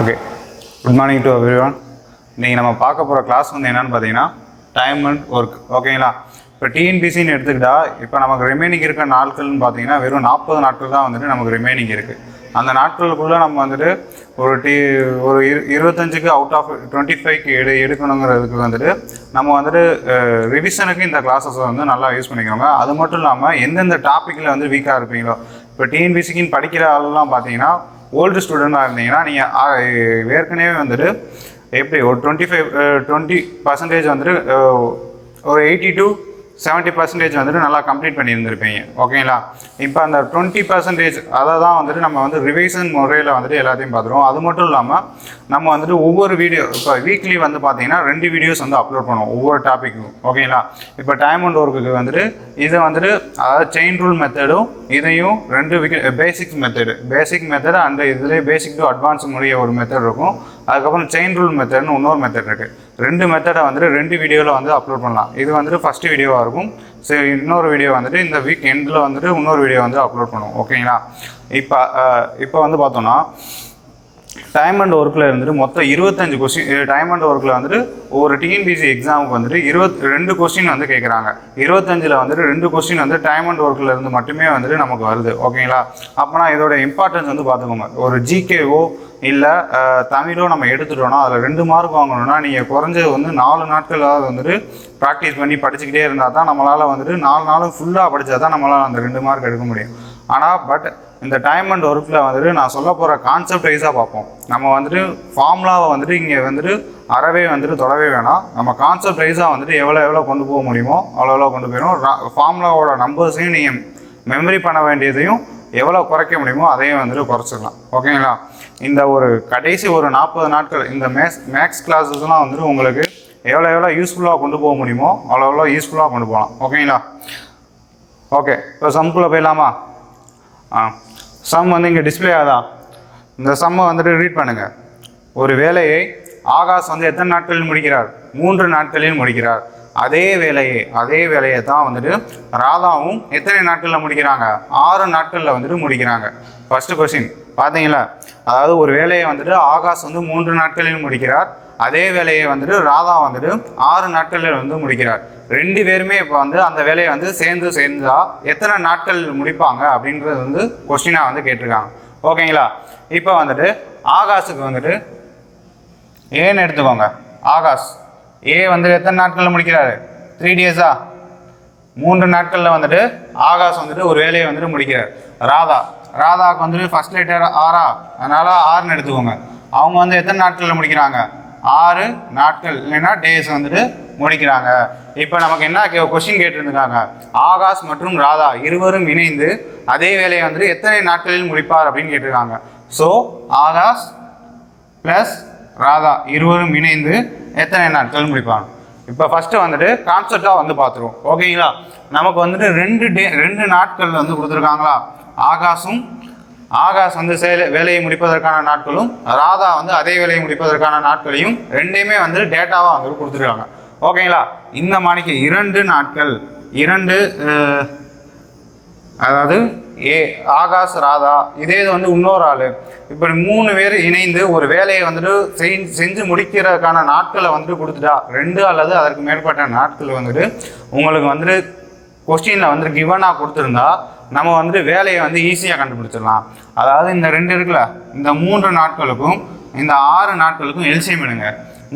Okay, good morning to everyone. இன்றைக்கி நம்ம பார்க்க போகிற கிளாஸ் வந்து என்னென்னு பார்த்தீங்கன்னா டைம் அண்ட் ஒர்க். ஓகேங்களா? இப்போ டிஎன்பிசின்னு எடுத்துக்கிட்டால் இப்போ நமக்கு ரிமைனிங் இருக்க நாட்கள்னு பார்த்தீங்கன்னா வெறும் 40 நாட்கள் தான் வந்துட்டு நமக்கு ரிமைனிங் இருக்குது. அந்த நாட்களுக்குள்ளே நம்ம வந்துட்டு ஒரு 25க்கு அவுட் ஆஃப் 25க்கு எடுக்கணுங்கிறதுக்கு வந்துட்டு நம்ம வந்துட்டு ரிவிஷனுக்கு இந்த கிளாஸஸை வந்து நல்லா யூஸ் பண்ணிக்கிறோங்க. அது மட்டும் இல்லாமல் எந்தெந்த டாப்பிக்கில் வந்து வீக்காக இருப்பீங்களோ, இப்போ டிஎன்பிசிக்குன்னு படிக்கிற ஆளெலாம் பார்த்தீங்கன்னா ஓல்டு ஸ்டூடெண்ட்டாக இருந்தீங்கன்னா நீங்கள் ஏற்கனவே வந்துட்டு எப்படி ஒரு 20% வந்துட்டு ஒரு 80 to 70% வந்துட்டு நல்லா கம்ப்ளீட் பண்ணியிருந்திருப்பீங்க. ஓகேங்களா? இப்போ அந்த 20% அதை தான் வந்துட்டு நம்ம வந்து ரிவிஷன் முறையில் வந்துட்டு எல்லாத்தையும் பார்த்துருவோம். அது மட்டும் இல்லாமல் நம்ம வந்துட்டு ஒவ்வொரு வீடியோ இப்போ வீக்லி வந்து பார்த்தீங்கன்னா 2 வீடியோஸ் வந்து அப்லோட் பண்ணுவோம் ஒவ்வொரு டாப்பிக்கும். ஓகேங்களா? இப்போ டைம் அண்ட் ஒர்க்குக்கு வந்துட்டு இதை வந்துட்டு அதாவது செயின் ரூல் மெத்தடும் இதையும் 2 பேசிக் மெத்தடு அண்ட் இதுலேயே பேசிக் டு அட்வான்ஸ் முடிய ஒரு மெத்தட் இருக்கும். அதுக்கப்புறம் செயின் ரூல் மெத்தட்னு இன்னொரு மெத்தட் இருக்குது. 2 மெத்தடை வந்துட்டு 2 வீடியோவில் வந்து அப்லோட் பண்ணலாம். இது வந்துட்டு ஃபஸ்ட்டு வீடியோவாக இருக்கும். சரி, இன்னொரு வீடியோ வந்துட்டு இந்த வீக் எண்டில் வந்துட்டு இன்னொரு வீடியோ வந்து அப்லோட் பண்ணுவோம். ஓகேங்களா? இப்போ வந்து பார்த்தோன்னா டைம் அண்ட் ஒர்க்கில் இருந்துட்டு மொத்தம் 25 கொஸ்டின். டைம் அண்ட் ஒர்க்கில் வந்துட்டு ஒரு டிஎன்பிசி எக்ஸாமுக்கு வந்துட்டு 22 கொஸ்டின் வந்து கேட்குறாங்க. 25ல் வந்துட்டு 2 கொஸ்டின் வந்து டைம் அண்ட் ஒர்க்கில் இருந்து மட்டுமே வந்துட்டு நமக்கு வருது. ஓகேங்களா? அப்போனா இதோட இம்பார்ட்டன்ஸ் வந்து பார்த்துக்கோங்க. ஒரு ஜிகேவோ இல்லை தமிழோ நம்ம எடுத்துட்டோன்னா அதில் 2 மார்க் வாங்கணும்னா நீங்கள் குறைஞ்சது வந்து 4 நாட்களாவது வந்துட்டு ப்ராக்டிஸ் பண்ணி படிச்சுக்கிட்டே இருந்தால் தான் நம்மளால் வந்துட்டு 4 நாளும் ஃபுல்லாக படித்தா தான் நம்மளால் அந்த 2 மார்க் எடுக்க முடியும். ஆனால் இந்த டைம் அண்ட் ஒர்க்கில் வந்துட்டு நான் சொல்ல போகிற கான்செப்ட் வைஸாக பார்ப்போம். நம்ம வந்துட்டு ஃபார்முலாவை வந்துட்டு இங்கே வந்துட்டு அறவே வந்துட்டு தொடவே வேணாம். நம்ம கான்செப்ட் வைஸாக வந்துட்டு எவ்வளோ கொண்டு போக முடியுமோ அவ்வளோ கொண்டு போயிடும். ஃபார்முலாவோட நம்பர்ஸையும் நீங்கள் மெமரி பண்ண வேண்டியதையும் எவ்வளோ குறைக்க முடியுமோ அதையும் வந்துட்டு குறைச்சிடலாம். ஓகேங்களா? இந்த ஒரு கடைசி ஒரு 40 நாட்கள் இந்த மேக்ஸ் கிளாஸஸ்லாம் வந்துட்டு உங்களுக்கு எவ்வளோ யூஸ்ஃபுல்லாக கொண்டு போக முடியுமோ அவ்வளோ யூஸ்ஃபுல்லாக கொண்டு போகலாம். ஓகேங்களா? ஓகே, இப்போ சம்குள்ளே போயிடலாமா? சம் வந்து இங்கே டிஸ்பிளே ஆகுதா? இந்த சம்மை வந்துட்டு ரீட் பண்ணுங்கள். ஒரு வேலையை ஆகாஷ் வந்து எத்தனை நாட்களில் முடிக்கிறார்? 3 நாட்களில் முடிக்கிறார். அதே வேலையை தான் வந்துட்டு ராதாவும் எத்தனை நாட்களில் முடிக்கிறாங்க? 6 நாட்களில் வந்துட்டு முடிக்கிறாங்க. ஃபஸ்ட்டு கொஸ்டின் பார்த்தீங்களா? அதாவது ஒரு வேலையை வந்துட்டு ஆகாஷ் வந்து 3 நாட்களில் முடிக்கிறார். அதே வேலையை வந்துட்டு ராதா வந்துட்டு 6 நாட்களில் வந்து முடிக்கிறார். 2 பேருமே இப்போ வந்து அந்த வேலையை வந்து சேர்ந்தா எத்தனை நாட்கள் முடிப்பாங்க அப்படின்றது வந்து கொஸ்டினாக வந்து கேட்டிருக்காங்க. ஓகேங்களா? இப்போ வந்துட்டு ஆகாஷுக்கு வந்துட்டு ஏன்னு எடுத்துக்கோங்க. ஆகாஷ் வந்துட்டு எத்தனை நாட்களில் முடிக்கிறாரு? 3 டேஸா? 3 நாட்களில் வந்துட்டு ஆகாஷ் வந்துட்டு ஒரு வேலையை வந்துட்டு முடிக்கிறார். ராதாவுக்கு வந்துட்டு ஃபர்ஸ்ட் லெட்டர் ஆரா, அதனால 6ன்னு எடுத்துக்கோங்க. அவங்க வந்து எத்தனை நாட்களில் முடிக்கிறாங்க? 6 நாட்கள் இல்லைன்னா டேஸ் வந்துட்டு முடிக்கிறாங்க. இப்போ நமக்கு என்ன கொஸ்டின் கேட்டுருந்துருக்காங்க? ஆகாஷ் மற்றும் ராதா இருவரும் இணைந்து அதே வேலையை வந்துட்டு எத்தனை நாட்களில் முடிப்பார் அப்படின்னு கேட்டிருக்காங்க. ஸோ ஆகாஷ் ப்ளஸ் ராதா இருவரும் இணைந்து எத்தனை நாட்கள் முடிப்பாங்க? இப்போ ஃபஸ்ட்டு வந்துட்டு கான்செப்டாக வந்து பார்த்துருவோம். ஓகேங்களா? நமக்கு வந்துட்டு 2 நாட்கள் வந்து கொடுத்துருக்காங்களா? ஆகாஷ் வந்து வேலையை முடிப்பதற்கான நாட்களும் ராதா வந்து அதே வேலையை முடிப்பதற்கான நாட்களையும் 2மே வந்து டேட்டாவாக வந்து கொடுத்துருக்காங்க. ஓகேங்களா? இந்த மாதிரிக்கு 2 நாட்கள் அதாவது ஆகாஷ் ராதா இதே இது வந்து இன்னொரு ஆள் இப்படி 3 பேர் இணைந்து ஒரு வேலையை வந்துட்டு செஞ்சு முடிக்கிறதுக்கான நாட்களை வந்துட்டு கொடுத்துட்டா 2 அல்லது அதற்கு மேற்பட்ட நாட்கள் வந்துட்டு உங்களுக்கு வந்துட்டு கொஸ்டினில் வந்துட்டு கிவனாக கொடுத்துருந்தா நம்ம வந்துட்டு வேலையை வந்து ஈஸியாக கண்டுபிடிச்சிடலாம். அதாவது இந்த 2 இருக்குல்ல, இந்த 3 நாட்களுக்கும் இந்த 6 நாட்களுக்கும் எல்சிஎம் எடுங்க.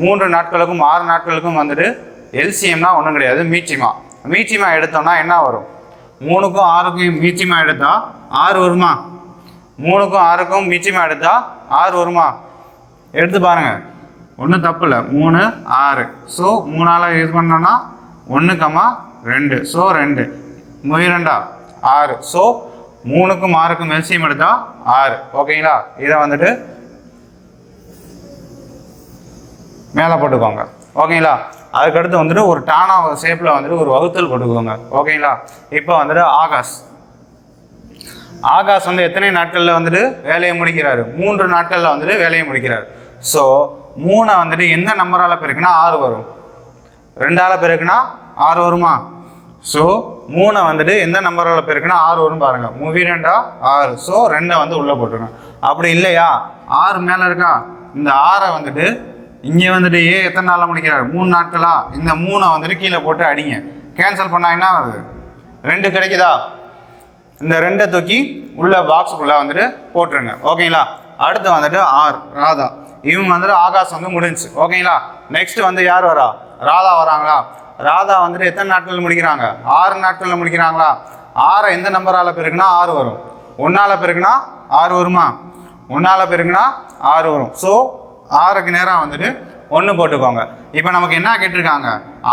3 நாட்களுக்கும் 6 நாட்களுக்கும் வந்துட்டு எல்சிஎம்னா ஒன்றும் கிடையாது, மீச்சிமா எடுத்தோம்னா என்ன வரும்? 3க்கும் 6க்கும் மீச்சிமா எடுத்தா 6 வருமா? 3க்கும் 6க்கும் மீச்சிமா எடுத்தா 6 வருமா? எடுத்து பாருங்கள், ஒன்றும் தப்பு இல்லை. 3 6. ஸோ 3ஆல் இது பண்ணோன்னா 1,2. ஸோ 2 2 6. ஸோ 3க்கும் 6க்கும் எல்சிஎம் எடுத்தா 6. ஓகேங்களா? இதை வந்துட்டு மேலே போட்டுக்கோங்க. ஓகேங்களா? அதுக்கடுத்து வந்துட்டு ஒரு டானா ஷேப்பில் வந்துட்டு ஒரு வகுத்தல் போட்டுக்கோங்க. ஓகேங்களா? இப்போ வந்துட்டு ஆகாஷ் வந்து எத்தனை நாட்களில் வந்துட்டு வேலையை முடிக்கிறாரு? 3 நாட்களில் வந்துட்டு வேலையை முடிக்கிறார். ஸோ 3 வந்துட்டு எந்த நம்பரால் பெருக்குன்னா 6 வரும். 2ஆல் பெருக்குன்னா 6 வருமா? ஸோ 3 வந்துட்டு எந்த நம்பரால் பெருக்குன்னா 6 வரும் பாருங்க. 3 2 6. ஸோ 2 வந்து உள்ளே போட்டுருங்க. அப்படி இல்லையா 6 மேலே இருக்கா, இந்த 6 வந்துட்டு இங்கே வந்துட்டு எத்தனை நாளில் முடிக்கிறார், 3 நாட்களா, இந்த 3 வந்துட்டு கீழே போட்டு அடிங்க. கேன்சல் பண்ணா என்ன வருது, 2 கிடைக்குதா. இந்த 2 தூக்கி உள்ள பாக்ஸுக்குள்ளே வந்துட்டு போட்டுருங்க. ஓகேங்களா. அடுத்து வந்துட்டு ராதா, இவங்க வந்துட்டு ஆகாஷ் வந்து முடிஞ்சு. ஓகேங்களா. நெக்ஸ்ட் வந்து யார் வரா, ராதா வராங்களா. ராதா வந்துட்டு எத்தனை நாட்கள் முடிக்கிறாங்க, 6 நாட்களில் முடிக்கிறாங்களா. 6 எந்த நம்பரால் பெருக்குன்னா 6 வரும். 1ஆல் பெருக்குன்னா 6 வருமா, 1ஆல் பெருக்குன்னா 6 வரும். ஸோ 6க்கு நேரம் வந்துட்டு 1 போட்டுக்கோங்க. இப்போ நமக்கு என்ன கேட்டிருக்காங்க,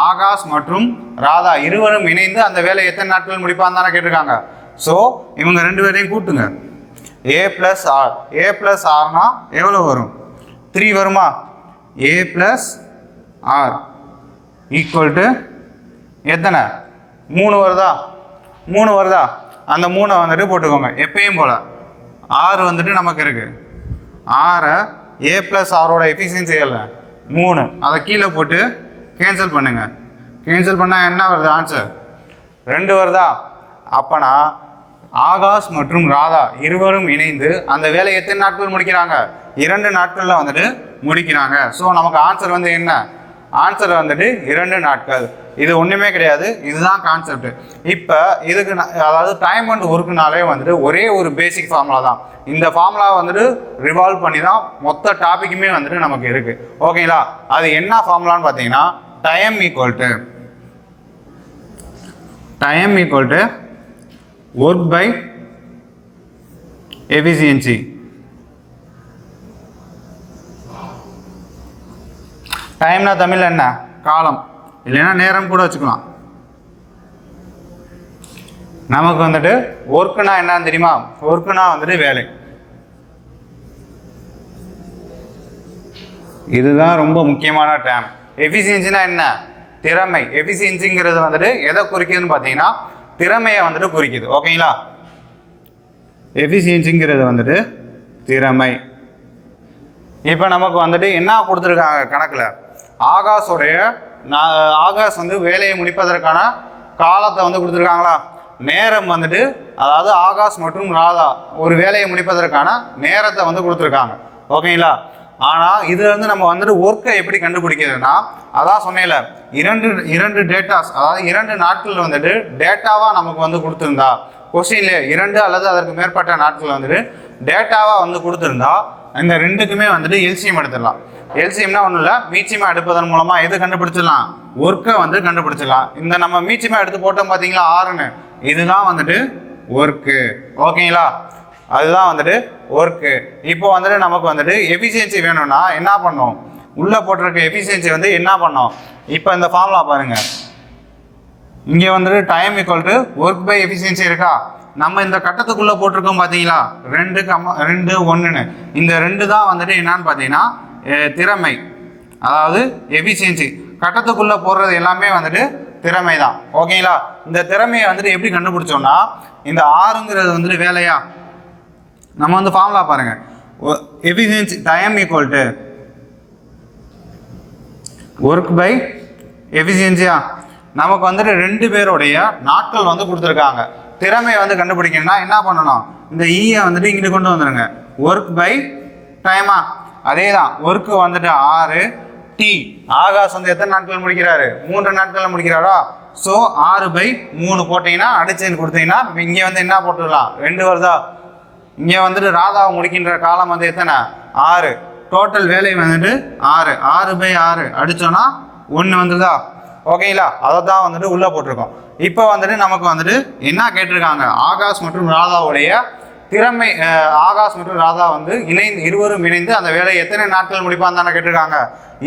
ஆகாஷ் மற்றும் ராதா இருவரும் இணைந்து அந்த வேலையை எத்தனை நாட்கள் முடிப்பான்னு தானே கேட்டிருக்காங்க. ஸோ இவங்க 2 பேரையும் கூட்டுங்க. a + r, a + rனா எவ்வளோ வரும், 3 வருமா. a + r ஈக்குவல் டு எத்தனை, 3 வருதா, 3 வருதா. அந்த 3 வந்துட்டு போட்டுக்கோங்க. எப்பயும் போல் 6 வந்துட்டு நமக்கு இருக்குது. 6 a + r எஃபிஷியன்சி இல்லை 3, அதை கீழே போட்டு கேன்சல் பண்ணுங்க. கேன்சல் பண்ணால் என்ன வருது, ஆன்சர் 2 வருதா. அப்போனா ஆகாஷ் மற்றும் ராதா இருவரும் இணைந்து அந்த வேலையை எத்தனை நாட்கள் முடிக்கிறாங்க, 2 நாட்களில் வந்துட்டு முடிக்கிறாங்க. ஸோ நமக்கு ஆன்சர் வந்து என்ன, ஆன்சர் வந்துட்டு 2 நாட்கள். இது ஒன்றுமே கிடையாது, இதுதான் கான்செப்ட். இப்போ இதுக்கு அதாவது டைம் அண்ட் ஒர்க்குனாலே வந்துட்டு ஒரே ஒரு பேசிக் ஃபார்முலா தான். இந்த ஃபார்முலா வந்துட்டு ரிவால்வ் பண்ணி தான் மொத்த டாப்பிக்குமே வந்துட்டு நமக்கு இருக்குது. ஓகேங்களா. அது என்ன ஃபார்முலான்னு பார்த்தீங்கன்னா time equal to work by efficiency. டைம்னா தமிழில் என்ன, காலம், இல்லைன்னா நேரம் கூட வச்சுக்கலாம். நமக்கு வந்துட்டு ஒர்க்குனா என்னன்னு தெரியுமா, ஒர்க்குனா வந்துட்டு வேலை. இதுதான் ரொம்ப முக்கியமான டேம். எஃபிஷியன்சினா என்ன, திறமை. எஃபிஷியன்சிங்கிறது வந்துட்டு எதை குறிக்குதுன்னு பார்த்தீங்கன்னா திறமையை வந்துட்டு குறிக்குது. ஓகேங்களா. எஃபிஷியன்சிங்கிறது வந்துட்டு திறமை. இப்போ நமக்கு வந்துட்டு என்ன கொடுத்துருக்காங்க கணக்கில், ஆகாஷ் வந்து வேலையை முடிப்பதற்கான காலத்தை வந்து கொடுத்துருக்காங்களா. நேரம் வந்துட்டு அதாவது ஆகாஷ் மற்றும் ராதா ஒரு வேலையை முடிப்பதற்கான நேரத்தை வந்து கொடுத்துருக்காங்க. ஓகேங்களா. ஆனால் இதுல இருந்து நம்ம வந்துட்டு ஒர்க்கை எப்படி கண்டுபிடிக்கிறதுனா, அதான் சொன்னேன்ல, இரண்டு டேட்டாஸ், அதாவது 2 நாட்கள் வந்துட்டு டேட்டாவாக நமக்கு வந்து கொடுத்துருந்தா, கொஸ்டின்ல 2 அல்லது அதற்கு மேற்பட்ட நாட்கள் வந்துட்டு டேட்டாவாக வந்து கொடுத்துருந்தா இந்த 2க்குமே வந்துட்டு எல்சிஎம் எடுத்துடலாம். எல்சிஎம்னா ஒன்றும் இல்லை, மீச்சியமாக எடுப்பதன் மூலமாக எது கண்டுபிடிச்சிடலாம், ஒர்க்கை வந்து கண்டுபிடிச்சிடலாம். இந்த நம்ம மீச்சியமாக எடுத்து போட்டோம் பார்த்தீங்களா 6ன்னு, இதுதான் வந்துட்டு ஒர்க்கு. ஓகேங்களா. அதுதான் வந்துட்டு ஒர்க்கு. இப்போ வந்துட்டு நமக்கு வந்துட்டு எஃபிஷியன்சி வேணும்னா என்ன பண்ணோம், உள்ளே போட்டிருக்க எஃபிஷியன்சி வந்து என்ன பண்ணோம். இப்போ இந்த ஃபார்முலா பாருங்கள், இங்கே வந்துட்டு time equal to work by efficiency இருக்கா. நம்ம இந்த கட்டத்துக்குள்ளே போட்டிருக்கோம் பார்த்தீங்களா 2, 1ன்னு. இந்த 2 தான் வந்துட்டு என்னன்னு பார்த்தீங்கன்னா திறமை, அதாவது எஃபிஷியன்சி. கட்டத்துக்குள்ளே போடுறது எல்லாமே வந்துட்டு திறமை தான். ஓகேங்களா. இந்த திறமையை வந்துட்டு எப்படி கண்டுபிடிச்சோம்னா, இந்த 6ங்கிறது வந்துட்டு வேலையா, நம்ம வந்து ஃபார்முலா பாருங்க, efficiency time equal to work by எஃபிஷியன்சியா. நமக்கு வந்துட்டு 2 பேருடைய நாட்கள் வந்து கொடுத்துருக்காங்க. திறமையை வந்து கண்டுபிடிக்கணும்னா என்ன பண்ணணும், இந்த ஈயை வந்துட்டு இங்கிட்டு கொண்டு வந்துடுங்க. ஒர்க் பை டைமா, அதே தான். ஒர்க்கு வந்துட்டு 6, டி ஆகாஷ் வந்து எத்தனை நாட்கள் முடிக்கிறாரு, 3 நாட்களில் முடிக்கிறாரா. ஸோ 6/3 போட்டிங்கன்னா அடிச்சேன்னு கொடுத்தீங்கன்னா இங்கே வந்து என்ன போட்டுடலாம், 2 வருதா. இங்கே வந்துட்டு ராதாவை முடிக்கின்ற காலம் வந்து எத்தனை, 6. டோட்டல் வேலை வந்துட்டு 6. 6/6 அடித்தோன்னா 1 வந்துதா. ஓகேங்களா. அதை தான் வந்துட்டு உள்ளே போட்டிருக்கோம். இப்போ வந்துட்டு நமக்கு வந்துட்டு என்ன கேட்டிருக்காங்க, ஆகாஷ் மற்றும் ராதாவுடைய திறமை. ஆகாஷ் மற்றும் ராதா வந்து இருவரும் இணைந்து அந்த வேலையை எத்தனை நாட்கள் முடிப்பான்னு தானே கேட்டிருக்காங்க.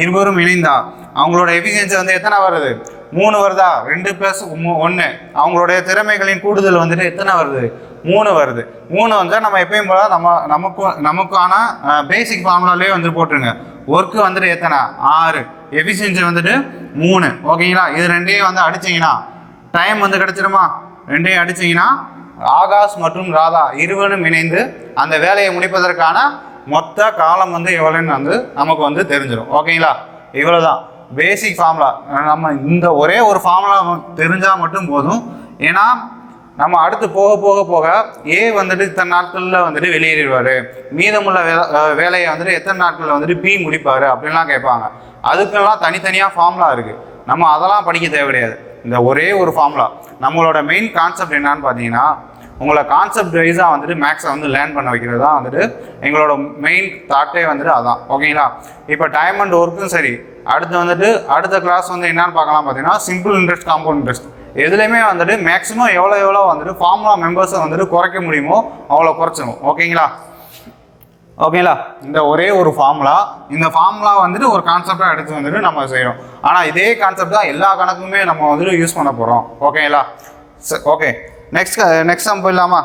இருவரும் இணைந்தா அவங்களோட எஃபிஷியன்சி வந்து எத்தனை வருது, 3 வருதா. 2 + 1. அவங்களுடைய திறமைகளின் கூடுதல் வந்துட்டு எத்தனை வருது, 3 வருது. 3 வந்தால் நம்ம எப்பயும் போல நமக்கான பேசிக் ஃபார்முலாலே வந்து போட்டுருங்க. ஒர்க்கு வந்துட்டு எத்தனை, 6. எஃபிஷியன்சி வந்துட்டு 3. ஓகேங்களா. இது 2ஐயும் வந்து அடிச்சிங்கன்னா டைம் வந்து கிடச்சிருமா. 2ஐயும் அடிச்சிங்கன்னா ஆகாஷ் மற்றும் ராதா இருவரும் இணைந்து அந்த வேலையை முடிப்பதற்கான மொத்த காலம் வந்து எவ்வளோன்னு வந்து நமக்கு வந்து தெரிஞ்சிடும். ஓகேங்களா. இவ்வளோதான். பேசிக் ஃபார்முலா. நம்ம இந்த ஒரே ஒரு ஃபார்முலா தெரிஞ்சால் மட்டும் போதும். ஏன்னா நம்ம அடுத்து போக போக போக ஏ வந்துட்டு இத்தனை நாட்களில் வந்துட்டு வெளியேறிடுவார், மீதமுள்ள வேலையை வந்துட்டு எத்தனை நாட்களில் வந்துட்டு பி முடிப்பார் அப்படின்லாம் கேட்பாங்க. அதுக்கெல்லாம் தனித்தனியாக ஃபார்முலா இருக்குது. நம்ம அதெல்லாம் படிக்க தேவை கிடையாது. இந்த ஒரே ஒரு ஃபார்முலா நம்மளோட மெயின் கான்செப்ட் என்னன்னு பார்த்தீங்கன்னா, உங்களை கான்செப்ட் வைஸாக வந்துட்டு மேக்ஸை வந்து லேர்ன் பண்ண வைக்கிறது தான் வந்துட்டு எங்களோட மெயின் தாட்டே வந்துட்டு அதான். ஓகேங்களா? இப்போ டைம் அண்ட் ஒர்க்கும் சரி, அடுத்து வந்துட்டு அடுத்த கிளாஸ் வந்து என்னன்னு பார்க்கலாம் பார்த்தீங்கன்னா, சிம்பிள் இன்ட்ரெஸ்ட், காம்பவுண்ட் இன்ட்ரெஸ்ட். எதுலையுமே வந்துட்டு மேக்ஸிமம் எவ்வளோ வந்துட்டு ஃபார்முலா மெம்பர்ஸை வந்துட்டு குறைக்க முடியுமோ அவ்வளோ குறைச்சிடும். ஓகேங்களா? ஓகேங்களா? இந்த ஒரே ஒரு ஃபார்முலா, இந்த ஃபார்முலா வந்துட்டு ஒரு கான்செப்டாக எடுத்து வந்துட்டு நம்ம செய்கிறோம். ஆனால் இதே கான்செப்ட் தான் எல்லா கணக்குமே நம்ம வந்துட்டு யூஸ் பண்ண போகிறோம். ஓகேங்களா? ஓகே, நெக்ஸ்ட் சம் போயிடலாமா?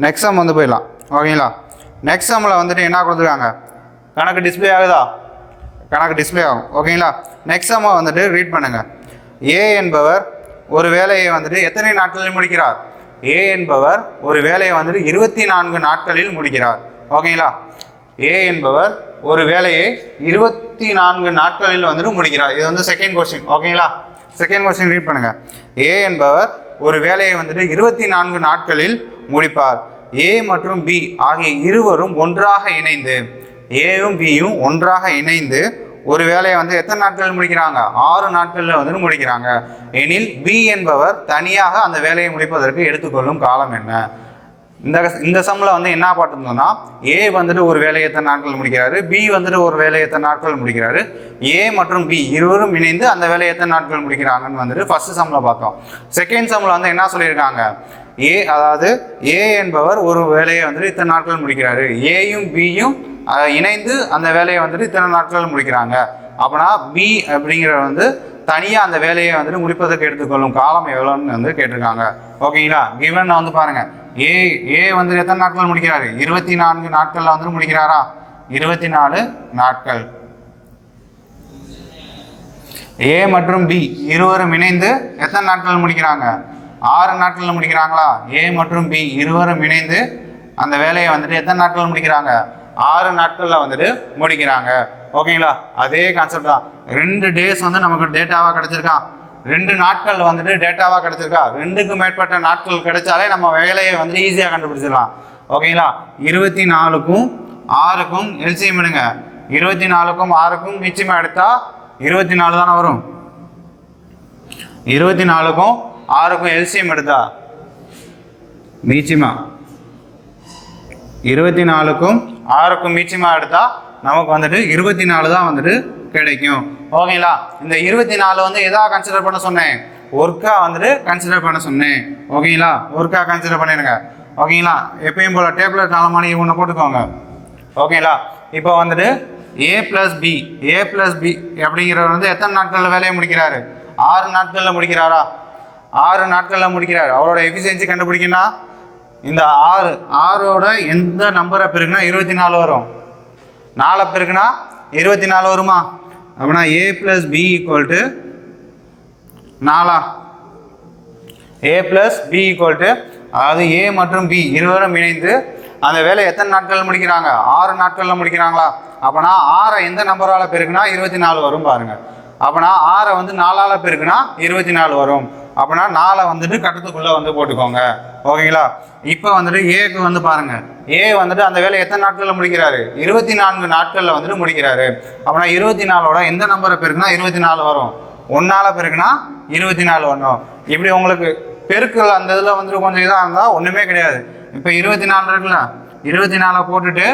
நெக்ஸ்ட் சம் வந்து போயிடலாம். ஓகேங்களா? நெக்ஸ்ட் சம்மில் வந்துட்டு என்ன கொடுத்துருக்காங்க, கணக்கு டிஸ்பிளே ஆகுதா? கணக்கு டிஸ்பிளே ஆகும். ஓகேங்களா? நெக்ஸ்ட் சம்மை வந்துட்டு ரீட் பண்ணுங்கள். ஏ என்பவர் ஒரு வேலையை வந்துட்டு எத்தனை நாட்களில் முடிக்கிறார்? ஏ என்பவர் ஒரு வேலையை வந்துட்டு 24 நாட்களில் முடிக்கிறார். ஓகேங்களா? ஏ என்பவர் ஒரு வேலையை 24 நாட்களில் வந்துட்டு முடிக்கிறார். இது வந்து செகண்ட் கொஸ்டின். ஓகேங்களா? செகண்ட் கொஸ்டின் ரீட் பண்ணுங்க. ஏ என்பவர் ஒரு வேலையை வந்துட்டு 24 நாட்களில் முடிப்பார். ஏ மற்றும் பி ஆகிய இருவரும் ஒன்றாக இணைந்து, ஏயும் பியும் ஒன்றாக இணைந்து ஒரு வேலையை வந்து எத்தனை நாட்கள் முடிக்கிறாங்க? 6 நாட்களில் வந்துட்டு முடிக்கிறாங்க. எனில் பி என்பவர் தனியாக அந்த வேலையை முடிப்பதற்கு எடுத்துக்கொள்ளும் காலம் என்ன? இந்த சம்மில் வந்து என்ன பார்த்துருந்தோம்னா, ஏ வந்துட்டு ஒரு வேலையை எத்தனை நாட்கள் முடிக்கிறாரு, பி வந்துட்டு ஒரு வேலையை எத்தனை நாட்கள் முடிக்கிறாரு, ஏ மற்றும் பி இருவரும் இணைந்து அந்த வேலையை எத்தனை நாட்கள் முடிக்கிறாங்கன்னு வந்துட்டு ஃபர்ஸ்ட் சம்மில் பார்த்தோம். செகண்ட் சம்மில் வந்து என்ன சொல்லியிருக்காங்க, அதாவது ஏ என்பவர் ஒரு வேலையை வந்துட்டு இத்தனை நாட்கள் முடிக்கிறாரு, ஏயும் பியும் இணைந்து அந்த வேலையை வந்துட்டு இத்தனை நாட்கள் முடிக்கிறாங்க. அப்படின்னா பி அப்படிங்கிற வந்து தனியாக அந்த வேலையை வந்துட்டு முடிப்பதற்கு எடுத்துக்கொள்ளும் காலம் எவ்வளோன்னு வந்து கேட்டிருக்காங்க. ஓகேங்களா? கிவன் வந்து பாருங்க, ஏ வந்து எத்தனை நாட்கள் முடிக்கிறாரு? 24 நாட்கள்ல வந்துட்டு முடிக்கிறாரா? 24 நாட்கள். ஏ மற்றும் பி இருவரும் இணைந்து எத்தனை நாட்கள் முடிக்கிறாங்க? 6 நாட்கள்ல முடிக்கிறாங்களா? ஏ மற்றும் பி இருவரும் இணைந்து அந்த வேலையை வந்துட்டு எத்தனை நாட்கள் முடிக்கிறாங்க? 6 நாட்கள்ல வந்துட்டு முடிக்கிறாங்க. ஓகேங்களா? அதே கான்செப்ட் தான். 2 டேஸ் வந்து நமக்கு டேட்டாவா கிடைச்சிருக்கா, 2 நாட்கள் வந்துட்டு டேட்டாவா கிடைச்சிருக்கா. 2க்கு மேற்பட்ட நாட்கள் கிடைச்சாலே நம்ம வேலையை வந்து ஈஸியாக கண்டுபிடிச்சிடலாம். ஓகேங்களா? 24க்கும் 6க்கும் எல்சிஎம் எடுங்க. 24க்கும் 6க்கும் நிச்சயமா எடுத்தா 24 தானே வரும். 24க்கும் 6க்கும் எல்சிஎம் எடுத்தா நிச்சயமா 24க்கும் 6க்கும் மீச்சமா எடுத்தா நமக்கு வந்துட்டு 24 தான் வந்துட்டு கிடைக்கும். ஓகேங்களா? இந்த 24 வந்து எதா கன்சிடர் பண்ண சொன்னேன்? ஒர்க்கா வந்துட்டு கன்சிடர் பண்ண சொன்னேன். ஓகேங்களா? ஒர்க்கா கன்சிடர் பண்ணிடுங்க. ஓகேங்களா? எப்பயும் போல டேப்லெட் காலமான ஒன்று போட்டுக்கோங்க. ஓகேங்களா? இப்போ வந்துட்டு ஏ பிளஸ் பி அப்படிங்கிறவர் வந்து எத்தனை நாட்களில் வேலையை முடிக்கிறாரு? 6 நாட்களில் முடிக்கிறாரா? 6 நாட்களில் முடிக்கிறார். அவரோட எஃபிஷியன்சி கண்டுபிடிக்கணும்னா இந்த 6ஓட எந்த நம்பரை பெருக்குனா 24 வரும். 4 பெருக்குனா 24 வருமா? அப்படின்னா A plus B equal to 4. A plus B equal to, அதாவது ஏ மற்றும் பி இருவரும் இணைந்து அந்த வேலை எத்தனை நாட்கள் முடிக்கிறாங்க? 6 நாட்களில் முடிக்கிறாங்களா? அப்போனா 6 எந்த நம்பரால் பெருக்குனா 24 வரும் பாருங்க. அப்போனா 6 வந்து 4ஆல் பெருக்குனா 24 வரும். அப்படின்னா 4 வந்துட்டு கட்டத்துக்குள்ளே வந்து போட்டுக்கோங்க. ஓகேங்களா? இப்போ வந்துட்டு ஏக்கு வந்து பாருங்க, ஏ வந்துட்டு அந்த வேலை எத்தனை நாட்களில் முடிக்கிறாரு? 24 நாட்களில் வந்துட்டு முடிக்கிறாரு. அப்படின்னா 24ஓட எந்த நம்பரை பெருக்குனா 24 வரும்? 1ஆல் பெருக்குனா 24 வரும். இப்படி உங்களுக்கு பெருக்கல் அந்த இதில் வந்துட்டு கொஞ்சம் இதாக இருந்தால் ஒன்றுமே கிடையாது. இப்போ 24 இருக்குல்ல, 24 போட்டுட்டு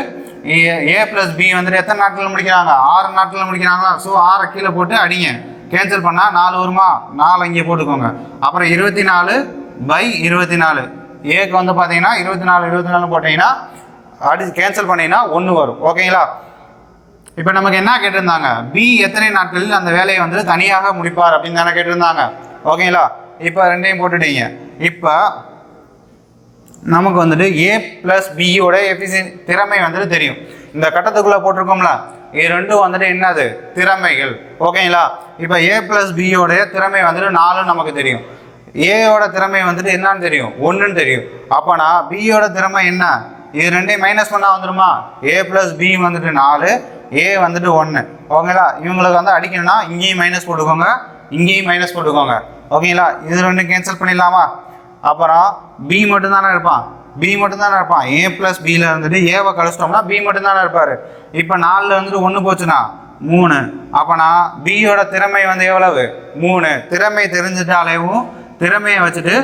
ஏ பிளஸ் பி வந்துட்டு எத்தனை நாட்களில் முடிக்கிறாங்க? 6 நாட்களில் முடிக்கிறாங்களா? ஸோ 6 கீழே போட்டு அடிங்க. கேன்சல் பண்ணால் 4 வருமா? 4 இங்கே போட்டுக்கோங்க. அப்புறம் 24/24 ஏக்கு வந்து பார்த்தீங்கன்னா 24 போட்டிங்கன்னா கேன்சல் பண்ணிங்கன்னா 1 வரும். ஓகேங்களா? இப்போ நமக்கு என்ன கேட்டிருந்தாங்க? பி எத்தனை நாட்களில் அந்த வேலையை வந்து தனியாக முடிப்பார் அப்படின்னு தானே கேட்டிருந்தாங்க. ஓகேங்களா? இப்போ ரெண்டையும் போட்டுட்டீங்க. இப்போ நமக்கு வந்துட்டு ஏ பிளஸ் பியோட திறமை வந்துட்டு தெரியும். இந்த கட்டத்துக்குள்ளே போட்டிருக்கோம்ல, இது ரெண்டும் வந்துட்டு என்னது? திறமைகள். ஓகேங்களா? இப்போ ஏ பிளஸ் பியோட திறமை வந்துட்டு 4 நமக்கு தெரியும். ஏயோட திறமை வந்துட்டு என்னன்னு தெரியும்? 1ன்னு தெரியும். அப்போனா பியோட திறமை என்ன? இது ரெண்டையும் மைனஸ் பண்ணால் வந்துடுமா? ஏ பிளஸ் பி வந்துட்டு 4, ஏ வந்துட்டு 1 ஓகேங்களா. இவங்களுக்கு வந்து அடிக்கணும்னா இங்கேயும் மைனஸ் போட்டுக்கோங்க, இங்கேயும் மைனஸ் போட்டுக்கோங்க ஓகேங்களா. இது ரெண்டும் கேன்சல் பண்ணிடலாமா. அப்புறம் பி மட்டும் தானே இருப்பான், பி மட்டும் தானே இருப்பான். ஏ ப்ளஸ் பியில் இருந்துட்டு ஏவை கழிச்சிட்டோம்னா பி மட்டும் தானே இருப்பார். இப்போ 4ல் வந்துட்டு 1 போச்சுன்னா 3. அப்போனா பியோட திறமை வந்து எவ்வளவு 3. திறமை தெரிஞ்சிட்டாலேவும் திறமையை வச்சுட்டு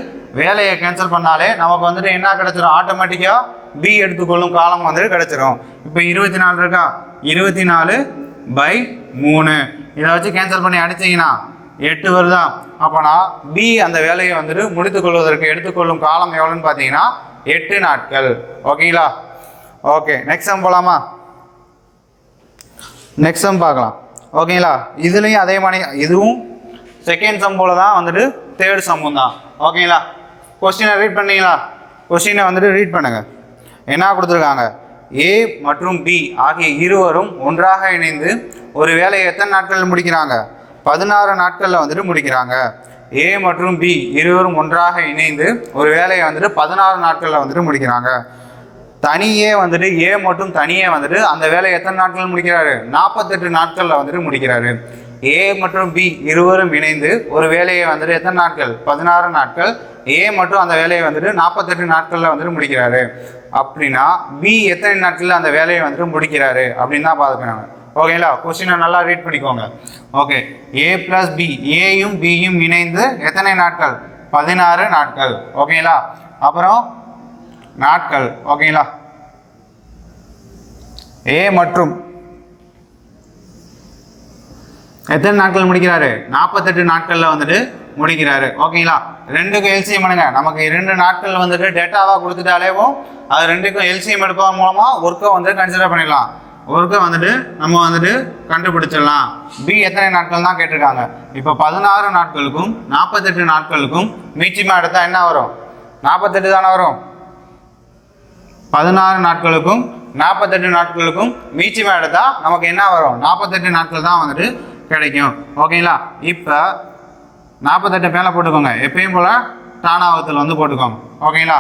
வேலையை கேன்சல் பண்ணாலே நமக்கு வந்துட்டு என்ன கிடச்சிரும், ஆட்டோமேட்டிக்காக பி எடுத்துக்கொள்ளும் காலம் வந்துட்டு கிடச்சிரும். இப்போ 24 இருக்கா, 24/3 இதை வச்சு கேன்சல் பண்ணி அடிச்சிங்கன்னா 8 வருதா. அப்போனா பி அந்த வேலையை வந்துட்டு முடித்துக்கொள்வதற்கு எடுத்துக்கொள்ளும் காலம் எவ்வளோன்னு பார்த்தீங்கன்னா 8 நாட்கள் ஓகேங்களா. ஓகே நெக்ஸ்ட் சம் போகலாமா. நெக்ஸ்ட் சம் பார்க்கலாம் ஓகேங்களா. இதுலேயும் அதே மாதிரி இதுவும் செகண்ட் சம் போல தான் வந்துட்டு தேர்ட் சம்மும் தான் ஓகேங்களா. கொஸ்டினை ரீட் பண்ணீங்களா, கொஸ்டினை வந்துட்டு ரீட் பண்ணுங்க. என்ன கொடுத்துருக்காங்க, ஏ மற்றும் பி ஆகிய இருவரும் ஒன்றாக இணைந்து ஒரு வேலையை எத்தனை நாட்களில் முடிக்கிறாங்க, 16 நாட்களில் வந்துட்டு முடிக்கிறாங்க. ஏ மற்றும் பி இருவரும் ஒன்றாக இணைந்து ஒரு வேலையை வந்துட்டு 16 நாட்களில் வந்துட்டு முடிக்கிறாங்க. தனியே வந்துட்டு ஏ மட்டும் தனியே வந்துட்டு அந்த வேலையை எத்தனை நாட்கள் முடிக்கிறாரு, 48 நாட்களில் வந்துட்டு முடிக்கிறாரு. ஏ மற்றும் பி இருவரும் இணைந்து ஒரு வேலையை வந்துட்டு எத்தனை நாட்கள், 16 நாட்கள். ஏ மட்டும் அந்த வேலையை வந்துட்டு 48 நாட்களில் வந்துட்டு முடிக்கிறாரு. அப்படின்னா பி எத்தனை நாட்களில் அந்த வேலையை வந்துட்டு முடிக்கிறாரு அப்படின்னு தான் பார்த்துக்கிறாங்க ஓகேங்களா. கொஸ்டினை நல்லா ரீட் பண்ணிக்கோங்க. ஓகே, ஏ ப்ளஸ் பி, ஏயும் பியும் இணைந்து எத்தனை நாட்கள், 16 நாட்கள் ஓகேங்களா. அப்புறம் நாட்கள் ஓகேங்களா. ஏ மற்றும் எத்தனை நாட்கள் முடிக்கிறாரு, 48 நாட்களில் வந்துட்டு முடிக்கிறாரு ஓகேங்களா. ரெண்டுக்கும் எல்சிஎம் பண்ணுங்க. நமக்கு 2 நாட்கள் வந்துட்டு டேட்டாவாக கொடுத்துட்டாலேவும் அது ரெண்டுக்கும் எல்சிஎம் எடுப்பதன் மூலமாக ஒர்க்கை வந்துட்டு கன்சிடர் பண்ணிடலாம். ஒர்க்கை வந்துட்டு நம்ம வந்துட்டு கண்டுபிடிச்சிடலாம். பி எத்தனை நாட்கள் தான் கேட்டிருக்காங்க. இப்போ 16 நாட்களுக்கும் 48 நாட்களுக்கும் மீச்சமாக எடுத்தால் என்ன வரும், 48 தானே வரும். 16 நாட்களுக்கும் 48 நாட்களுக்கும் மீச்சமாக எடுத்தால் நமக்கு என்ன வரும், 48 நாட்கள் தான் வந்துட்டு கிடைக்கும் ஓகேங்களா. இப்போ 48 மேலே போட்டுக்கோங்க, எப்பயும் போல் தானாவத்தில் வந்து போட்டுக்கோங்க ஓகேங்களா.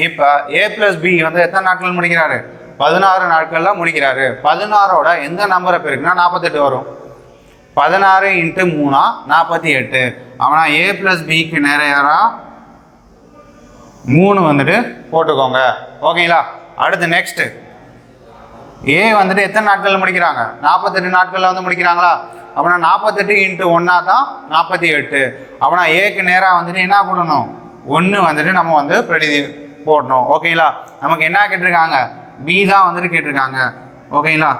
இப்போ ஏ ப்ளஸ் பி வந்து எத்தனை நாட்கள் முடிக்கிறாரு, 16 நாட்களில் முடிக்கிறாரு. 16ஓட எந்த நம்பரை பெருக்குன்னா 48 வரும். 16 × 3 48. அவனா ஏ ப்ளஸ் பிக்கு நேராக 3 வந்துட்டு போட்டுக்கோங்க ஓகேங்களா. அடுத்து நெக்ஸ்ட்டு ஏ வந்துட்டு எத்தனை நாட்களில் முடிக்கிறாங்க, 48 நாட்களில் வந்து முடிக்கிறாங்களா. அப்படின்னா 48 × 1 தான் 48. அப்படின்னா ஏக்கு நேராக வந்துட்டு என்ன போடணும், 1 வந்துட்டு நம்ம வந்து பிரதி போடணும் ஓகேங்களா. நமக்கு என்ன கேட்டிருக்காங்க, பி தான் வந்துட்டு கேட்டிருக்காங்க ஓகேங்களா.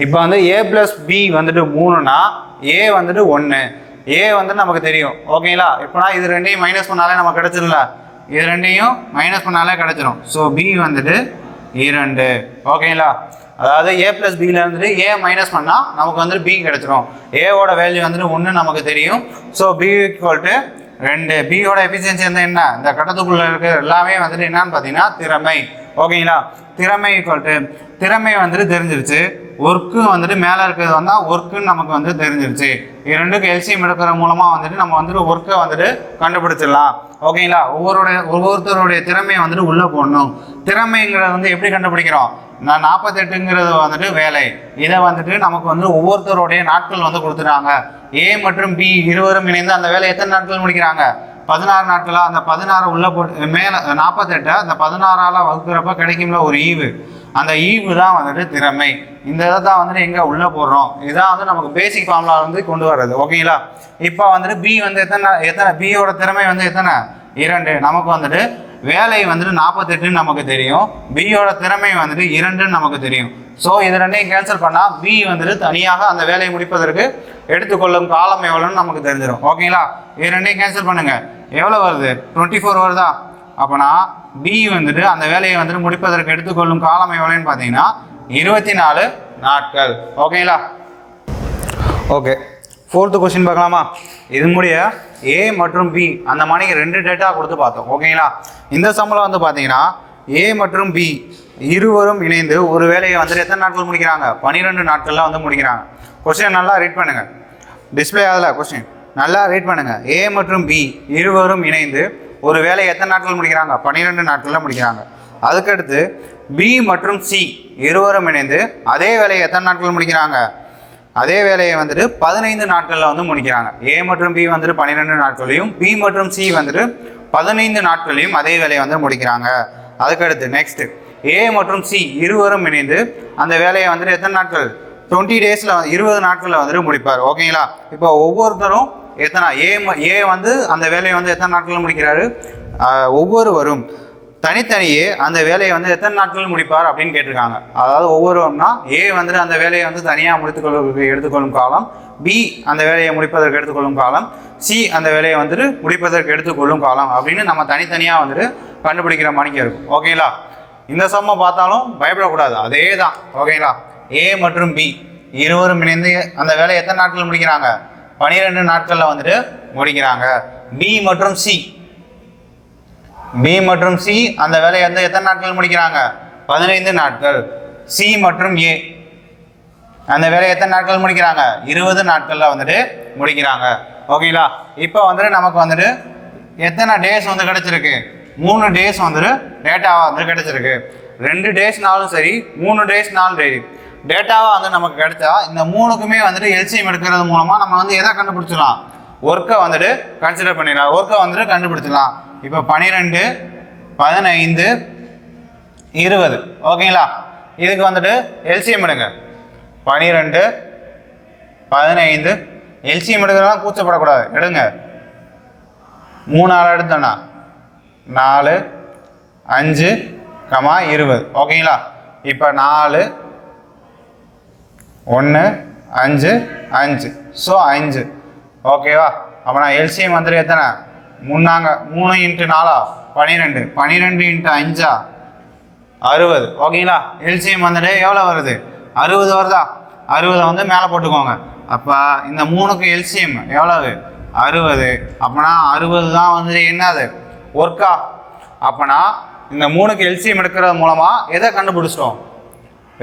இப்போ வந்து ஏ ப்ளஸ் பி வந்துட்டு 3னா ஏ வந்துட்டு 1, ஏ வந்துட்டு நமக்கு தெரியும் ஓகேங்களா. இப்போனா இது ரெண்டையும் மைனஸ் பண்ணாலே நமக்கு கிடச்சிடல, இது ரெண்டையும் மைனஸ் பண்ணாலே கிடச்சிரும். ஸோ பி வந்துட்டு 2 ஓகேங்களா. அதாவது ஏ ப்ளஸ் பியில் இருந்துட்டு ஏ மைனஸ் பண்ணால் நமக்கு வந்துட்டு பி கிடச்சிரும். ஏவோட வேல்யூ வந்துட்டு 1 நமக்கு தெரியும். So B equal to 2. பியோட எஃபிஷியன்சி வந்து என்ன, இந்த கட்டத்துக்குள்ளே இருக்கிற எல்லாமே வந்துட்டு என்னன்னு பார்த்தீங்கன்னா திறமை ஓகேங்களா. திறமை ஈக்குவல் டு திறமை வந்துட்டு தெரிஞ்சிருச்சு. ஒர்க்கு வந்துட்டு மேலே இருக்கிறது வந்தால் ஒர்க்குன்னு நமக்கு வந்து தெரிஞ்சிருச்சு. இது ரெண்டுக்கு எல்சிஎம் எடுக்கிற மூலமாக வந்துட்டு நம்ம வந்துட்டு ஒர்க்கை வந்துட்டு கண்டுபிடிச்சிடலாம் ஓகேங்களா. ஒவ்வொருத்தருடைய திறமையை வந்துட்டு உள்ளே போடணும். திறமைங்கிறத வந்து எப்படி கண்டுபிடிக்கிறோம், நான் 48ங்கிறது வந்துட்டு வேலை. இதை வந்துட்டு நமக்கு வந்து ஒவ்வொருத்தருடைய நாட்கள் வந்து கொடுத்துட்டாங்க. ஏ மற்றும் பி இருவரும் இணைந்து அந்த வேலை எத்தனை நாட்கள் முடிக்கிறாங்க, 16 நாட்களா. அந்த 16 உள்ளே போட்டு மேலே 48 அந்த 16ஆல் வகுக்கிறப்ப கிடைக்கும்ல ஒரு ஈவு, அந்த ஈவு தான் வந்துட்டு திறமை. இந்த இதை தான் வந்துட்டு எங்கே உள்ளே போடுறோம், இதுதான் வந்து நமக்கு பேசிக் ஃபார்முலா வந்து கொண்டு வர்றது ஓகேங்களா. இப்போ வந்துட்டு பி வந்து எத்தனை பியோட திறமை வந்து எத்தனை, 2. நமக்கு வந்துட்டு வேலை வந்துட்டு 48ன்னு நமக்கு தெரியும். பியோட திறமை வந்துட்டு 2ன்னு நமக்கு தெரியும். ஸோ இது ரெண்டையும் கேன்சல் பண்ணால் பி வந்துட்டு தனியாக அந்த வேலையை முடிப்பதற்கு எடுத்துக்கொள்ளும் காலம் எவ்வளோன்னு நமக்கு தெரிஞ்சிடும் ஓகேங்களா. இது ரெண்டையும் கேன்சல் பண்ணுங்கள், எவ்வளோ வருது, 24 வருதா. அப்போனா பி வந்துட்டு அந்த வேலையை வந்துட்டு முடிப்பதற்கு எடுத்துக்கொள்ளும் காலம் எவ்வளோன்னு பார்த்தீங்கன்னா 24 நாட்கள் ஓகேங்களா. ஓகே, 4th கொஸ்டின் பார்க்கலாமா. இது முடிய ஏ மற்றும் பி அந்த மாதிரி 2 டேட்டா கொடுத்து பார்த்தோம் ஓகேங்களா. இந்த சம்பளம் வந்து பார்த்தீங்கன்னா ஏ மற்றும் பி இருவரும் இணைந்து ஒரு வேலையை வந்துட்டு எத்தனை நாட்கள் முடிக்கிறாங்க, 12 நாட்களில் வந்து முடிக்கிறாங்க. கொஸ்டின் நல்லா ரீட் பண்ணுங்கள், டிஸ்பிளே ஆகல கொஸ்டின் நல்லா ரீட் பண்ணுங்கள். ஏ மற்றும் பி இருவரும் இணைந்து ஒரு வேலையை எத்தனை நாட்கள் முடிக்கிறாங்க, 12 நாட்களில் முடிக்கிறாங்க. அதுக்கடுத்து பி மற்றும் சி இருவரும் இணைந்து அதே வேலையை எத்தனை நாட்கள் முடிக்கிறாங்க? அதே வேலையை வந்துட்டு 15 நாட்களில் வந்து முடிக்கிறாங்க. ஏ மற்றும் பி வந்துட்டு 12 நாட்களையும், பி மற்றும் சி வந்துட்டு 15 நாட்களையும் அதே வேலையை வந்து முடிக்கிறாங்க. அதுக்கடுத்து நெக்ஸ்ட் ஏ மற்றும் சி இருவரும் இணைந்து அந்த வேலையை வந்துட்டு எத்தனை நாட்கள்? 20 டேஸில் 20 நாட்களில் வந்துட்டு முடிப்பார். ஓகேங்களா? இப்போ ஒவ்வொருத்தரும் எத்தனை ஏ வந்து அந்த வேலையை வந்து எத்தனை நாட்களில் முடிக்கிறாரு? ஒவ்வொருவரும் தனித்தனியே அந்த வேலையை வந்து எத்தனை நாட்கள் முடிப்பார் அப்படின்னு கேட்டிருக்காங்க. அதாவது ஒவ்வொருவரும்னா ஏ வந்துட்டு அந்த வேலையை வந்து தனியாக எடுத்துக்கொள்ளும் காலம், பி அந்த வேலையை முடிப்பதற்கு எடுத்துக்கொள்ளும் காலம், சி அந்த வேலையை வந்துட்டு முடிப்பதற்கு எடுத்துக்கொள்ளும் காலம் அப்படின்னு நம்ம தனித்தனியாக வந்துட்டு கண்டுபிடிக்கிற மாதிரிக்கு இருக்கும். ஓகேங்களா? இந்த சம்மை பார்த்தாலும் பயப்படக்கூடாது, அதே தான். ஓகேங்களா? ஏ மற்றும் பி இருவரும் இணைந்து அந்த வேலையை எத்தனை நாட்கள் முடிக்கிறாங்க? 12 நாட்களில் வந்துட்டு முடிக்கிறாங்க. பி மற்றும் சி அந்த வேலையை வந்து எத்தனை நாட்கள் முடிக்கிறாங்க? 15 நாட்கள். சி மற்றும் ஏ அந்த வேலையை எத்தனை நாட்கள் முடிக்கிறாங்க? 20 நாட்களில் வந்துட்டு முடிக்கிறாங்க. ஓகேங்களா? இப்போ வந்துட்டு நமக்கு வந்துட்டு எத்தனை டேஸ் வந்து கிடைச்சிருக்கு? 3 டேஸ் வந்துட்டு டேட்டாவாக வந்து கிடைச்சிருக்கு. 2 டேஸ்னாலும் சரி, 3 டேஸ்னாலும் சரி, டேட்டாவாக வந்து நமக்கு கிடைச்சா இந்த 3க்குமே வந்துட்டு எல்சிஎம் எடுக்கிறது மூலமாக நம்ம வந்து எதை கண்டுபிடிச்சிடலாம்? ஒர்க்கை வந்துட்டு கன்சிடர் பண்ணிடலாம், ஒர்க்கை வந்துட்டு கண்டுபிடிச்சிடலாம். இப்போ 12, 15, 20. ஓகேங்களா? இதுக்கு வந்துட்டு எல்சிஎம் எடுங்க. 12, 15 எல்சிஎம் எடுக்கிறதெல்லாம் கூச்சப்படக்கூடாது, எடுங்க. 3 நாள் எடுத்தோன்னா 4, 5, 20. ஓகேங்களா? இப்போ 4, 1, 5, 5. ஸோ 5. ஓகேவா? அப்போ நான் எல்சிஎம் வந்துட்டு எத்தனை? 3 × 4 12, 12 × 5 60. ஓகேங்களா? எல்சிஎம் வந்துட்டு எவ்வளோ வருது? 60 வருதா? 60 வந்து மேலே போட்டுக்கோங்க. அப்போ இந்த 3க்கு எல்சிஎம் எவ்வளவு? 60. அப்போனா 60 தான் வந்துட்டு என்னது? ஒர்க்கா? அப்போனா இந்த 3க்கு எல்சிஎம் எடுக்கிறது மூலமாக எதை கண்டுபிடிச்சிட்டோம்?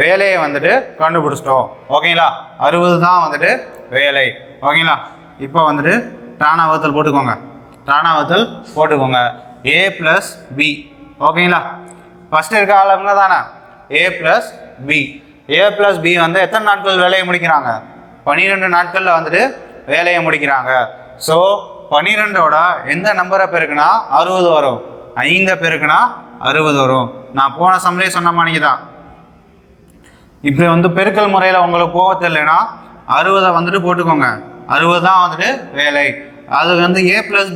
வேலையை வந்துட்டு கண்டுபிடிச்சிட்டோம். ஓகேங்களா? 60 தான் வந்துட்டு வேலை. ஓகேங்களா? இப்போ வந்துட்டு டானா வகுத்தல் போட்டுக்கோங்க. ஏ ப்ளஸ் பி. ஓகேங்களா? ஃபஸ்ட்டு இருக்க ஆளுங்க தானே ஏ ப்ளஸ் பி. ஏ ப்ளஸ் பி வந்து எத்தனை நாட்கள் வேலையை முடிக்கிறாங்க? 12 நாட்களில் வந்துட்டு வேலையை முடிக்கிறாங்க. ஸோ 12ஓட எந்த நம்பரை பெருக்குனா 60 வரும்? 5 பெருக்குனா 60 வரும். நான் போன சம்லேயே சொன்ன மாதிரி தான். இப்போ வந்து பெருக்கல் முறையில் உங்களுக்கு போக தெரியலனா 60 வந்துட்டு போட்டுக்கோங்க. 60 தான் வந்துட்டு வேலை. அது வந்து ஏ ப்ளஸ்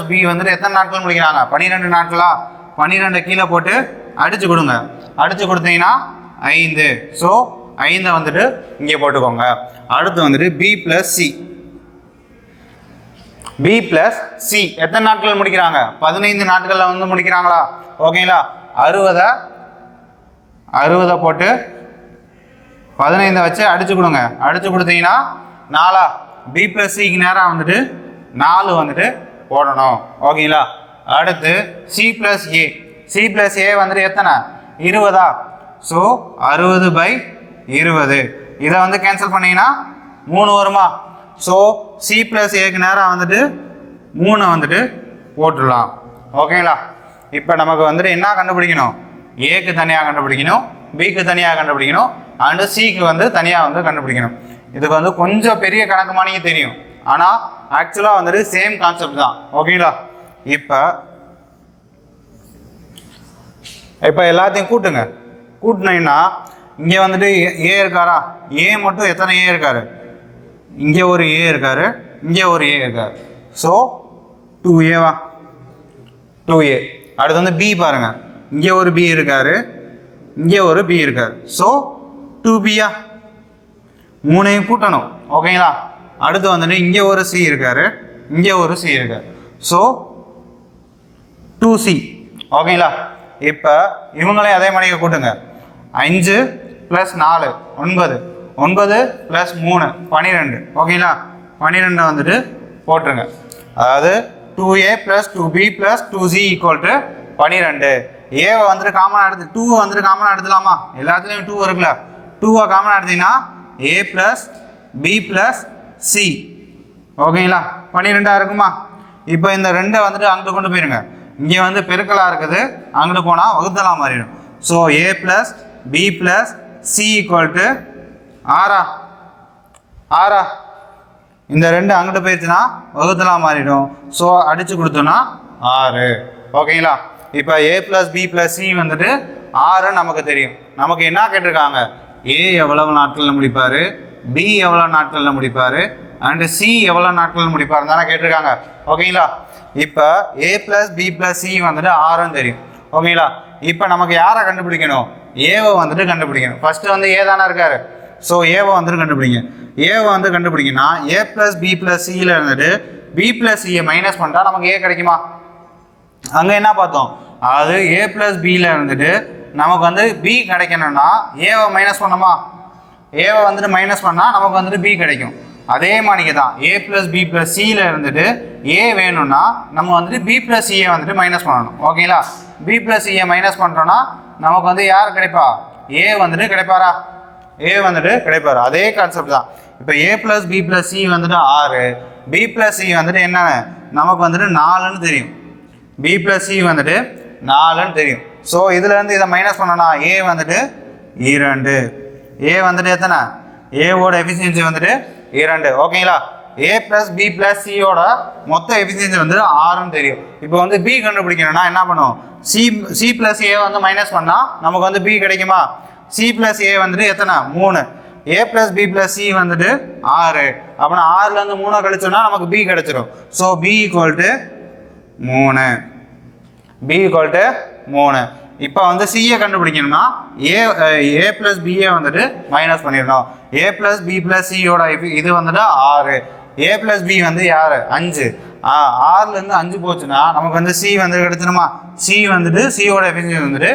பி வந்துட்டு எத்தனை நாட்கள் முடிக்கிறாங்க? 12 நாட்களா? 12 கீழே போட்டு அடித்து கொடுங்க. அடித்து கொடுத்தீங்கன்னா 5. ஸோ 5 வந்துட்டு இங்கே போட்டுக்கோங்க. அடுத்து வந்துட்டு பி ப்ளஸ் சி எத்தனை நாட்கள் முடிக்கிறாங்க? 15 நாட்களில் வந்து முடிக்கிறாங்களா? ஓகேங்களா? 60 போட்டு 15 வச்சு அடித்து கொடுங்க. அடித்து கொடுத்தீங்கன்னா 4. பி ப்ளஸ் சிக்கு நேரம் வந்துட்டு 4 வந்துட்டு போடணும். ஓகேங்களா? அடுத்து சி ப்ளஸ் ஏ வந்துட்டு எத்தனை? 20. ஸோ 60/20. இதை வந்து கேன்சல் பண்ணிங்கன்னா 3 வருமா? ஸோ சி ப்ளஸ் ஏக்கு நேரம் வந்துட்டு 3 வந்துட்டு போட்டுடலாம். ஓகேங்களா? இப்போ நமக்கு வந்துட்டு என்ன கண்டுபிடிக்கணும்? ஏக்கு தனியாக கண்டுபிடிக்கணும், பிக்கு தனியாக கண்டுபிடிக்கணும், அண்டு சிக்கு வந்து தனியாக வந்து கண்டுபிடிக்கணும். இதுக்கு வந்து கொஞ்சம் பெரிய கணக்கு மாதிரியே தெரியும், ஆனால் ஆக்சுவலாக வந்துட்டு சேம் கான்செப்ட் தான். ஓகேங்களா? இப்போ எல்லாத்தையும் கூட்டினீங்கன்னா இங்கே வந்துட்டு ஏ இருக்காரா? ஏ மட்டும் எத்தனை ஏ இருக்காரு? இங்கே ஒரு ஏ இருக்காரு, இங்கே ஒரு ஏ இருக்காரு. So 2A. 2A. அடுத்து வந்து பி பாருங்க, இங்கே ஒரு பி இருக்காரு, இங்கே ஒரு பி இருக்காரு. ஸோ 2Bயா? 3ஐயும் கூட்டணும். ஓகேங்களா? அடுத்து வந்துட்டு இங்கே ஒரு சி இருக்காரு, இங்கே ஒரு சி இருக்காரு. So 2C. ஓகேங்களா? இப்போ இவங்களையும் அதே மாதிரி கூட்டுங்க. 5 + 4 9, 9 + 3 12. ஓகேங்களா? 12 வந்துட்டு போட்டுருங்க. அதாவது 2A + 2B + 2C = 12. ஏவை வந்துட்டு காமனாக எடுத்து 2 வந்துட்டு காமனாக எடுத்துலாமா? எல்லாத்துலேயும் 2 இருக்குல்ல, 2 காமனாக எடுத்தீங்கன்னா A + B + C. ஓகேங்களா? 12 இருக்குமா? இப்போ இந்த 2 வந்துட்டு அங்கே கொண்டு போயிருங்க. இங்கே வந்து பெருக்கலாக இருக்குது, அங்கிட்டு போனால் வகுத்தலாக மாறிடும். So A plus B plus C equal to ஆறா ஆறா இந்த ரெண்டு அங்கிட்டு போயிடுச்சுன்னா வகுத்தலாம் மாறிடும். ஸோ அடித்து கொடுத்தோன்னா 6. ஓகேங்களா? இப்போ ஏ ப்ளஸ் பி ப்ளஸ் சி வந்துட்டு 6 நமக்கு தெரியும். நமக்கு என்ன கேட்டிருக்காங்க, ஏ எவ்வளவு நாட்களில் முடிப்பார், பி எவ்வளோ நாட்களில் முடிப்பார், அண்டு சி எவ்வளோ நாட்களில் முடிப்பார் தானே கேட்டிருக்காங்க. ஓகேங்களா? இப்போ ஏ ப்ளஸ் பி ப்ளஸ் சி வந்துட்டு 6 தெரியும். ஓகேங்களா? இப்போ நமக்கு யாரை கண்டுபிடிக்கணும், ஏவை வந்துட்டு கண்டுபிடிக்கணும். ஃபஸ்ட்டு வந்து ஏ தானே இருக்கார். ஸோ ஏவை வந்துட்டு கண்டுபிடிங்க. ஏவை வந்து கண்டுபிடிங்கன்னா ஏ ப்ளஸ் பி ப்ளஸ் சியில் இருந்துட்டு பி ப்ளஸ் சியை மைனஸ் பண்ணிட்டா நமக்கு ஏ கிடைக்குமா? அங்கே என்ன பார்த்தோம், அதாவது ஏ ப்ளஸ் பியில் இருந்துட்டு நமக்கு வந்து பி கிடைக்கணும்னா ஏவை மைனஸ் பண்ணோமா, ஏவை வந்துட்டு மைனஸ் பண்ணால் நமக்கு வந்துட்டு பி கிடைக்கும். அதே மாதிரிக்கு தான் ஏ ப்ளஸ் பி ப்ளஸ் சியில் இருந்துட்டு ஏ வேணும்னா நம்ம வந்துட்டு பி ப்ளஸ் சியை வந்துட்டு மைனஸ் பண்ணணும். ஓகேங்களா? பி ப்ளஸ் சியை மைனஸ் பண்ணுறோன்னா நமக்கு வந்து யார் கிடைப்பா, ஏ வந்துட்டு கிடைப்பாரா, ஏ வந்துட்டு கிடைப்பாரு. அதே கான்செப்ட் தான். இப்போ ஏ ப்ளஸ் பி ப்ளஸ் சி வந்துட்டு 6, பி ப்ளஸ் சி வந்துட்டு என்னென்ன நமக்கு வந்துட்டு 4ன்னு தெரியும், பி ப்ளஸ் சி வந்துட்டு 4ன்னு தெரியும். ஸோ இதுலேருந்து இதை மைனஸ் பண்ணோன்னா ஏ வந்துட்டு 2, ஏ வந்துட்டு எத்தனை, ஏவோட எஃபிஷியன்சி வந்துட்டு 2. ஓகேங்களா? ஏ ப்ளஸ் பி ப்ளஸ் சியோட மொத்த எஃபிஷியன்சி வந்து 6ன்னு தெரியும். இப்போ வந்து பி கண்டுபிடிக்கணும்னா என்ன பண்ணும், சி ப்ளஸ் ஏ வந்து மைனஸ் பண்ணால் நமக்கு வந்து பி கிடைக்குமா, சி ப்ளஸ் ஏ வந்துட்டு எத்தனை 3, A plus B plus C வந்துட்டு 6. அப்படின்னா 6லேருந்து 3 கழிச்சோன்னா நமக்கு பி கிடைச்சிடும். So B equal to 3, B equal to 3. இப்போ வந்து சியை கண்டுபிடிக்கணும்னா ஏ ப்ளஸ் பிஏ வந்துட்டு மைனஸ் பண்ணிடணும். ஏ ப்ளஸ் பி ப்ளஸ் சியோட இது வந்துட்டு 6, ஏ ப்ளஸ் பி வந்து யார் 5, 6லேருந்து 5 போச்சுன்னா நமக்கு வந்து சி வந்து கிடைச்சிடுமா, சி வந்துட்டு சியோட எஃபிஷியன்சி வந்துட்டு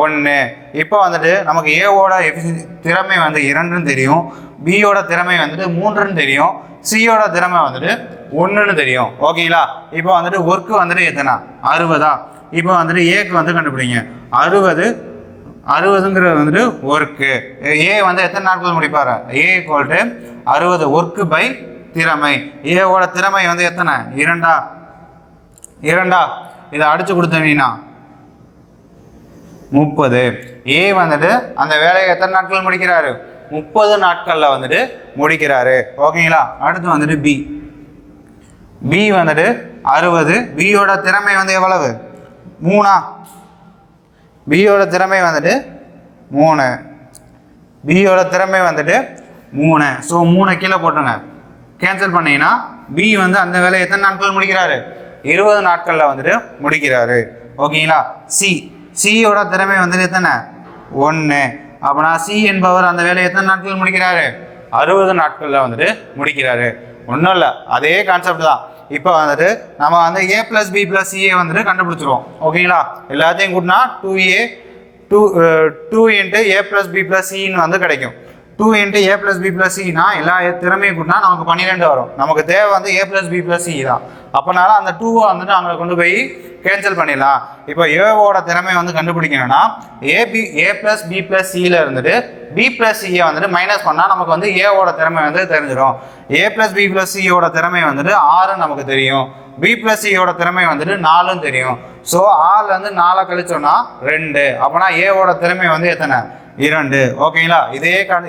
1. இப்போ வந்துட்டு நமக்கு ஏவோட எஃபிஷியன்சி திறமை வந்து 2ன்னு தெரியும், பியோட திறமை வந்துட்டு 3ன்னு தெரியும், சியோட திறமை வந்துட்டு 1ன்னு தெரியும். ஓகேங்களா? இப்போ வந்துட்டு ஒர்க்கு வந்துட்டு எத்தனை 60. இப்போ வந்துட்டு ஏக்கு வந்து கண்டுபிடிங்க. 60ங்கிறது வந்துட்டு ஒர்க்கு. ஏ வந்து எத்தனை நாட்கள் முடிப்பார், ஏ ஈக்குவல் டு 60 ஒர்க்கு பை திறமை. ஏவோட திறமை வந்து எத்தனை 2. இதை அடிச்சு கொடுத்தீங்கன்னா 30. ஏ வந்துட்டு அந்த வேலையை எத்தனை நாட்கள் முடிக்கிறாரு, 30 நாட்களில் வந்துட்டு முடிக்கிறாரு. ஓகேங்களா? அடுத்து வந்துட்டு பி வந்துட்டு 60, பியோட திறமை வந்து எவ்வளவு 3, பியோட திறமை வந்துட்டு 3, பியோட திறமை வந்துட்டு 3. ஸோ 3 கீழே போட்டுங்க, கேன்சல் பண்ணிங்கன்னா பி வந்து அந்த வேலையை எத்தனை நாட்கள் முடிக்கிறாரு, 20 நாட்களில் வந்துட்டு முடிக்கிறாரு. ஓகேங்களா? சியோட திறமை வந்துட்டு எத்தனை 1. அப்படின்னா சி என்பவர் அந்த வேலையை எத்தனை நாட்கள் முடிக்கிறாரு, 60 நாட்களில் வந்துட்டு முடிக்கிறாரு. ஒன்றும் இல்லை, அதே கான்செப்ட் தான். இப்போ வந்துட்டு நம்ம வந்து ஏ ப்ளஸ் பி ப்ளஸ் சிஏ வந்துட்டு கண்டுபிடிச்சிருவோம். ஓகேங்களா? எல்லாத்தையும் கூட்டினா 2 இன்ட்டு ஏ ப்ளஸ் பி ப்ளஸ் சின்னு வந்து கிடைக்கும். 2 இன்ட்டு ஏ ப்ளஸ் பி ப்ளஸ் சினா எல்லா திறமையும் கூட்டினா நமக்கு 12 வரும். நமக்கு தேவை வந்து ஏ ப்ளஸ் பி ப்ளஸ் சி தான். அப்போனால அந்த 2 வந்துட்டு அங்கே கொண்டு போய் கேன்சல் பண்ணிடலாம். இப்போ ஏவோட திறமை வந்து கண்டுபிடிக்கணும்னா ஏ ப்ளஸ் பி ப்ளஸ் சியில் இருந்துட்டு பி ப்ளஸ் சியை வந்துட்டு மைனஸ் பண்ணால் நமக்கு வந்து ஏவோட திறமை வந்து தெரிஞ்சிடும். ஏ ப்ளஸ் பி ப்ளஸ் சியோட திறமை வந்துட்டு 6 நமக்கு தெரியும், பி ப்ளஸ் சியோட திறமை வந்துட்டு 4 தெரியும். ஸோ 6லேருந்து 4 கழிச்சோன்னா 2. அப்போனா ஏவோட திறமை வந்து எத்தனை 2. ஓகேங்களா?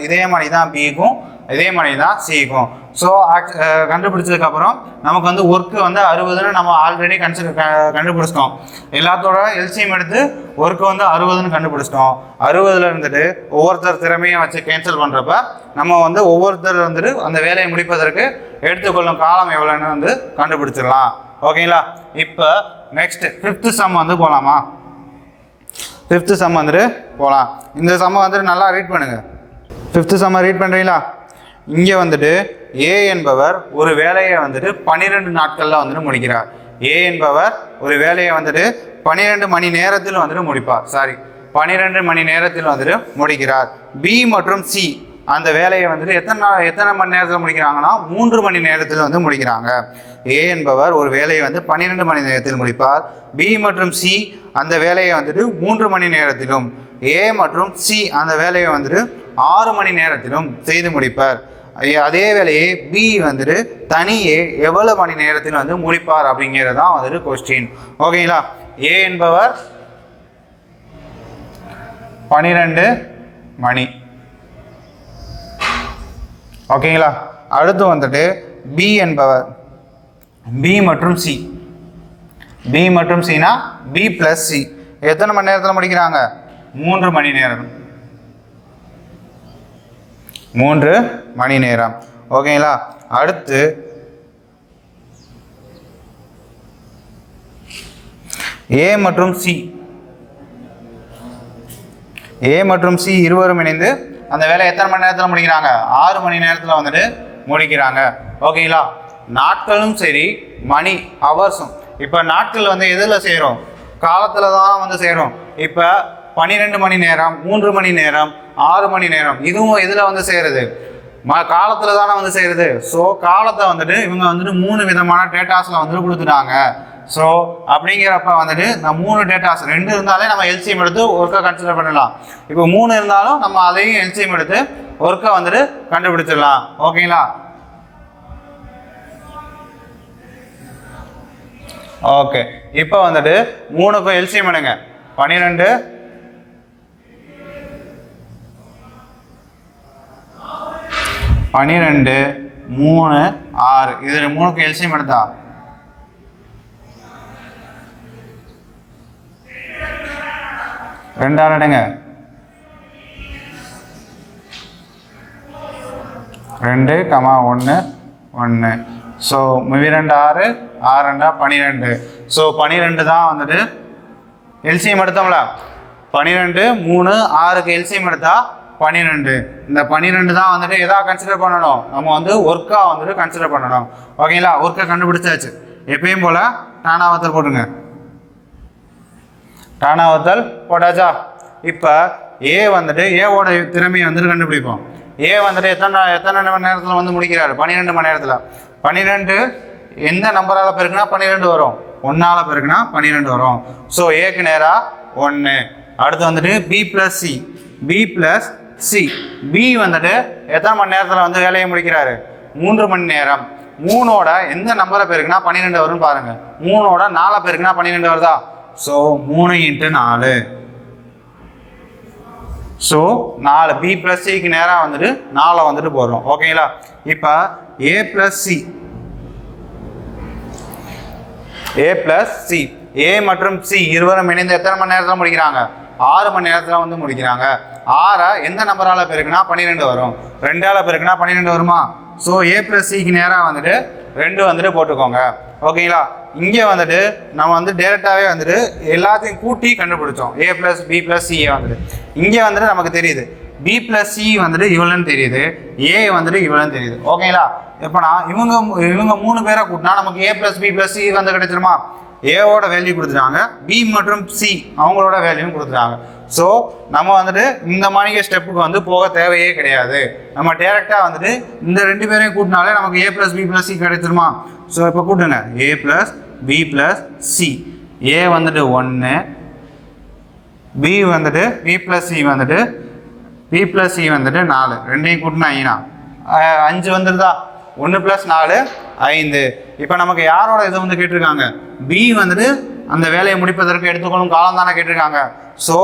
இதே மாதிரி தான் பிக்கும், இதே மாதிரி தான் சிக்கும். ஸோ கண்டுபிடிச்சதுக்கப்புறம் நமக்கு வந்து ஒர்க்கு வந்து 60ன்னு நம்ம ஆல்ரெடி கண்டுபிடிச்சிட்டோம். எல்லாத்தோட எல்சிஎம் எடுத்து ஒர்க்கு வந்து 60ன்னு கண்டுபிடிச்சிட்டோம். 60ல் இருந்துட்டு ஒவ்வொருத்தர் திறமையை வச்சு கேன்சல் பண்ணுறப்ப நம்ம வந்து ஒவ்வொருத்தர் வந்துட்டு அந்த வேலையை முடிப்பதற்கு எடுத்துக்கொள்ளும் காலம் எவ்வளோன்னு வந்து கண்டுபிடிச்சிடலாம். ஓகேங்களா? இப்போ நெக்ஸ்ட் 5th சம் வந்து போகலாமா? 5th சம் வந்துட்டு போகலாம். இந்த சம்மை வந்துட்டு நல்லா ரீட் பண்ணுங்கள். 5th சம்மை ரீட் பண்ணுறீங்களா? இங்கே வந்துட்டு ஏ என்பவர் ஒரு வேலையை வந்துட்டு 12 நாட்களில் வந்துட்டு முடிக்கிறார். ஏ என்பவர் ஒரு வேலையை வந்துட்டு 12 மணி நேரத்தில் வந்துட்டு முடிப்பார். 12 மணி நேரத்தில் வந்துட்டு முடிக்கிறார். பி மற்றும் சி அந்த வேலையை வந்துட்டு எத்தனை மணி நேரத்தில் முடிக்கிறாங்கன்னா 3 மணி நேரத்தில் வந்து முடிக்கிறாங்க. ஏ என்பவர் ஒரு வேலையை வந்து 12 மணி நேரத்தில் முடிப்பார். பி மற்றும் சி அந்த வேலையை வந்துட்டு 3 மணி நேரத்திலும், ஏ மற்றும் சி அந்த வேலையை வந்துட்டு 6 மணி நேரத்திலும் செய்து முடிப்பார். அதே வேலையை பி வந்துட்டு தனியே எவ்வளவு மணி நேரத்தில் வந்து முடிப்பார் அப்படிங்கிறது தான் வந்துட்டு கொஸ்டின். ஓகேங்களா? ஏ என்பவர் 12 மணி. ஓகேங்களா? அடுத்து வந்துட்டு பி என்பவர், பி மற்றும் சி, பி மற்றும் சினா பி பிளஸ் சி எத்தனை மணி நேரத்தில் முடிக்கிறாங்க? 3 மணி நேரம். 3 மணி நேரம். ஓகேங்களா? அடுத்து ஏ மற்றும் சி, ஏ மற்றும் சி இருவரும் இணைந்து அந்த வேலை எத்தனை மணி நேரத்தில் முடிக்கிறாங்க? 6 மணி நேரத்தில் வந்துட்டு முடிக்கிறாங்க. ஓகேங்களா? நாட்களும் சரி மணி ஹவர்ஸும். இப்போ நாட்கள் வந்து எதில் செய்கிறோம்? காலத்தில் தான் வந்து செய்கிறோம். இப்போ 12 மணி நேரம், 3 மணி நேரம், 6 மணி நேரம், இதுவும் எதில் வந்து செய்கிறது? காலத்தில் தானே வந்து செய்கிறது. ஸோ காலத்தை வந்துட்டு இவங்க வந்துட்டு 3 விதமான டேட்டாஸில் வந்துட்டு கொடுத்துட்டாங்க. ஸோ அப்படிங்கிறப்ப வந்துட்டு இந்த 3 டேட்டாஸ் 2 இருந்தாலே நம்ம எல்சிஎம் எடுத்து ஒர்க்கை கன்சிடர் பண்ணலாம். இப்போ 3 இருந்தாலும் நம்ம அதையும் எல்சிஎம் எடுத்து ஒர்க்கை வந்துட்டு கண்டுபிடிச்சிடலாம். ஓகேங்களா? ஓகே, இப்போ வந்துட்டு 3க்கும் எல்சிஎம் எடுங்க. 12 12 3 6 இது 3க்கும் எல்சிஎம் எடுத்தா 2 எடுங்க. 2, 1 1. ஸோ 2 6 6 2 12. ஸோ 12 தான் வந்துட்டு எல்சிஎம் எடுத்தோம்ல. 12 3 6க்கு எல்சிஎம் எடுத்தா 12. இந்த 12 தான் வந்துட்டு எதாக கன்சிடர் பண்ணணும்? நம்ம வந்து ஒர்க்காக வந்துட்டு கன்சிடர் பண்ணணும். ஓகேங்களா? ஒர்க்கை கண்டுபிடிச்சாச்சு. எப்பயும் போல் டானாவத்தல் போட்டுங்க. டானாவத்தல் போட்டாச்சா? இப்போ ஏ வந்துட்டு ஏவோட திறமையை வந்துட்டு கண்டுபிடிப்போம். ஏ வந்துட்டு எத்தனை மணி நேரத்தில் வந்து முடிக்கிறாரு? 12 மணி நேரத்தில். 12 எந்த நம்பரால் பெருக்குனா 12 வரும்? 1ஆல் பெருக்குனா 12 வரும். ஸோ ஏக்கு நேராக 1. அடுத்து வந்துட்டு B plus C, B plus C, B வந்துட்டு எத்தனை மணி நேரத்தில் வந்து வேலையை முடிக்கிறாரு? 3 மணி நேரம். 3ஓட எந்த நம்பரை பெருக்குனா 12 வரும்னு பாருங்கள். 3ஓட 4 பெருக்குனா 12 வருதா? ஸோ 3 × 4. ஸோ 4 பி ப்ளஸ் சிக்கு நேராக வந்துட்டு 4 வந்துட்டு போடுறோம். ஓகேங்களா? இப்போ ஏ ப்ளஸ் சி, ஏ ப்ளஸ் சி, ஏ மற்றும் சி இருவரும் இணைந்து எத்தனை மணி நேரத்தில் முடிக்கிறாங்க? 6 மணி நேரத்தில் வந்து முடிக்கிறாங்க. 6 எந்த நம்பரால் பெருக்குனா 12 வரும்? 2ஆல் பெருக்குனா 12 வருமா? ஸோ ஏ ப்ளஸ் சிக்கு நேராக வந்துட்டு 2 வந்துட்டு போட்டுக்கோங்க. ஓகேங்களா? இங்கே வந்துட்டு நம்ம வந்து டேரெக்டாகவே வந்துட்டு எல்லாத்தையும் கூட்டி கண்டுபிடிச்சோம். ஏ ப்ளஸ் பி ப்ளஸ் சிஏ வந்துட்டு இங்கே வந்துட்டு நமக்கு தெரியுது. பி ப்ளஸ் சி வந்துட்டு இவ்வளோன்னு தெரியுது, ஏ வந்துட்டு இவ்வளோன்னு தெரியுது. ஓகேங்களா? எப்போனா இவங்க 3 பேரை கூட்டினா நமக்கு A plus B plus C வந்து கிடைச்சிருமா? ஏவோட வேல்யூ கொடுத்துட்டாங்க, பி மற்றும் சி அவங்களோட வேல்யூவும் கொடுத்துட்டாங்க. ஸோ நம்ம வந்துட்டு இந்த மாதிரி ஸ்டெப்புக்கு வந்து போக தேவையே கிடையாது. நம்ம டேரெக்டாக வந்துட்டு இந்த 2 பேரையும் கூட்டினாலே நமக்கு A plus B plus C கிடைச்சிருமா? ஸோ இப்போ கூட்டுங்க. A plus B plus C, A வந்துட்டு 1, பி வந்துட்டு பி ப்ளஸ் சி வந்துட்டு பி ப்ளஸ் சி வந்துட்டு 4. 2ஐயும் கூட்டினா 5 வந்துடுதா? 1 + 4 5. இப்போ நமக்கு யாரோட இது வந்து கேட்டிருக்காங்க? பி வந்துட்டு அந்த வேலையை முடிப்பதற்கு எடுத்துக்கொள்ளும் காலம் தானே கேட்டிருக்காங்க. ஸோ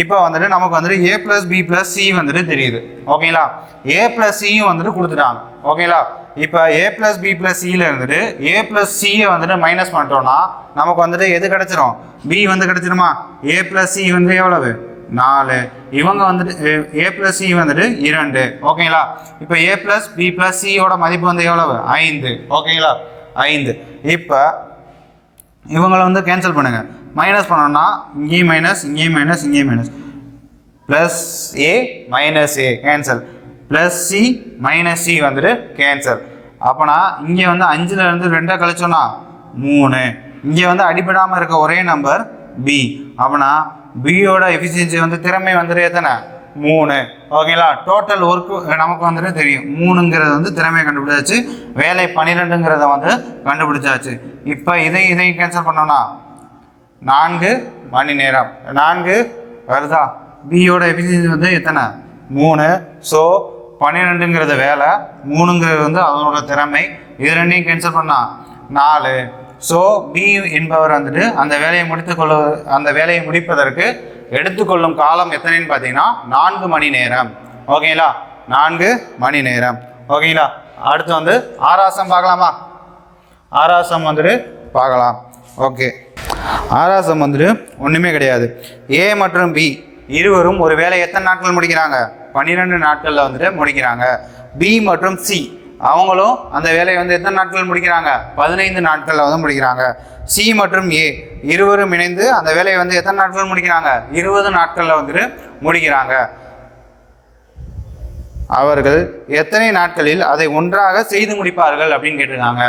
இப்போ வந்துட்டு நமக்கு வந்துட்டு ஏ ப்ளஸ் பி ப்ளஸ் சி வந்துட்டு தெரியுது. ஓகேங்களா? ஏ ப்ளஸ் சியும் வந்துட்டு கொடுத்துட்டாங்க. ஓகேங்களா? இப்போ ஏ ப்ளஸ் பி ப்ளஸ் சியில் இருந்துட்டு ஏ ப்ளஸ் சியை வந்துட்டு மைனஸ் பண்ணிட்டோம்னா நமக்கு வந்துட்டு எது கிடச்சிரும்? பி வந்து கிடச்சிருமா? ஏ ப்ளஸ் சி வந்து எவ்வளவு? 4. இவங்க வந்துட்டு ஏ ப்ளஸ் சி வந்துட்டு 2. ஓகேங்களா? இப்போ ஏ ப்ளஸ் பி ப்ளஸ் சியோட மதிப்பு வந்து எவ்வளவு? 5. ஓகேங்களா? 5. இப்போ இவங்களை வந்து கேன்சல் பண்ணுங்கள். மைனஸ் பண்ணோம்னா இங்கேயும் மைனஸ், இங்கேயும் மைனஸ், இங்கேயும் minus. Plus A minus A cancel, plus C minus C வந்துட்டு கேன்சல். அப்போனா இங்கே வந்து 5ல் 2 கழிச்சோன்னா 3. இங்கே வந்து அடிப்படாமல் இருக்க ஒரே நம்பர் பி. அப்போனா பியோட எஃபிஷியன்சி வந்து திறமை வந்துட்டு எத்தனை? 3. ஓகேங்களா? டோட்டல் ஒர்க்கு நமக்கு வந்துட்டு தெரியும். 3ங்கிறது வந்து திறமையை கண்டுபிடிச்சாச்சு, வேலை 12ங்கிறத வந்து கண்டுபிடிச்சாச்சு. இப்போ இதையும் கேன்சல் பண்ணோம்னா 4 மணி நேரம். 4 வருதா? பியோட எஃபிஷியன்சி வந்து எத்தனை? 3. ஸோ 12ங்கிறது வேலை, 3ங்கிறது வந்து அதனோட திறமை. இது 2ஐயும் கேன்சல் பண்ணால் 4. ஸோ பி என்பவர் வந்துட்டு அந்த வேலையை முடிப்பதற்கு எடுத்துக்கொள்ளும் காலம் எத்தனைன்னு பார்த்தீங்கன்னா 4 மணி நேரம். ஓகேங்களா, 4 மணி நேரம். ஓகேங்களா, அடுத்து வந்து ஆறாசம் பார்க்கலாமா? ஆறாசம் வந்துட்டு பார்க்கலாம். ஓகே, ஆறாசம் வந்துட்டு ஒன்றுமே கிடையாது. ஏ மற்றும் பி இருவரும் ஒரு வேலை எத்தனை நாட்கள் முடிக்கிறாங்க? 12 நாட்களில் வந்துட்டு முடிக்கிறாங்க. பி மற்றும் சி அவங்களும் அந்த வேலையை வந்து எத்தனை நாட்கள் முடிக்கிறாங்க? 15 நாட்களில் வந்து முடிக்கிறாங்க. சி மற்றும் ஏ இருவரும் இணைந்து அந்த வேலையை வந்து எத்தனை நாட்கள் முடிக்கிறாங்க? 20 நாட்களில் வந்துட்டு முடிக்கிறாங்க. அவர்கள் எத்தனை நாட்களில் அதை ஒன்றாக செய்து முடிப்பார்கள் அப்படின்னு கேட்டிருக்காங்க.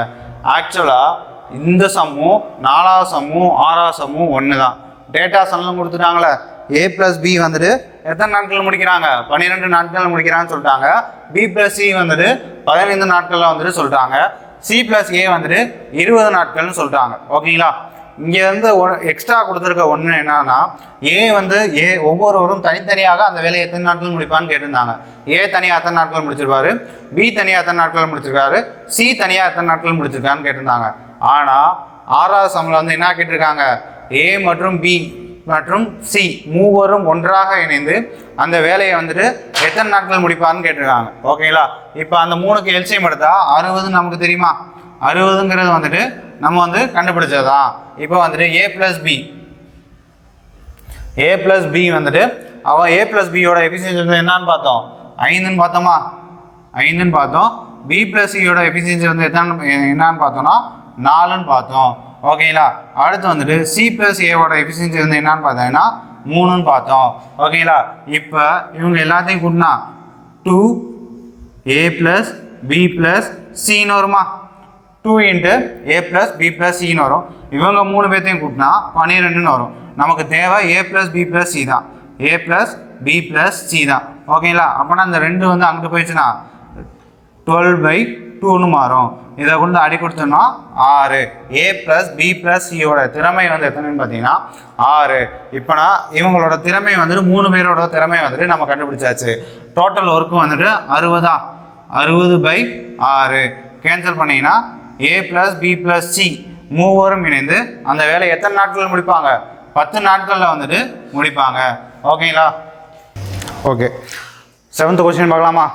ஆக்சுவலாக இந்த சம்மும் 4ஆவது சம்மும் 6ஆவது சம்மும் ஒன்று தான். டேட்டா சம்லாம் கொடுத்துட்டாங்களே, ஏ ப்ளஸ் பி வந்துட்டு எத்தனை நாட்கள் முடிக்கிறாங்க? 12 நாட்கள் முடிக்கிறான்னு சொல்லிட்டாங்க. பி ப்ளஸ் சி வந்துட்டு 15 நாட்களில் வந்துட்டு சொல்லிட்டாங்க. சி ப்ளஸ் ஏ வந்துட்டு 20 நாட்கள்னு சொல்லிட்டாங்க. ஓகேங்களா, இங்கே வந்து எக்ஸ்ட்ரா கொடுத்துருக்க ஒன்று என்னன்னா, ஏ வந்து ஒவ்வொருவரும் தனித்தனியாக அந்த வேலையை எத்தனை நாட்கள் முடிப்பான்னு கேட்டிருந்தாங்க. ஏ தனியாக எத்தனை நாட்கள் முடிச்சிருப்பாரு, பி தனியாக எத்தனை நாட்கள் முடிச்சிருக்காரு, சி தனியாக எத்தனை நாட்கள் முடிச்சிருக்கான்னு கேட்டிருந்தாங்க. ஆனால் 6ஆவது சம்மில் வந்து என்ன கேட்டிருக்காங்க? ஏ மற்றும் பி மற்றும் சி மூவரும் ஒன்றாக இணைந்து அந்த வேலையை வந்துட்டு எத்தனை நாட்கள் முடிப்பார்னு கேட்டிருக்காங்க. ஓகேங்களா, இப்போ அந்த 3க்கு எல்சிஎம் எடுத்தா 60 நமக்கு தெரியுமா? 60ங்கிறது வந்துட்டு நம்ம வந்து கண்டுபிடிச்சதுதான். இப்போ வந்துட்டு ஏ ப்ளஸ் பி வந்துட்டு அவன் ஏ ப்ளஸ் பியோட எஃபிஷியன்சி வந்து என்னன்னு பார்த்தோம்? 5ன்னு பார்த்தோமா? 5ன்னு பார்த்தோம். பி ப்ளஸ் சியோட எஃபிஷியன்சி வந்து என்னன்னு பார்த்தோம்னா 4ன்னு பார்த்தோம். ஓகேங்களா, அடுத்து வந்துட்டு சி ப்ளஸ் ஏவோட எஃபிஷியன்சி வந்து என்னன்னு பார்த்தீங்கன்னா 3ன்னு பார்த்தோம். ஓகேங்களா, இப்போ இவங்க எல்லாத்தையும் கூட்டினா 2a ப்ளஸ் பி ப்ளஸ் சின்னு வருமா? 2 × a ப்ளஸ் பி ப்ளஸ் சின்னு வரும். இவங்க 3 பேர்த்தையும் கூட்டினா 12ன்னு வரும். நமக்கு தேவை ஏ ப்ளஸ் பி ப்ளஸ் சி தான். ஏ ப்ளஸ் பி ப்ளஸ் சி தான். ஓகேங்களா, அப்போனா இந்த 2 வந்து அங்கிட்டு போயிடுச்சுன்னா 12/2ன்னு மாறும். இதை கொண்டு அடி கொடுத்தோம்னா 6. ஏ ப்ளஸ் பி ப்ளஸ் சியோட திறமை வந்து எத்தனைன்னு பார்த்தீங்கன்னா 6. இப்போனா இவங்களோட திறமை வந்துட்டு 3 பேரோட திறமை வந்துட்டு நம்ம கண்டுபிடிச்சாச்சு. டோட்டல் ஒர்க்கு வந்துட்டு 60. 60/6 கேன்சல் பண்ணிங்கன்னா ஏ ப்ளஸ் பி ப்ளஸ் சி மூவரும் இணைந்து அந்த வேலையை எத்தனை நாட்கள் முடிப்பாங்க? 10 நாட்களில் வந்துட்டு முடிப்பாங்க. ஓகேங்களா, ஓகே. 7th கொஸ்டின் பார்க்கலாமா?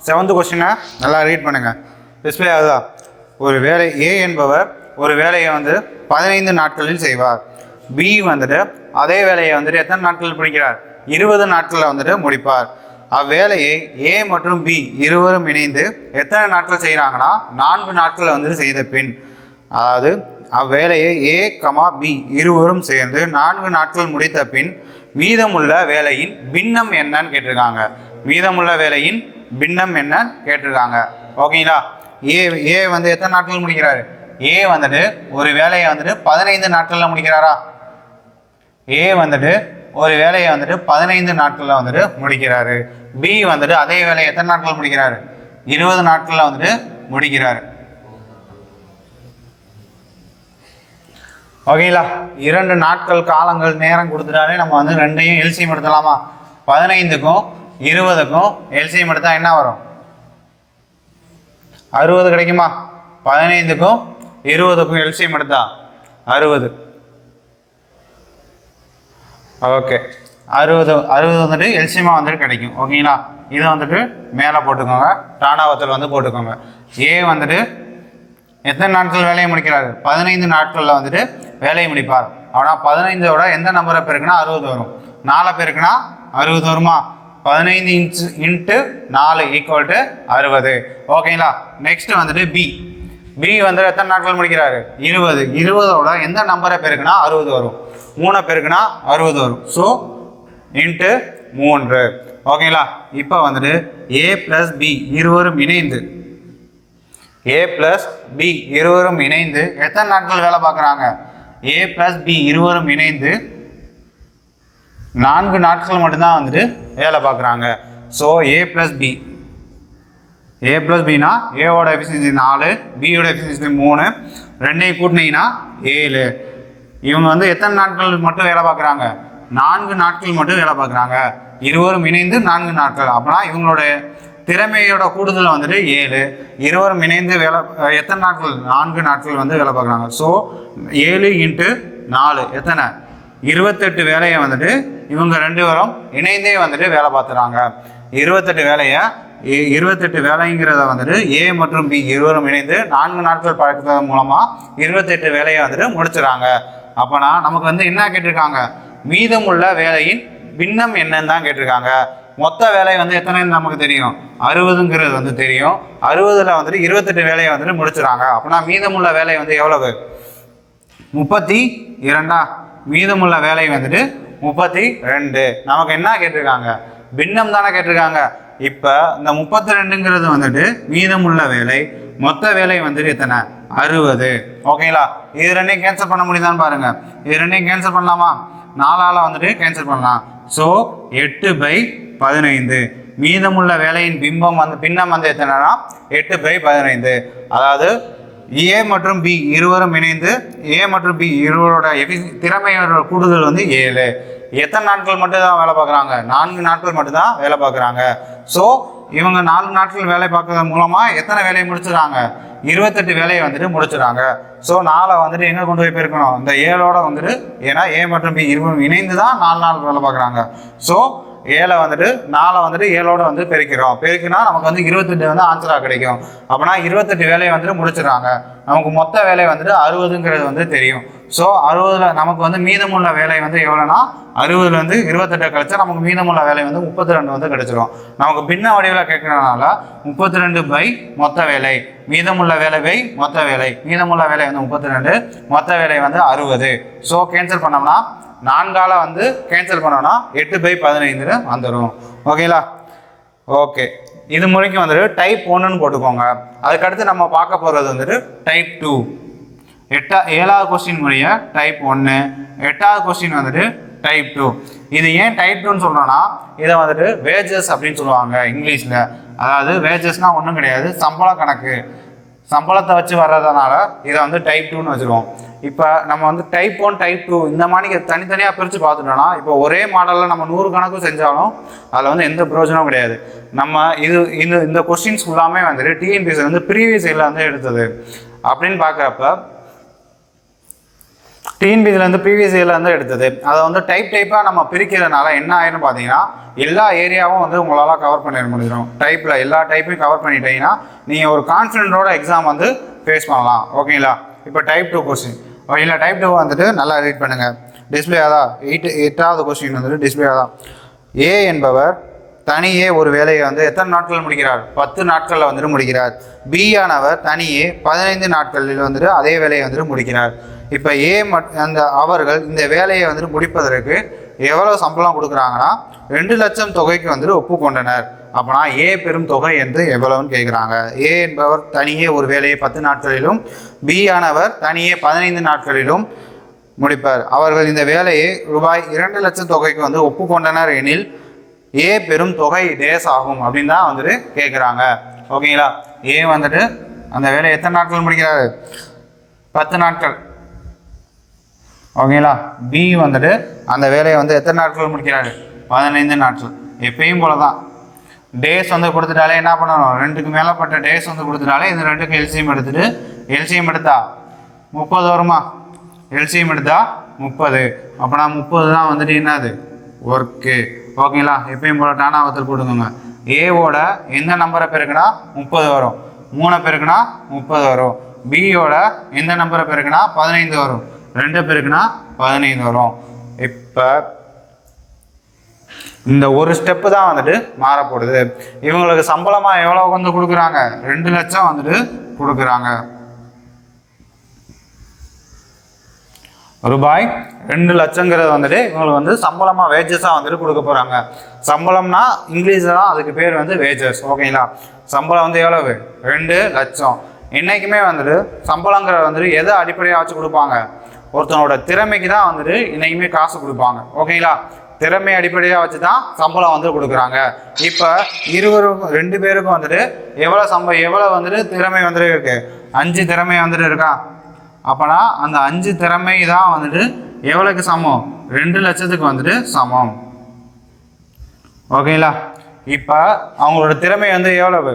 7th கொஸ்டினை நல்லா ரீட் பண்ணுங்கள். டிஸ்பிளே ஆகுதா? ஒரு வேலை ஏ என்பவர் ஒரு வேலையை வந்து 15 நாட்களில் செய்வார். பி வந்துட்டு அதே வேலையை வந்துட்டு எத்தனை நாட்களில் முடிக்கிறார்? 20 நாட்களில் வந்துட்டு முடிப்பார். அவ்வேலையை ஏ மற்றும் பி இருவரும் இணைந்து எத்தனை நாட்கள் செய்கிறாங்கன்னா 4 நாட்களில் வந்துட்டு செய்த பின், அதாவது அவ்வேலையை ஏ பி இருவரும் சேர்ந்து 4 நாட்கள் முடித்த பின் மீதமுள்ள வேலையின் பின்னம் என்னன்னு கேட்டிருக்காங்க. மீதமுள்ள வேலையின் பின்னம் என்னன்னு கேட்டிருக்காங்க. ஓகேங்களா, ஏ வந்து எத்தனை நாட்கள் முடிக்கிறாரு? ஏ வந்துட்டு ஒரு வேலையை வந்துட்டு 15 நாட்களில் முடிக்கிறாரா? ஏ வந்துட்டு ஒரு வேலையை வந்துட்டு 15 நாட்களில் வந்துட்டு முடிக்கிறாரு. பி வந்துட்டு அதே வேலையை எத்தனை நாட்கள் முடிக்கிறாரு? 20 நாட்களில் வந்துட்டு முடிக்கிறாரு. ஓகேங்களா, 2 நாட்கள் காலங்கள் நேரம் கொடுத்துட்டாலே நம்ம வந்து 2ஐயும் எல்சிஎம் எடுத்துலாமா? 15க்கும் 20க்கும் எல்சிஎம் எடுத்தா என்ன வரும்? 60 கிடைக்குமா? 15க்கும் 20க்கும் எல்சிஎம் எடுத்தா 60. ஓகே, 60 வந்துட்டு எல்சிஎம்மாக வந்துட்டு கிடைக்கும். ஓகேங்களா, இதை வந்துட்டு மேலே போட்டுக்கோங்க, டானாவத்தில் வந்து போட்டுக்கோங்க. ஏ வந்துட்டு எத்தனை நாட்கள் வேலையை முடிக்கிறாரு? 15 நாட்களில் வந்துட்டு வேலையை முடிப்பார். ஆனால் 15ஓட எந்த நம்பரை பெருக்குன்னா 60 வரும். 4 பெருக்குன்னா 60 வருமா? 15 × 4 = 60. ஓகேங்களா, நெக்ஸ்ட் வந்துட்டு பி வந்து எத்தனை நாட்கள் முடிக்கிறாரு? 20. 20ஓட எந்த நம்பரை பெருக்குன்னா 60 வரும். 3 பெருக்குன்னா 60 வரும். ஸோ × 3. ஓகேங்களா, இப்போ வந்துட்டு ஏ ப்ளஸ் பி இருவரும் இணைந்து எத்தனை நாட்கள் வேலை பார்க்குறாங்க? ஏ ப்ளஸ் பி இருவரும் இணைந்து 4 நாட்கள் மட்டும்தான் வந்துட்டு வேலை பார்க்குறாங்க. ஸோ ஏ ப்ளஸ் பினா ஏவோட எஃபிஷியன்சி 4, பியோட எஃபிஷியன்சி 3, 2ஐயும் கூட்டினீங்கன்னா 7. இவங்க வந்து எத்தனை நாட்கள் மட்டும் வேலை பார்க்குறாங்க? 4 நாட்கள் மட்டும் வேலை பார்க்குறாங்க. இருவரும் இணைந்து 4 நாட்கள். அப்படின்னா இவங்களோட திறமையோட கூடுதல் வந்துட்டு 7. இருவரும் இணைந்து எத்தனை நாட்கள்? 4 நாட்கள் வந்து வேலை பார்க்குறாங்க. ஸோ 7 × 4 எத்தனை? 28 வேலையை வந்துட்டு இவங்க 2 பேரும் இணைந்தே வந்துட்டு வேலை பார்த்துறாங்க. 28 வேலைங்கிறத வந்துட்டு ஏ மற்றும் பி இருவரும் இணைந்து 4 நாட்கள் பழக்கத்தின் மூலமாக 28 வேலையை வந்துட்டு முடிச்சுறாங்க. அப்போனா நமக்கு வந்து என்ன கேட்டிருக்காங்க, மீதமுள்ள வேலையின் பின்னம் என்னன்னு தான் கேட்டிருக்காங்க. மொத்த வேலை வந்து எத்தனைன்னு நமக்கு தெரியும், 60ங்கிறது வந்து தெரியும். 60ல் வந்துட்டு 28 வேலையை வந்துட்டு முடிச்சுறாங்க. அப்போனா மீதமுள்ள வேலை வந்து எவ்வளவு, 32. மீதமுள்ள வேலை வந்துட்டு 32. நமக்கு என்ன கேட்டிருக்காங்க, பின்னம் தானே கேட்டிருக்காங்க. இப்போ இந்த 32ங்கிறது வந்துட்டு மீதமுள்ள வேலை, மொத்த வேலை வந்துட்டு எத்தனை, 60. ஓகேங்களா, இது ரெண்டையும் கேன்சல் பண்ண முடியுதான்னு பாருங்க. இது ரெண்டையும் கேன்சல் பண்ணலாமா, 4ஆல் வந்துட்டு கேன்சல் பண்ணலாம். ஸோ 8/15. மீதமுள்ள வேலையின் பின்னம் வந்து எத்தனைனா 8/15. அதாவது ஏ மற்றும் பி இருவரும் இணைந்து ஏ மற்றும் பி இருவரோட திறமையோட கூடுதல் வந்து 7. எத்தனை நாட்கள் மட்டும் தான் வேலை பார்க்குறாங்க, 4 நாட்கள் மட்டும்தான் வேலை பார்க்குறாங்க. ஸோ இவங்க 4 நாட்கள் வேலை பார்க்கறது மூலமாக எத்தனை வேலையை முடிச்சுறாங்க, 28 வேலையை வந்துட்டு முடிச்சுறாங்க. ஸோ 4 வந்துட்டு எங்கே கொண்டு போய் போயிருக்கணும், இந்த 7ஓட வந்துட்டு, ஏன்னா ஏ மற்றும் பி இருவரும் இணைந்து தான் 4 நாள் வேலை பார்க்குறாங்க. ஸோ 7 வந்துட்டு 4 வந்துட்டு 7ஓட வந்து பெருக்கினா நமக்கு வந்து 28 வந்து ஆன்சராக கிடைக்கும். அப்படின்னா 28 வேலையை வந்துட்டு முடிச்சிடறாங்க. நமக்கு மொத்த வேலை வந்துட்டு 60ங்கிறது வந்து தெரியும். ஸோ 60ல் நமக்கு வந்து மீதமுள்ள வேலை வந்து எவ்வளோனா 60ல் வந்து 28 கழிச்சா நமக்கு மீதமுள்ள வேலை வந்து 32 வந்து கிடைச்சிடும். நமக்கு பின்ன வடிவில் கேட்கறதுனால 32 மொத்த வேலை, மீதமுள்ள வேலை மொத்த வேலை, மீதமுள்ள வேலை வந்து 32, மொத்த வேலை வந்து 60. ஸோ கேன்சல் பண்ணோம்னா 4ஆல் வந்து கேன்சல் பண்ணோம்னா 8/15 வந்துடும். ஓகேங்களா, ஓகே. இது முறைக்கு வந்துட்டு டைப் 1ன்னு போட்டுக்கோங்க. அதுக்கடுத்து நம்ம பார்க்க போகிறது வந்துட்டு டைப் 2. 7வது கொஸ்டின் முறைய டைப் 1, 8வது கொஸ்டின் வந்துட்டு டைப் 2. இது ஏன் டைப் 2ன்னு சொல்கிறோன்னா, இதை வந்துட்டு வேஜஸ் அப்படின்னு சொல்லுவாங்க இங்கிலீஷில். அதாவது வேஜஸ்னால் ஒன்றும் கிடையாது, சம்பள கணக்கு, சம்பளத்தை வச்சு வர்றதுனால இதை வந்து டைப் 2ன்னு வச்சுருவோம். இப்போ நம்ம வந்து டைப் 1 டைப் 2 இந்த மாதிரி தனித்தனியாக பிரித்து பார்த்துட்டோம்னா, இப்போ ஒரே மாடலில் நம்ம 100 கணக்கு செஞ்சாலும் அதில் வந்து எந்த பிரயோஜனமும் கிடையாது. நம்ம இந்த கொஸ்டின்ஸ் ஃபுல்லாமே வந்துட்டு டிஎன்பிஎஸ்சி வந்து ப்ரீவியஸ் இயரில் வந்து எடுத்தது. அப்படின்னு பார்க்குறப்ப டிஎன்பிஎஸ்சியில் வந்து ப்ரீவியஸ் இயரில் வந்து எடுத்தது. அதை வந்து டைப்பாக நம்ம பிரிக்கிறதுனால என்ன ஆயிருன்னு பார்த்தீங்கன்னா, எல்லா ஏரியாவும் வந்து உங்களால் கவர் பண்ணிட முடியும். டைப்பில் எல்லா டைப்பையும் கவர் பண்ணிட்டீங்கன்னா நீங்கள் ஒரு கான்ஃபிடென்ட்டோட எக்ஸாம் வந்து ஃபேஸ் பண்ணலாம். ஓகேங்களா, இப்போ டைப் 2 கொஸ்டின். ஓகேங்களா, டைப் 2 வந்துட்டு நல்லா ரீட் பண்ணுங்கள். டிஸ்பிளே ஆதா 8வது கொஸ்டின் வந்துட்டு டிஸ்பிளே ஆதா. ஏ என்பவர் தனியே ஒரு வேலையை வந்து எத்தனை நாட்கள் முடிக்கிறார், 10 நாட்களில் வந்துட்டு முடிக்கிறார். பி ஆனவர் தனியே 15 நாட்களில் வந்துட்டு அதே வேலையை வந்துட்டு முடிக்கிறார். இப்போ அவர்கள் இந்த வேலையை வந்துட்டு முடிப்பதற்கு எவ்வளோ சம்பளம் கொடுக்குறாங்கன்னா 2 லட்சம் தொகைக்கு வந்துட்டு ஒப்புக்கொண்டனர். அப்போனா ஏ பெரும் தொகை என்று எவ்வளவுன்னு கேட்குறாங்க. ஏ என்பவர் தனியே ஒரு வேலையை 10 நாட்களிலும் பி ஆனவர் தனியே 15 நாட்களிலும் முடிப்பார். அவர்கள் இந்த வேலையை ரூபாய் 2 லட்சம் தொகைக்கு வந்து ஒப்புக்கொண்டனர் எனில் ஏ பெரும் தொகை டேஸ் ஆகும் அப்படின்னு தான் வந்துட்டு கேட்குறாங்க. ஓகேங்களா, ஏ வந்துட்டு அந்த வேலையை எத்தனை நாட்கள் முடிக்கிறாரு, 10 நாட்கள். ஓகேங்களா, பி வந்துட்டு அந்த வேலையை வந்து எத்தனை நாட்கள் முடிக்கிறாரு, 15 நாட்கள். எப்பயும் போல தான் டேஸ் வந்து கொடுத்துட்டாலே என்ன பண்ணணும், 2க்கு மேலப்பட்ட டேஸ் வந்து கொடுத்துட்டாலே இந்த 2க்கு எல்சிஎம் எடுத்துட்டு எல்சிஎம் எடுத்தா 30 வருமா, எல்சிஎம் எடுத்தா 30. அப்போனா 30 தான் வந்துட்டு என்னது ஒர்க்கு. ஓகேங்களா, எப்பயும் போல டானாவத்தில் போட்டுக்கோங்க. ஏவோட எந்த நம்பரை பெருக்குனா 30 வரும், 3 பெருக்குனா 30 வரும். பியோட எந்த நம்பரை பெருக்குனா 15 வரும், 2 பெருக்குனா 15 வரும். இப்போ இந்த ஒரு ஸ்டெப்பு தான் வந்துட்டு மாறப்படுது. இவங்களுக்கு சம்பளமாக எவ்வளோ வந்து கொடுக்குறாங்க, 2 லட்சம் வந்துட்டு கொடுக்குறாங்க. ரூபாய் 2 லட்சங்கிறது வந்துட்டு இவங்களுக்கு வந்து சம்பளமாக வேஜஸாக வந்துட்டு கொடுக்க போகிறாங்க. சம்பளம்னா இங்கிலீஷில் தான் அதுக்கு பேர் வந்து வேஜஸ். ஓகேங்களா, சம்பளம் வந்து எவ்வளவு, 2 லட்சம். என்றைக்குமே வந்துட்டு சம்பளங்கிறத வந்துட்டு எதை அடிப்படையாக வச்சு கொடுப்பாங்க, ஒருத்தனோட திறமைக்கு தான் வந்துட்டு இன்றைக்குமே காசு கொடுப்பாங்க. ஓகேங்களா, திறமை அடிப்படையாக வச்சு தான் சம்பளம் வந்து கொடுக்குறாங்க. இப்போ 2 பேருக்கும் வந்துட்டு எவ்வளோ வந்துட்டு திறமை வந்துட்டு இருக்கு, 5 திறமை வந்துட்டு இருக்கா. அப்போனா அந்த 5 திறமை தான் வந்துட்டு எவ்வளோக்கு சமம், 2 லட்சத்துக்கு வந்துட்டு சமம். ஓகேங்களா, இப்போ அவங்களோட திறமை வந்து எவ்வளவு,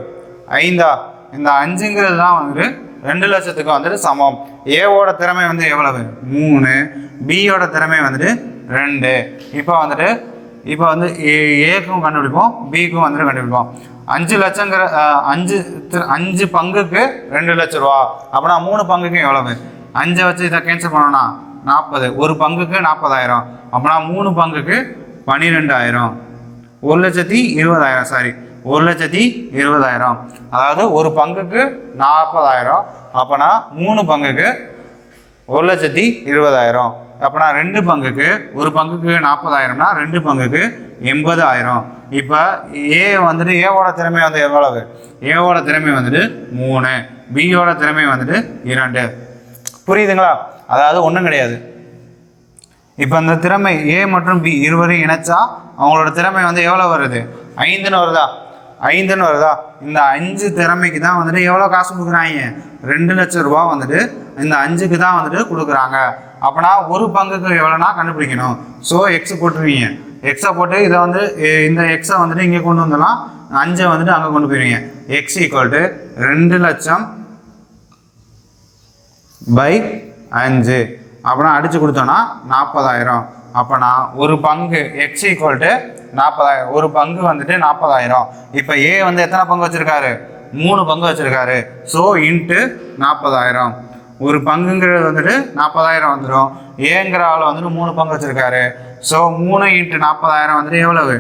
5. இந்த 5ங்கிறது தான் வந்துட்டு 2 லட்சத்துக்கு வந்துட்டு சமம். ஏவோட திறமை வந்து எவ்வளவு, 3. பியோட திறமை வந்துட்டு 2. இப்போ வந்து ஏக்கும் கண்டுபிடிப்போம், பிக்கும் வந்துட்டு கண்டுபிடிப்போம். 5 லட்சங்கிற 5 பங்குக்கு 2 லட்ச ரூபா. அப்படின்னா 3 பங்குக்கு எவ்வளவு? 5 வச்சு இதை கேன்சல் பண்ணோம்னா 40. ஒரு பங்குக்கு 40,000. அப்படின்னா 3 பங்குக்கு 12,000. 1,20,000. சாரி, 1,20,000. அதாவது ஒரு பங்குக்கு 40,000. அப்போனா 3 பங்குக்கு 1,20,000. அப்போனா 2 பங்குக்கு, ஒரு பங்குக்கு 40,000னா 2 பங்குக்கு 80,000. இப்போ ஏ வந்துட்டு ஏவோட திறமை வந்து எவ்வளவு? ஏவோட திறமை வந்துட்டு 3, பியோட திறமை வந்துட்டு 2. புரியுதுங்களா? அதாவது ஒன்றும் கிடையாது. இப்போ இந்த திறமை ஏ மற்றும் பி இருவரையும் இணைச்சா அவங்களோட திறமை வந்து எவ்வளோ வருது? 5ன்னு வருதா? 5ன்னு வருதா? இந்த 5 திறமைக்கு தான் வந்துட்டு எவ்வளோ காசு கொடுக்குறாங்க? 2 லட்ச ரூபா வந்துட்டு இந்த 5க்கு தான் வந்துட்டு கொடுக்குறாங்க. அப்போனா ஒரு பங்குக்கு எவ்வளோனா கண்டுபிடிக்கணும். ஸோ எக்ஸ் போட்டுருவீங்க. எக்ஸை போட்டு இதை வந்து இந்த எக்ஸை வந்துட்டு இங்கே கொண்டு வந்துடலாம், 5 வந்துட்டு அங்கே கொண்டு போயிருவீங்க. எக்ஸ் ஈக்குவல் டு 2 லட்சம் பை 5. அப்படின்னா அடித்து கொடுத்தோன்னா 40,000. அப்போனா ஒரு பங்கு எக்ஸ் ஈக்குவல் டு 40,000. ஒரு பங்கு வந்துட்டு 40,000. இப்போ ஏ வந்து எத்தனை பங்கு வச்சுருக்காரு? 3 பங்கு வச்சுருக்காரு. So into 40,000. ஒரு பங்குங்கிறது வந்துட்டு 40,000 வந்துடும். ஏங்கிற ஆள் வந்துட்டு 3 பங்கு வச்சுருக்காரு. ஸோ 3 இன்ட்டு 40,000 வந்துட்டு எவ்வளவு?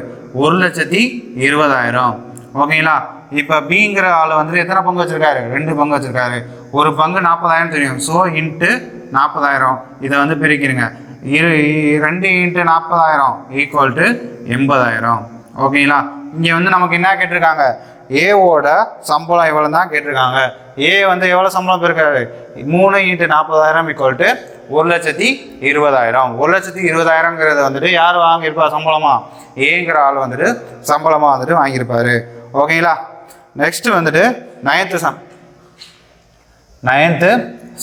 1,20,000. ஓகேங்களா? இப்போ பிங்கிற ஆள் வந்துட்டு எத்தனை பங்கு வச்சுருக்காரு? 2 பங்கு வச்சுருக்காரு. ஒரு பங்கு 40,000 தெரியும். So into 40,000. இதை வந்து பிரிக்கிறீங்க. 2 இன்ட்டு 40,000 ஈக்குவல் டு 80,000. ஓகேங்களா? இங்கே வந்து நமக்கு என்ன கேட்டிருக்காங்க? ஏவோட சம்பளம் எவ்வளோ தான் கேட்டிருக்காங்க. ஏ வந்து எவ்வளோ சம்பளம் பெருக்காரு? 3 இன்ட்டு 40,000 ஈக்குவல் டு 1,20,000. 1,20,000ங்கிறது வந்துட்டு யார் வாங்கியிருப்பா சம்பளமா? ஏங்கிற ஆள் வந்துட்டு சம்பளமாக வந்துட்டு வாங்கியிருப்பாரு. ஓகேங்களா? நெக்ஸ்ட் வந்துட்டு 9th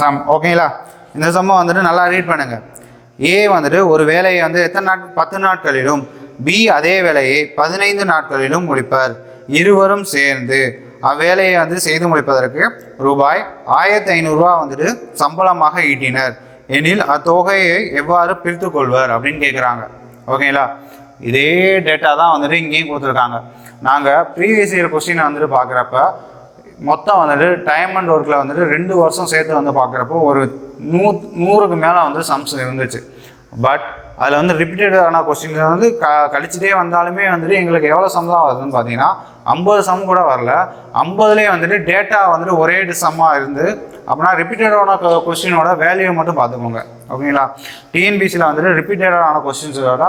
சம். ஓகேங்களா? இந்த சம்மை வந்துட்டு நல்லா ரீட் பண்ணுங்க. ஏ வந்துட்டு ஒரு வேலையை வந்து எத்தனை 10 நாட்களிலும், பி அதே வேலையை 15 நாட்களிலும் முடிப்பார். இருவரும் சேர்ந்து அவ்வேலையை வந்து செய்து முடிப்பதற்கு ரூபாய் 1,500 வந்துட்டு சம்பளமாக ஈட்டினர் எனில் அத்தொகையை எவ்வாறு பிரித்து கொள்வர் அப்படின்னு கேட்குறாங்க. ஓகேங்களா? இதே டேட்டா தான் வந்துட்டு இங்கேயும் கொடுத்துருக்காங்க. நாங்கள் ப்ரீவியஸ் இயர் கொஸ்டினை வந்துட்டு பார்க்குறப்ப மொத்தம் வந்துட்டு டைம் அண்ட் ஒர்க்கில் வந்துட்டு 2 வருஷம் சேர்த்து வந்து பார்க்குறப்போ ஒரு 100க்கு மேலே வந்து சம்ஸ் இருந்துச்சு. பட் அதில் வந்து ரிப்பீட்டடான கொஸ்டின்ஸ் வந்து கழிச்சுட்டே வந்தாலுமே வந்துட்டு எங்களுக்கு எவ்வளோ சம் தான் வருதுன்னு பார்த்தீங்கன்னா 50 சம் கூட வரல. 50லேயே வந்துட்டு டேட்டா வந்துட்டு ஒரே சம்மாக இருந்து அப்படின்னா ரிப்பீட்டடான கொஸ்டினோட வேல்யூ மட்டும் பார்த்துக்கோங்க. ஓகேங்களா? டிஎன்பிசியில் வந்துட்டு ரிப்பீட்டடான கொஸ்டின்ஸோட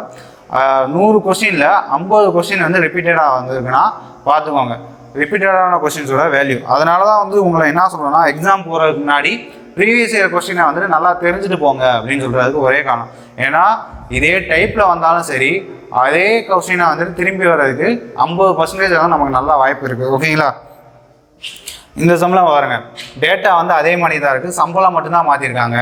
100 கொஸ்டினில் 50 கொஸ்டின் வந்து ரிப்பீட்டடாக வந்துருக்குன்னா பார்த்துக்கோங்க ரிப்பீட்டடான கொஸ்டின்ஸோட வேல்யூ. அதனால தான் வந்து உங்களை என்ன சொல்கிறேன்னா, எக்ஸாம் போகிறதுக்கு முன்னாடி ப்ரீவியஸ் இயர் கொஸ்டினை வந்துட்டு நல்லா தெரிஞ்சுட்டு போங்க அப்படின்னு சொல்கிறதுக்கு ஒரே காரணம். ஏன்னா இதே டைப்பில் வந்தாலும் சரி அதே கொஸ்டினை வந்துட்டு திரும்பி வர்றதுக்கு 50% தான் நமக்கு நல்லா வாய்ப்பு இருக்குது. ஓகேங்களா? இந்த சம்பளம் பாருங்க, டேட்டா வந்து அதே மாதிரி தான் இருக்குது, சம்பளம் மட்டும்தான் மாற்றிருக்காங்க.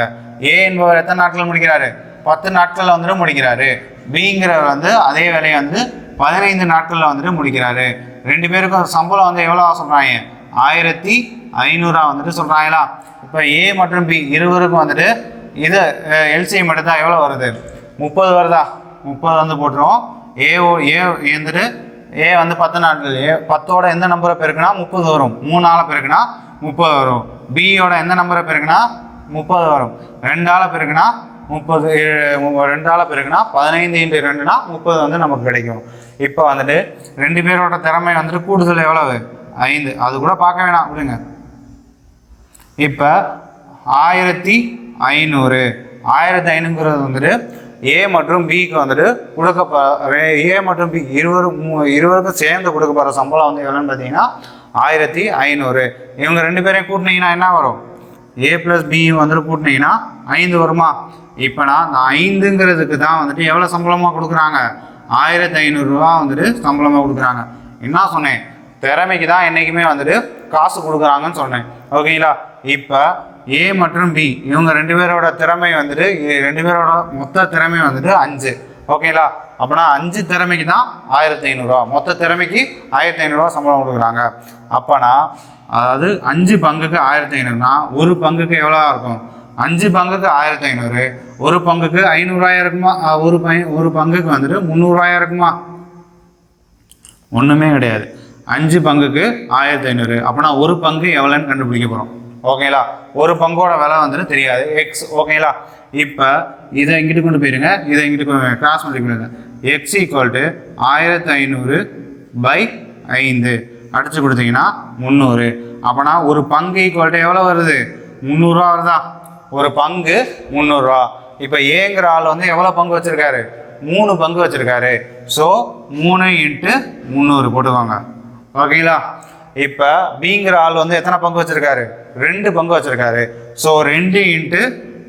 ஏ என்பவர் எத்தனை நாட்கள் முடிக்கிறாரு? 10 நாட்களில் வந்துட்டு முடிக்கிறாரு. பிங்கிறவர் வந்து அதே வேலையை வந்து 15 நாட்களில் வந்துட்டு முடிக்கிறாரு. 2 பேருக்கும் சம்பளம் வந்து எவ்வளோ சொல்கிறாங்க? 1,500 வந்துட்டு சொல்கிறாங்களா? இப்போ ஏ மற்றும் பி இருவருக்கும் வந்துட்டு இது எல்சிஎம் எடுத்தால் எவ்வளோ வருது? 30 வருதா? 30 வந்து போட்டுருவோம். ஏ வந்துட்டு ஏ வந்து 10 நாட்கள், ஏ 10ஓட எந்த நம்பரை பெருக்குனா 30 வரும். 3 ஆளை பெருக்குனா 30 வரும். பியோட எந்த நம்பரை பெருக்குனா 30 வரும். 2 ஆளை பெருக்குனா 30, 2 ஆளை பெருக்குனா 15 × 2னா 30 வந்து நமக்கு கிடைக்கும். இப்போ வந்துட்டு 2 பேரோட திறமை வந்துட்டு கூடுதல் எவ்வளவு? 5. அது கூட பார்க்க வேணாம், விடுங்க. இப்போ 1,500 வந்துட்டு ஏ மற்றும் பிக்கு வந்துட்டு ஏ மற்றும் பி இருவருக்கும் சேர்ந்து கொடுக்க போகிற சம்பளம் வந்து எவ்வளோன்னு பார்த்தீங்கன்னா 1,500. இவங்க 2 பேரையும் கூட்டினீங்கன்னா என்ன வரும்? ஏ + பி வந்துட்டு கூட்டினீங்கன்னா 5 வருமா? இப்போ நான் இந்த 5ங்கிறதுக்கு தான் வந்துட்டு எவ்வளோ சம்பளமாக கொடுக்குறாங்க? 1,500 வந்துட்டு சம்பளமாக கொடுக்குறாங்க. என்ன சொன்னேன்? திறமைக்கு தான் என்றைக்குமே வந்துட்டு காசு கொடுக்குறாங்கன்னு சொன்னேன். ஓகேங்களா? இப்போ ஏ மற்றும் பி இவங்க 2 பேரோட திறமை வந்துட்டு 2 பேரோட மொத்த திறமை வந்துட்டு 5. ஓகேங்களா? அப்படின்னா 5 திறமைக்கு தான் 1,500. மொத்த திறமைக்கு 1,500 சம்பளம் கொடுக்குறாங்க. அப்போனா அதாவது 5 பங்குக்கு 1,500னா ஒரு பங்குக்கு எவ்வளோ இருக்கும்? 5 பங்குக்கு 1500, ஒரு பங்குக்கு 500 இருக்குமா? ஒரு பங்குக்கு வந்துட்டு 300 இருக்குமா? ஒன்றுமே கிடையாது. 5 பங்குக்கு 1500. அப்போனா ஒரு பங்கு எவ்வளோன்னு கண்டுபிடிக்க போகிறோம். ஓகேங்களா? ஒரு பங்கோட விலை வந்துட்டு தெரியாது எக்ஸ். ஓகேங்களா? இப்போ இதை இங்கிட்டு கொண்டு போயிருங்க, இதை இங்கிட்டு கிராஸ் பண்ணிக்கோங்க. எக்ஸ் ஈக்குவல் டு 1500/5 அடிச்சு கொடுத்தீங்கன்னா 300. அப்போனா ஒரு பங்கு ஈக்குவல் டு எவ்வளோ வருது? 300 வருதா? ஒரு பங்கு 300. இப்போ ஏங்கிற ஆள் வந்து எவ்வளோ பங்கு வச்சுருக்காரு? 3 பங்கு வச்சுருக்காரு. ஸோ 3 × 300 போட்டுக்கோங்க. ஓகேங்களா? இப்போ பிங்கிற ஆள் வந்து எத்தனை பங்கு வச்சுருக்காரு? 2 பங்கு வச்சுருக்காரு. ஸோ 2 ×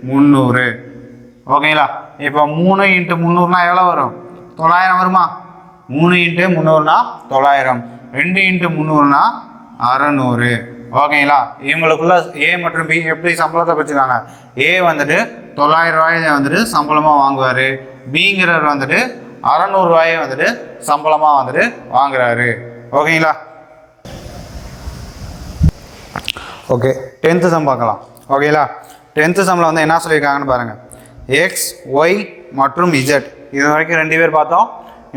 300. ஓகேங்களா? இப்போ 3 × 300னா எவ்வளோ வரும்? 900 வருமா? 3 × 300னா 900. 2 × 300னா 600. ஓகேங்களா? இவங்களுக்குள்ள ஏ மற்றும் பி எப்படி சம்பளத்தை வச்சுருக்காங்க? ஏ வந்துட்டு 900 ரூபாயை வந்துட்டு சம்பளமாக வாங்குவார். பிங்கிறவர் வந்துட்டு 600 ரூபாயை வந்துட்டு சம்பளமாக வந்துட்டு வாங்குறாரு. ஓகேங்களா? ஓகே, 10th சம் பார்க்கலாம். ஓகேங்களா? 10th சம்மில் வந்து என்ன சொல்லியிருக்காங்கன்னு பாருங்கள். எக்ஸ், ஒய் மற்றும் இஜெட், இது வரைக்கும் 2 பேர் பார்த்தோம்.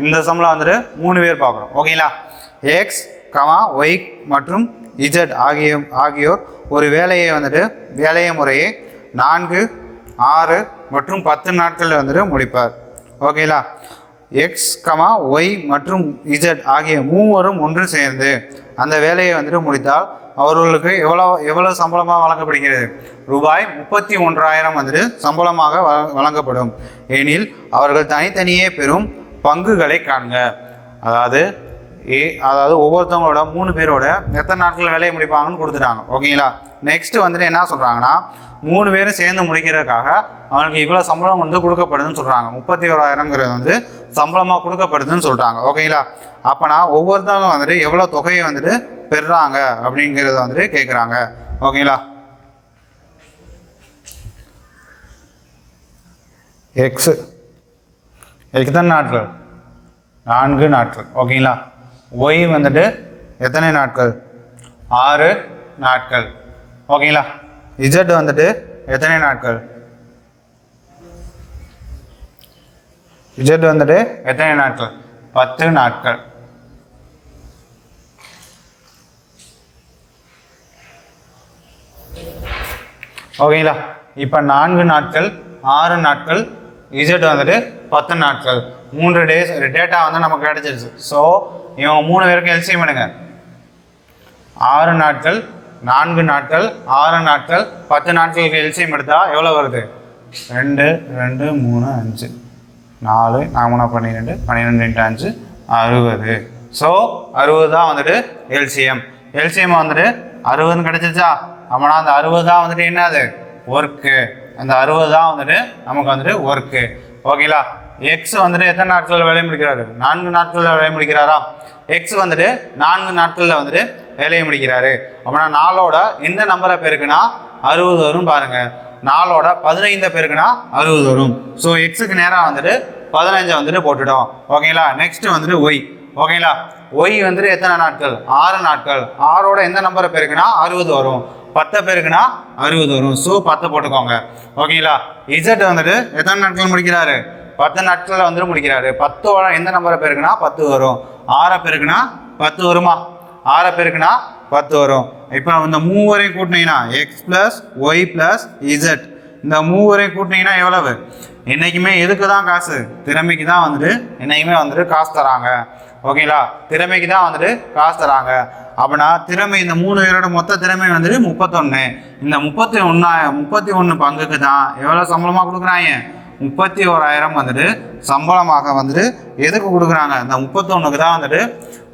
இந்த சம்மில் வந்துட்டு 3 பேர் பார்க்குறோம். ஓகேங்களா? எக்ஸ், ஒய் மற்றும் இஜெட் ஆகியோர் ஒரு வேலையை வந்துட்டு முறையே 4, 6 மற்றும் 10 நாட்களில் வந்துட்டு முடிப்பார். ஓகேங்களா? எக்ஸ், ஒய் மற்றும் இஜெட் ஆகிய மூவரும் ஒன்று சேர்ந்து அந்த வேலையை வந்துட்டு முடித்தால் அவர்களுக்கு எவ்வளோ சம்பளமாக வழங்கப்படுகிறது? ரூபாய் 31,000 வந்துட்டு சம்பளமாக வழங்கப்படும். எனில் அவர்கள் தனித்தனியே பெறும் பங்குகளை காண்க. அதாவது ஒவ்வொருத்தவங்களோட 3 பேரோட எத்தனை நாட்கள் வேலையை முடிப்பாங்கன்னு கொடுத்துட்டாங்க. ஓகேங்களா? நெக்ஸ்ட் வந்துட்டு என்ன சொல்கிறாங்கன்னா, 3 பேரும் சேர்ந்து முடிக்கிறதுக்காக அவனுக்கு இவ்வளோ சம்பளம் வந்து கொடுக்கப்படுதுன்னு சொல்கிறாங்க. 31,000ங்கிறது வந்து சம்பளமாக கொடுக்கப்படுதுன்னு சொல்கிறாங்க. ஓகேங்களா? அப்போனா ஒவ்வொருத்தவங்க வந்துட்டு எவ்வளோ தொகையை வந்துட்டு பெறுறாங்க அப்படிங்கிறத வந்துட்டு கேட்குறாங்க. ஓகேங்களா? எக்ஸ் எத்தனை நாட்கள்? 4 நாட்கள். ஓகேங்களா? ஒய் வந்துட்டு எத்தனை நாட்கள்? 6 நாட்கள். ஓகேங்களா? இஜெட் வந்துட்டு எத்தனை நாட்கள்? இஜெட் வந்துட்டு எத்தனை நாட்கள்? 10 நாட்கள். ஓகேங்களா? இப்போ 4 நாட்கள், 6 நாட்கள், இஜெட் வந்துட்டு 10 நாட்கள். 3 டேஸ் டேட்டா வந்து நமக்கு கிடைச்சிருச்சு. ஸோ இவங்க 3 பேருக்கு எல்சிஎம் பண்ணுங்க. 6 நாட்கள், 4 நாட்கள், 6 நாட்கள், 10 நாட்களுக்கு எல்சிஎம் எடுத்தால் எவ்வளோ வருது? 2, 2, 3, 5, 4, 4, 12, 12 × 5, 60. ஸோ 60 தான் வந்துட்டு எல்சிஎம். எல்சிஎம் வந்துட்டு 60 கிடைச்சிருச்சா? அப்போனா அந்த 60 தான் வந்துட்டு என்னது? ஒர்க்கு. அந்த 60 தான் வந்துட்டு நமக்கு வந்துட்டு ஒர்க்கு. ஓகேங்களா? எக்ஸ் வந்துட்டு எத்தனை நாட்களில் வேலையை முடிக்கிறாரு? 4 நாட்களில் வேலையை முடிக்கிறாரா? எக்ஸ் வந்துட்டு 4 நாட்களில் வந்துட்டு வேலையை முடிக்கிறாரு. அப்படின்னா 4ஓட எந்த நம்பரை பேருக்குன்னா 60 வரும் பாருங்க. 4ஓட 15 பேருக்குன்னா 60 வரும். ஸோ எக்ஸுக்கு நேராக வந்துட்டு 15 வந்துட்டு போட்டுட்டோம். ஓகேங்களா? நெக்ஸ்ட் வந்துட்டு ஒய். ஓகேங்களா? ஒய் வந்துட்டு எத்தனை நாட்கள்? 6 நாட்கள். 6ஓட எந்த நம்பரை பேருக்குன்னா 60 வரும். 10 பேருக்குன்னா 60 வரும். ஸோ 10 போட்டுக்கோங்க. ஓகேங்களா? இஜெட் வந்துட்டு எத்தனை நாட்கள் முடிக்கிறாரு? 10 நாட்களில் வந்துட்டு முடிக்கிறாரு. 10ஓட எந்த நம்பரை பேருக்குன்னா 10 வரும். 6 பேருக்குன்னா 10 வருமா? 6 பேருக்குன்னா 10 வரும். இப்போ இந்த மூவரையும் கூட்டினீங்கன்னா X plus Y plus Z, இந்த மூவரையும் கூட்டினீங்கன்னா எவ்வளவு? என்றைக்குமே எதுக்கு தான் காசு? திறமைக்கு தான் வந்துட்டு என்றைக்குமே வந்துட்டு காசு தராங்க. ஓகேங்களா? திறமைக்கு தான் வந்துட்டு காசு தராங்க. அப்படின்னா திறமை, இந்த 3 பேரோட மொத்த திறமை வந்துட்டு 31. இந்த 31 பங்குக்கு தான் எவ்வளோ சம்பளமாக கொடுக்குறாங்க? 31,000 வந்துட்டு சம்பளமாக வந்துட்டு எதுக்கு கொடுக்குறாங்க? இந்த 31க்கு தான் வந்துட்டு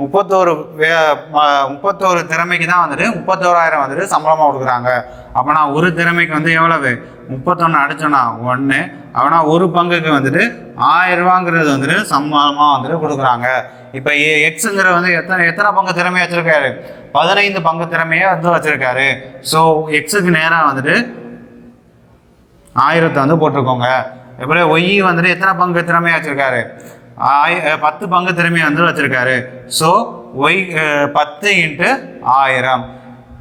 31 திறமைக்கு தான் வந்துட்டு 31,000 வந்துட்டு சம்பளமாக கொடுக்குறாங்க. அப்போனா ஒரு திறமைக்கு வந்து எவ்வளவு? 31 அடிச்சோன்னா 1. அப்படின்னா ஒரு பங்குக்கு வந்துட்டு 1000 ரூபாங்கிறது வந்துட்டு சம்பளமாக வந்துட்டு கொடுக்குறாங்க. இப்போ எக்ஸுங்கிற வந்து எத்தனை பங்கு திறமையை வச்சுருக்காரு? 15 பங்கு திறமையை வந்து வச்சுருக்காரு. ஸோ எக்ஸுக்கு நேராக வந்துட்டு 1000 வந்து போட்டிருக்கோங்க. எப்படி ஒய் வந்துட்டு எத்தனை பங்கு திறமையாக வச்சுருக்காரு? 10 பங்கு திறமையை வந்து வச்சுருக்காரு. So Y 10 × 1000.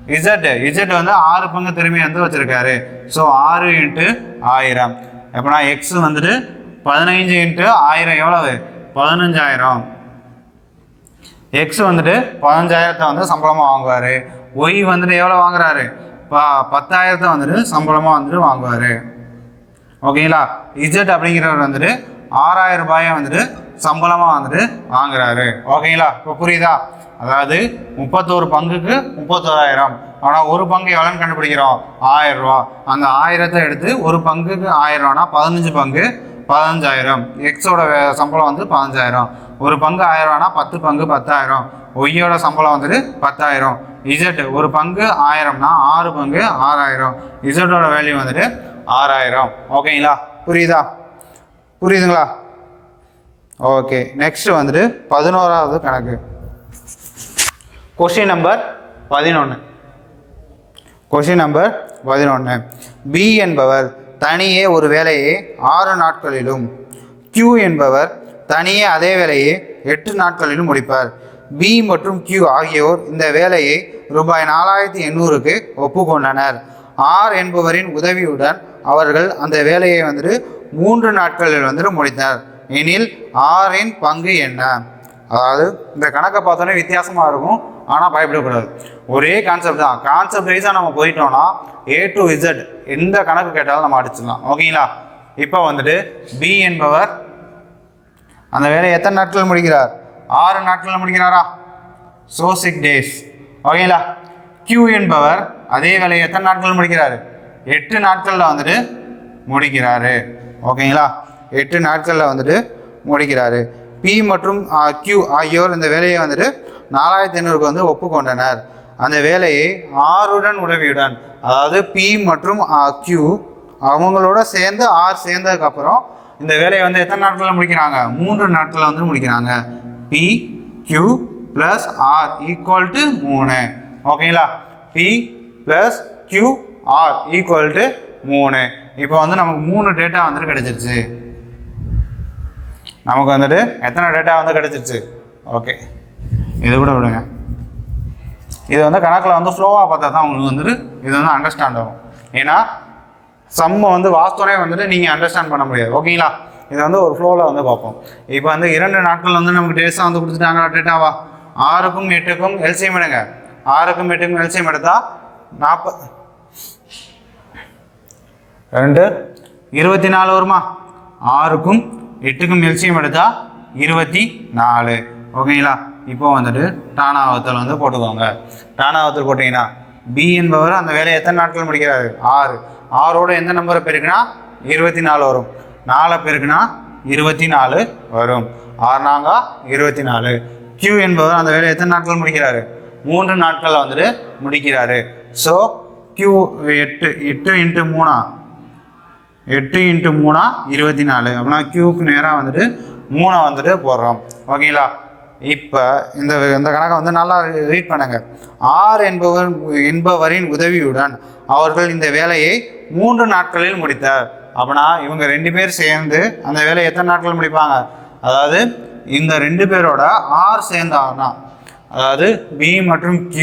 இசட் வந்து 6 பங்கு திறமை வந்து வச்சுருக்காரு. ஸோ 6 × 1000. எப்படின்னா எக்ஸ் வந்துட்டு 15 × 1000 எவ்வளவு? 15000. எக்ஸ் வந்துட்டு 15000 வந்து சம்பளமாக வாங்குவார். ஒய் வந்துட்டு எவ்வளோ வாங்குறாரு? 10000 வந்துட்டு சம்பளமாக வந்துட்டு வாங்குவார். ஓகேங்களா? இசட் அப்படிங்கிறவர் வந்துட்டு 6000 ரூபாயை வந்துட்டு சம்பளமாக வந்துட்டு வாங்குறாரு. ஓகேங்களா? இப்போ புரியுதா? அதாவது 31 பங்குக்கு 31000. ஆனால் ஒரு பங்கு எவ்வளோன்னு கண்டுபிடிக்கிறோம்? 1000 ரூபா. அந்த 1000 எடுத்து ஒரு பங்குக்கு 1000 ரூபானா 15 பங்கு 15000. எக்ஸோட சம்பளம் வந்து 15000. ஒரு பங்கு 1000 ரூபானா 10 பங்கு 10000. ஒய்யோட சம்பளம் வந்துட்டு 10000. இசட் ஒரு பங்கு 1000னா 6 பங்கு 6000. இசட்டோட வேல்யூ வந்துட்டு 6000. ஓகேங்களா? புரியுதுங்களா? ஓகே, நெக்ஸ்ட் வந்துட்டு 11வது கணக்கு. Question number 11. பி என்பவர் தனியே ஒரு வேலையை 6 நாட்களிலும், Q என்பவர் தனியே அதே வேலையை 8 நாட்களிலும் முடிப்பார். பி மற்றும் Q ஆகியோர் இந்த வேலையை ரூபாய் 4800க்கு ஒப்புக்கொண்டனர். ஆர் என்பவரின் உதவியுடன் அவர்கள் அந்த வேலையை வந்துட்டு 3 நாட்களில் வந்துட்டு முடித்தனர். எனில் ஆரின் பங்கு என்ன? அதாவது இந்த கணக்கை பார்த்தோன்னே வித்தியாசமாக இருக்கும், ஆனால் பயப்படக்கூடாது. ஒரே கான்செப்ட் தான். கான்செப்ட் வைஸாக நம்ம போயிட்டோம்னா A to Z எந்த கணக்கு கேட்டாலும் நம்ம அடிச்சிடலாம். ஓகேங்களா? இப்போ வந்துட்டு பி என்பவர் அந்த வேலையை எத்தனை நாட்கள் முடிக்கிறார்? 6 நாட்களில் முடிக்கிறாரா? So 6 days. ஓகேங்களா? Q என்பவர் அதே வேலையை எத்தனை நாட்கள் முடிக்கிறாரு? 8 நாட்களில் வந்துட்டு முடிக்கிறாரு. ஓகேங்களா? 8 நாட்களில் வந்துட்டு முடிக்கிறாரு. பி மற்றும் Q ஆகியோர் இந்த வேலையை வந்துட்டு 4800க்கு வந்து ஒப்புக்கொண்டனர். அந்த வேலையை ஆருடன் உதவியுடன், அதாவது பி மற்றும் Q அவங்களோட சேர்ந்து ஆர் சேர்ந்ததுக்கப்புறம் இந்த வேலையை வந்து எத்தனை நாட்களில் முடிக்கிறாங்க? 3 நாட்களில் வந்து முடிக்கிறாங்க. P Q + R = 3. ஓகேங்களா? P + Q R = 3. இப்போ வந்து நமக்கு 3 டேட்டா வந்துட்டு கிடைச்சிருச்சு. நமக்கு வந்துட்டு எத்தனை டேட்டா வந்து கிடைச்சிருச்சு? ஓகே, இது கூட விடுங்க. இது வந்து கணக்கில் வந்து ஃப்ளோவாக பார்த்தா தான் உங்களுக்கு வந்துட்டு இது வந்து அண்டர்ஸ்டாண்ட் ஆகும். ஏன்னா சம்மை வந்து வாஸ்தவனே வந்துட்டு நீங்கள் அண்டர்ஸ்டாண்ட் பண்ண முடியாது. ஓகேங்களா? இது வந்து ஒரு ஃப்ளோவில் வந்து பார்ப்போம். இப்போ வந்து 2 நாட்கள் வந்து நமக்கு டேஸாக வந்து கொடுத்துட்டாங்க. டேட்டாவா 6க்கும் 8க்கும் எல்சிஎம் எடுங்க. 6க்கும் 8க்கும் எல்சிஎம் எடுத்தால் 24 வருமா? 6க்கும் 8க்கும் எல்சிஎம் எடுத்தால் 24. ஓகேங்களா? இப்போ வந்துட்டு டானாவத்தில் வந்து போட்டுக்கோங்க. டானாவத்தில் போட்டிங்கன்னா பி என்பவர் அந்த வேலையை எத்தனை நாட்கள் முடிக்கிறாரு? 6. 6ஓட எந்த நம்பரை பெருக்குனா 24 வரும். 4 பெருக்குனா 24 வரும். 6 நாங்க 24. Q என்பவர் அந்த வேலையை எத்தனை நாட்கள் முடிக்கிறாரு? 3 நாட்களில் வந்துட்டு முடிக்கிறாரு. So Q 8 × 3 24. அப்படின்னா Qக்கு நேராக வந்துட்டு 3 வந்துட்டு போடுறோம். ஓகேங்களா? இப்போ இந்த கணக்கை வந்து நல்லா ரீட் பண்ணுங்க. ஆர் என்பவரின் உதவியுடன் அவர்கள் இந்த வேலையை 3 நாட்களில் முடித்தார். அப்படின்னா இவங்க 2 பேர் சேர்ந்து அந்த வேலையை எத்தனை நாட்கள் முடிப்பாங்க? அதாவது இந்த 2 பேரோட ஆர் சேர்ந்தாங்கன்னா, அதாவது பி மற்றும் Q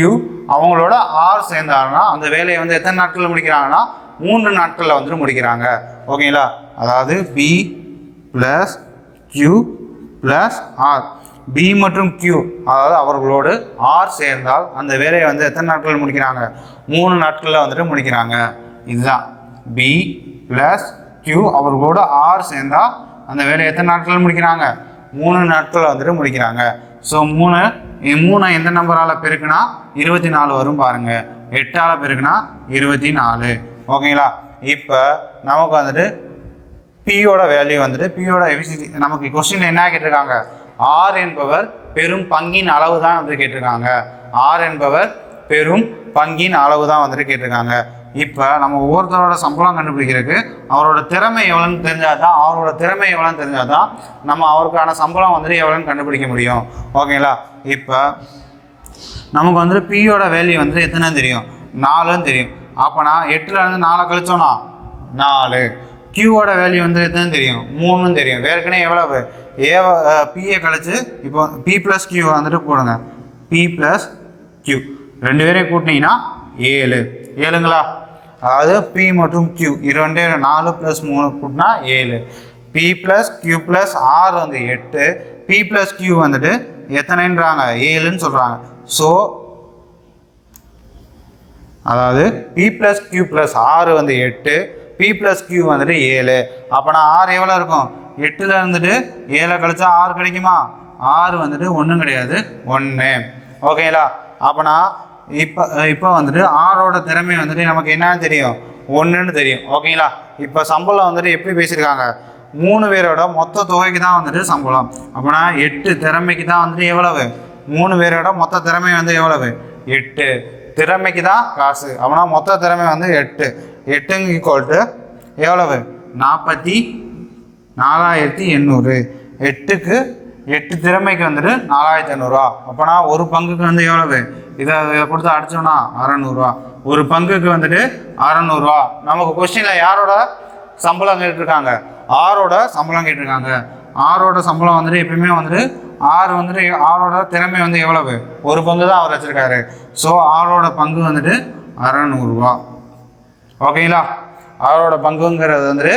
அவங்களோட ஆர் சேர்ந்தாங்கன்னா அந்த வேலையை வந்து எத்தனை நாட்களில் முடிக்கிறாங்கன்னா 3 நாட்களில் வந்துட்டு முடிக்கிறாங்க. ஓகேங்களா? அதாவது பி + Q + R. பி மற்றும் Q அதாவது அவர்களோடு ஆர் சேர்ந்தால் அந்த வேலையை வந்து எத்தனை நாட்களில் முடிக்கிறாங்க? 3 நாட்களில் வந்துட்டு முடிக்கிறாங்க. இதுதான் பி + Q அவர்களோட ஆர் சேர்ந்தால் அந்த வேலையை எத்தனை நாட்களில் முடிக்கிறாங்க? 3 நாட்களில் வந்துட்டு முடிக்கிறாங்க. ஸோ 3 எந்த நம்பரால் பெருக்குனா 24 வரும் பாருங்க. 8ஆல் பெருக்குனா 24. ஓகேங்களா? இப்போ நமக்கு வந்துட்டு பியோட வேல்யூ வந்துட்டு பியோட எஃபிஷியன்சி நமக்கு கொஸ்டின் என்ன கேட்டிருக்காங்க? ஆர் என்பவர் பெரும் பங்கின் அளவு தான் வந்து கேட்டிருக்காங்க. ஆர் என்பவர் பெரும் பங்கின் அளவு தான் வந்துட்டு கேட்டிருக்காங்க. இப்போ நம்ம ஒவ்வொருத்தரோட சம்பளம் கண்டுபிடிக்கிறதுக்கு அவரோட திறமை எவ்வளோன்னு தெரிஞ்சால் தான் நம்ம அவருக்கான சம்பளம் வந்துட்டு எவ்வளோன்னு கண்டுபிடிக்க முடியும். ஓகேங்களா? இப்போ நமக்கு வந்துட்டு பியோட வேல்யூ வந்துட்டு எத்தனை தெரியும்? 4ன்னு தெரியும். அப்போ நான் 8ல் 4 கழிச்சோன்னா 4. Qவோட வேல்யூ வந்து எத்தனை தெரியும்? 3ன்னு தெரியும். வேறுக்கனே எவ்வளவு? பிஏ கழிச்சு இப்போ P + Q வந்துட்டு போடுங்க. P + Q 2 பேரையும் கூட்டினீங்கன்னா 7 7ங்களா. அதாவது P மற்றும் Q இது வந்து 4 + 3 கூட்டினா 7. P + Q + R வந்து 8. P + Q வந்துட்டு எத்தனைன்றாங்க 7ன்னு சொல்கிறாங்க. ஸோ அதாவது P + Q + R வந்து 8, P + Q வந்துட்டு 7. அப்போனா R எவ்வளோ இருக்கும்? 8ல் இருந்துட்டு 7 கழிச்சா R கிடைக்குமா? R வந்துட்டு ஒன்றும் கிடையாது, 1. ஓகேங்களா. அப்போனா இப்போ வந்துட்டு ஆரோட திறமை வந்துட்டு நமக்கு என்னன்னு தெரியும்? 1ன்னு தெரியும். ஓகேங்களா. இப்போ சம்பளம் வந்துட்டு எப்படி பேசியிருக்காங்க? 3 பேரோட மொத்த தொகைக்கு தான் வந்துட்டு சம்பளம். அப்போனா 8 திறமைக்கு தான் வந்துட்டு எவ்வளவு? 3 பேரோட மொத்த திறமை வந்து எவ்வளவு? 8. திறமைக்கு தான் காசு. அப்போனா மொத்த திறமை வந்து 8. 8 = எவ்வளவு? 44,800. 8க்கு 8 திறமைக்கு வந்துட்டு 4,800 ரூபா. அப்போனா ஒரு பங்குக்கு வந்து எவ்வளவு? இதை கொடுத்து அடிச்சோம்னா 600 ரூபா. ஒரு பங்குக்கு வந்துட்டு 600 ரூபா. நமக்கு கொஸ்டினில் யாரோட சம்பளம் கேட்டிருக்காங்க? ஆரோட சம்பளம் கேட்டிருக்காங்க. ஆரோட சம்பளம் வந்துட்டு எப்பயுமே வந்துட்டு ஆரோட திறமை வந்து எவ்வளவு? ஒரு பங்கு தான் அவர் வச்சிருக்காரு. ஸோ ஆரோட பங்கு வந்துட்டு 600 ரூபா. ஓகேங்களா. ஆரோட பங்குங்கிறது வந்துட்டு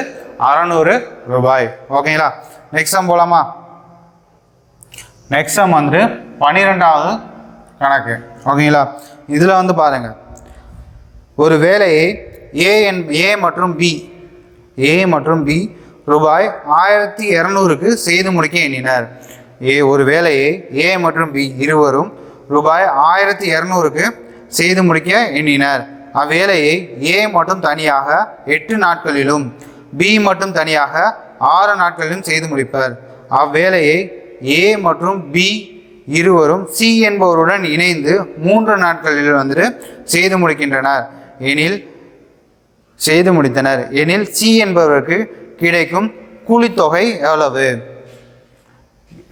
600 ரூபாய். ஓகேங்களா. நெக்ஸ்ட் சம் போலாமா? நெக்ஸ்ட் சம் வந்துட்டு 12வது கணக்கு. ஓகேங்களா. இதில் வந்து பாருங்க, ஒரு வேலையை ஏ மற்றும் பி ரூபாய் 1200க்கு செய்து முடிக்க எண்ணினர். ஒரு வேலையை ஏ மற்றும் பி இருவரும் ரூபாய் 1200க்கு செய்து முடிக்க எண்ணினர். அவ்வேலையை ஏ மட்டும் தனியாக 8 நாட்களிலும் பி மட்டும் தனியாக 6 நாட்களிலும் செய்து முடிப்பர். அவ்வேலையை ஏ மற்றும் பி இருவரும் சி என்பவருடன் இணைந்து 3 நாட்களில் வந்துட்டு செய்து முடித்தனர் எனில் சி என்பவருக்கு கிடைக்கும் கூலித்தொகை எவ்வளவு?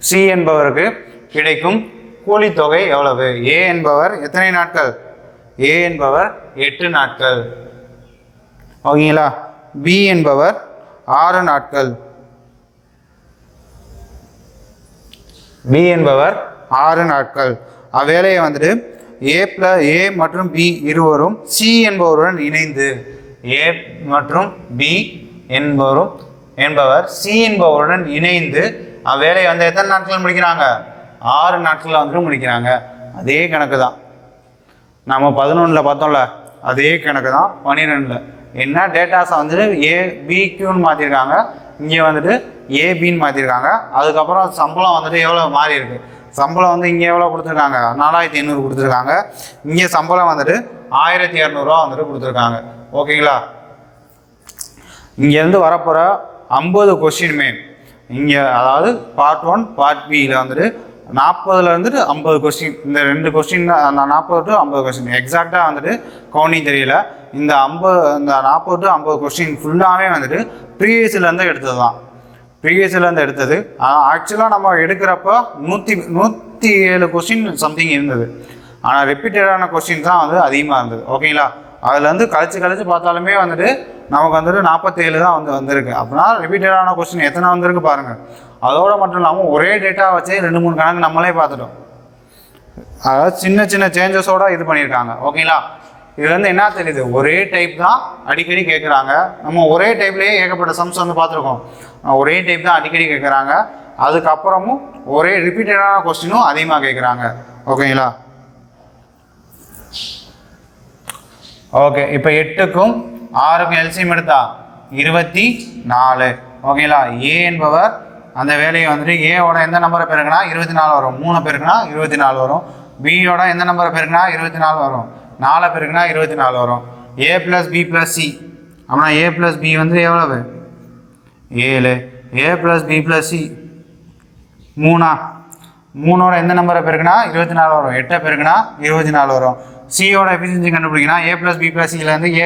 சி என்பவருக்கு கிடைக்கும் கூலித்தொகை எவ்வளவு? ஏ என்பவர் எத்தனை நாட்கள்? ஏ என்பவர் 8 நாட்கள். ஓகேங்களா. பி என்பவர் 6 நாட்கள். பி என்பவர் 6 நாட்கள். அவ்வேளையை வந்துட்டு ஏ மற்றும் பி இருவரும் சி என்பவருடன் இணைந்து ஏ மற்றும் பி என்பவர் சி என்பவருடன் இணைந்து அவ்வேலையை வந்து எத்தனை நாட்கள் முடிக்கிறாங்க? 6 நாட்களில் வந்துட்டு முடிக்கிறாங்க. அதே கணக்கு தான் நம்ம 11ல் பார்த்தோம்ல, அதே கணக்கு தான் 12ல். என்ன டேட்டாஸை வந்துட்டு ஏபிக்யூன்னு மாற்றிருக்காங்க, இங்கே வந்துட்டு ஏபின்னு மாற்றிருக்காங்க. அதுக்கப்புறம் சம்பளம் வந்துட்டு எவ்வளோ மாறி இருக்கு? சம்பளம் வந்து இங்கே எவ்வளோ கொடுத்துருக்காங்க? 4500 கொடுத்துருக்காங்க. இங்கே சம்பளம் வந்துட்டு 1200 ரூபா வந்துட்டு கொடுத்துருக்காங்க. ஓகேங்களா. இங்கேருந்து வரப்போகிற 50 கொஸ்டினுமே இங்கே, அதாவது பார்ட் 1 பார்ட் பியில் வந்துட்டு 40ல் இருந்துட்டு 50 கொஸ்டின், இந்த 2 கொஸ்டின் 40 to 50 கொஸ்டின் எக்ஸாக்டாக வந்துட்டு கவுண்டிங் தெரியல. இந்த 40 to 50 கொஸ்டின் ஃபுல்லாகவே வந்துட்டு ப்ரீவியஸ்லேருந்து எடுத்தது தான். ப்ரீவியஸ்லேருந்து எடுத்தது. ஆக்சுவலாக நம்ம எடுக்கிறப்ப 107 கொஸ்டின் சம்திங் இருந்தது. ஆனால் ரிப்பீட்டடான கொஸ்டின் தான் வந்து அதிகமாக இருந்தது. ஓகேங்களா. அதுலேருந்து கழிச்சு பார்த்தாலுமே வந்துட்டு நமக்கு வந்துட்டு 47 தான் வந்திருக்கு. அப்படின்னா ரிப்பீட்டடான கொஸ்டின் எத்தனை வந்திருக்கு பாருங்கள். அதோடு மட்டும் இல்லாமல் ஒரே டேட்டா வச்சு 2-3 கணக்கு நம்மளே பார்த்துட்டோம். அதாவது சின்ன சேஞ்சஸோடு இது பண்ணியிருக்காங்க. ஓகேங்களா. இதுலேருந்து என்ன தெரியுது? ஒரே டைப் தான் அடிக்கடி கேட்குறாங்க. நம்ம ஒரே டைப்லேயே ஏகப்பட்ட சம்ஸ் வந்து பார்த்துருக்கோம். ஒரே டைப் தான் அடிக்கடி கேட்குறாங்க. அதுக்கப்புறமும் ஒரே ரிப்பீட்டடான கொஸ்டினும் அதிகமாக கேட்குறாங்க. ஓகேங்களா. ஓகே, இப்போ 8க்கும் 6க்கும் எல்சிஎம் எடுத்தா 24. ஓகேங்களா. ஏ என்பவர் அந்த வேலையை வந்துட்டு ஏவோட எந்த நம்பரை பெருக்குனா 24 வரும். 3 பெருக்குனா 24 வரும். பியோட எந்த நம்பரை பெருக்குனா 24 வரும். 4 பெருக்குனா 24 வரும். ஏ ப்ளஸ் பி ப்ளஸ் சி. அப்படின்னா ஏ ப்ளஸ் பி வந்து எவ்வளவு? 7. ஏ ப்ளஸ் பி ப்ளஸ் சி 3ஓட எந்த நம்பரை பெருக்குனா 24 வரும். 8 பெருக்குனா 24 வரும். சியோட எஃபிஷியன்சி கண்டுபிடிக்கினா ஏ ப்ளஸ் பி ப்ளஸ் சிலேருந்து ஏ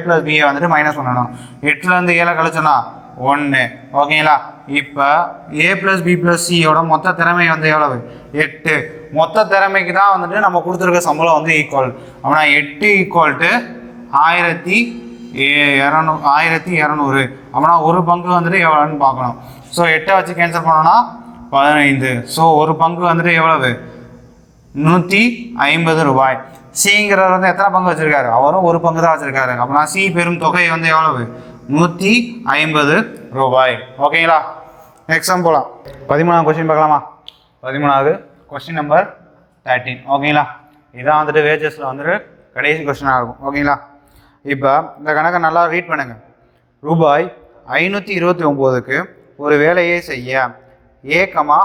ப்ளஸ் பியை வந்துட்டு மைனஸ் பண்ணணும். 8லேருந்து 7 கழிச்சோன்னா 1. ஓகேங்களா. இப்போ ஏ ப்ளஸ் பி ப்ளஸ் சியோட மொத்த திறமை வந்து எவ்வளவு? 8. மொத்த திறமைக்கு தான் வந்துட்டு நம்ம கொடுத்துருக்க சம்பளம் வந்து ஈக்குவல். அப்படின்னா 8 = 1200. அப்படின்னா ஒரு பங்கு வந்துட்டு எவ்வளோன்னு பார்க்கணும். ஸோ 8 வச்சு கேன்சல் பண்ணோன்னா 15. ஸோ ஒரு பங்கு வந்துட்டு எவ்வளவு? 150 ரூபாய். சிங்கிறவர் வந்து எத்தனை பங்கு வச்சுருக்காரு? அவரும் ஒரு பங்கு தான் வச்சுருக்காரு. அப்படின்னா சி பெரும் தொகை வந்து எவ்வளவு? 150 ரூபாய். ஓகேங்களா? நெக்ஸ்ட் சம் போகலாம். 13வது கொஸ்டின் பார்க்கலாமா? 13வது கொஸ்டின் நம்பர் 13. ஓகேங்களா? இதான் வந்துட்டு வேஜஸில் வந்துட்டு கடைசி கொஸ்டினாக இருக்கும். ஓகேங்களா? இப்போ இந்த கணக்கை நல்லா ரீட் பண்ணுங்க. ரூபாய் 529க்கு ஒரு வேலையை செய்ய ஏ கமா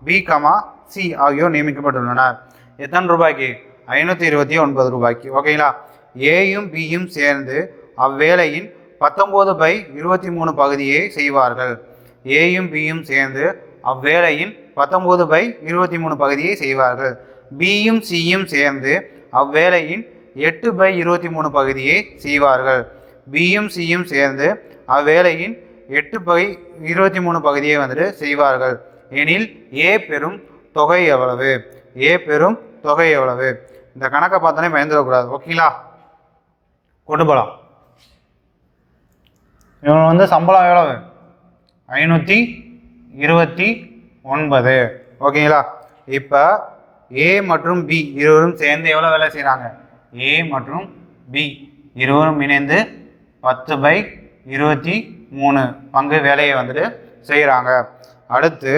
பி கமா சி ஆகியோர் நியமிக்கப்பட்டுள்ளனர். எத்தனை ரூபாய்க்கு? 529 ரூபாய்க்கு. ஓகேங்களா? ஏயும் பியும் சேர்ந்து அவ்வேலையின் 19/23 பகுதியை செய்வார்கள். ஏயும் பியும் சேர்ந்து அவ்வேலையின் 19/23 பகுதியை செய்வார்கள். பியும் சியும் சேர்ந்து அவ்வேலையின் 8/23 பகுதியை செய்வார்கள். பியும் சியும் சேர்ந்து அவ்வேலையின் 8/23 பகுதியை வந்துட்டு செய்வார்கள் எனில் ஏ பெரும் தொகை எவ்வளவு? ஏ பெரும் தொகை எவ்வளவு? இந்த கணக்கை பார்த்தோன்னே பயந்துடக்கூடாது. ஓகேங்களா? கொண்டு போகலாம். இவங்க வந்து சம்பளம் எவ்வளவு? 529. ஓகேங்களா? இப்போ ஏ மற்றும் பி இருவரும் சேர்ந்து எவ்வளோ வேலை செய்கிறாங்க? ஏ மற்றும் பி இருவரும் இணைந்து 10/23 பங்கு வேலையை வந்துட்டு செய்கிறாங்க. அடுத்து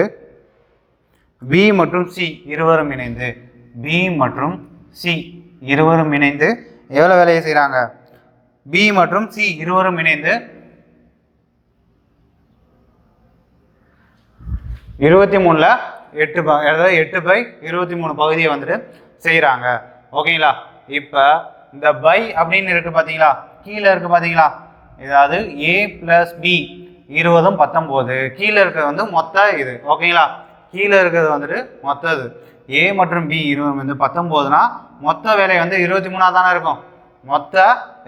பி மற்றும் சி இருவரும் இணைந்து எவ்வளோ வேலையை செய்கிறாங்க? பி மற்றும் சி இருவரும் இணைந்து 23ல் 8 அதாவது 8/23 பகுதியை வந்துட்டு செய்கிறாங்க. ஓகேங்களா? இப்போ இந்த பை அப்படின்னு இருக்குது பார்த்தீங்களா? கீழே இருக்குது பார்த்தீங்களா? அதாவது ஏ ப்ளஸ் பி 20 19. கீழே இருக்கிறது வந்து மொத்த இது. ஓகேங்களா? கீழே இருக்கிறது வந்துட்டு மொத்தது. ஏ மற்றும் பி 20 வந்து 19னா மொத்த வேலை வந்து 23 தானே இருக்கும். மொத்த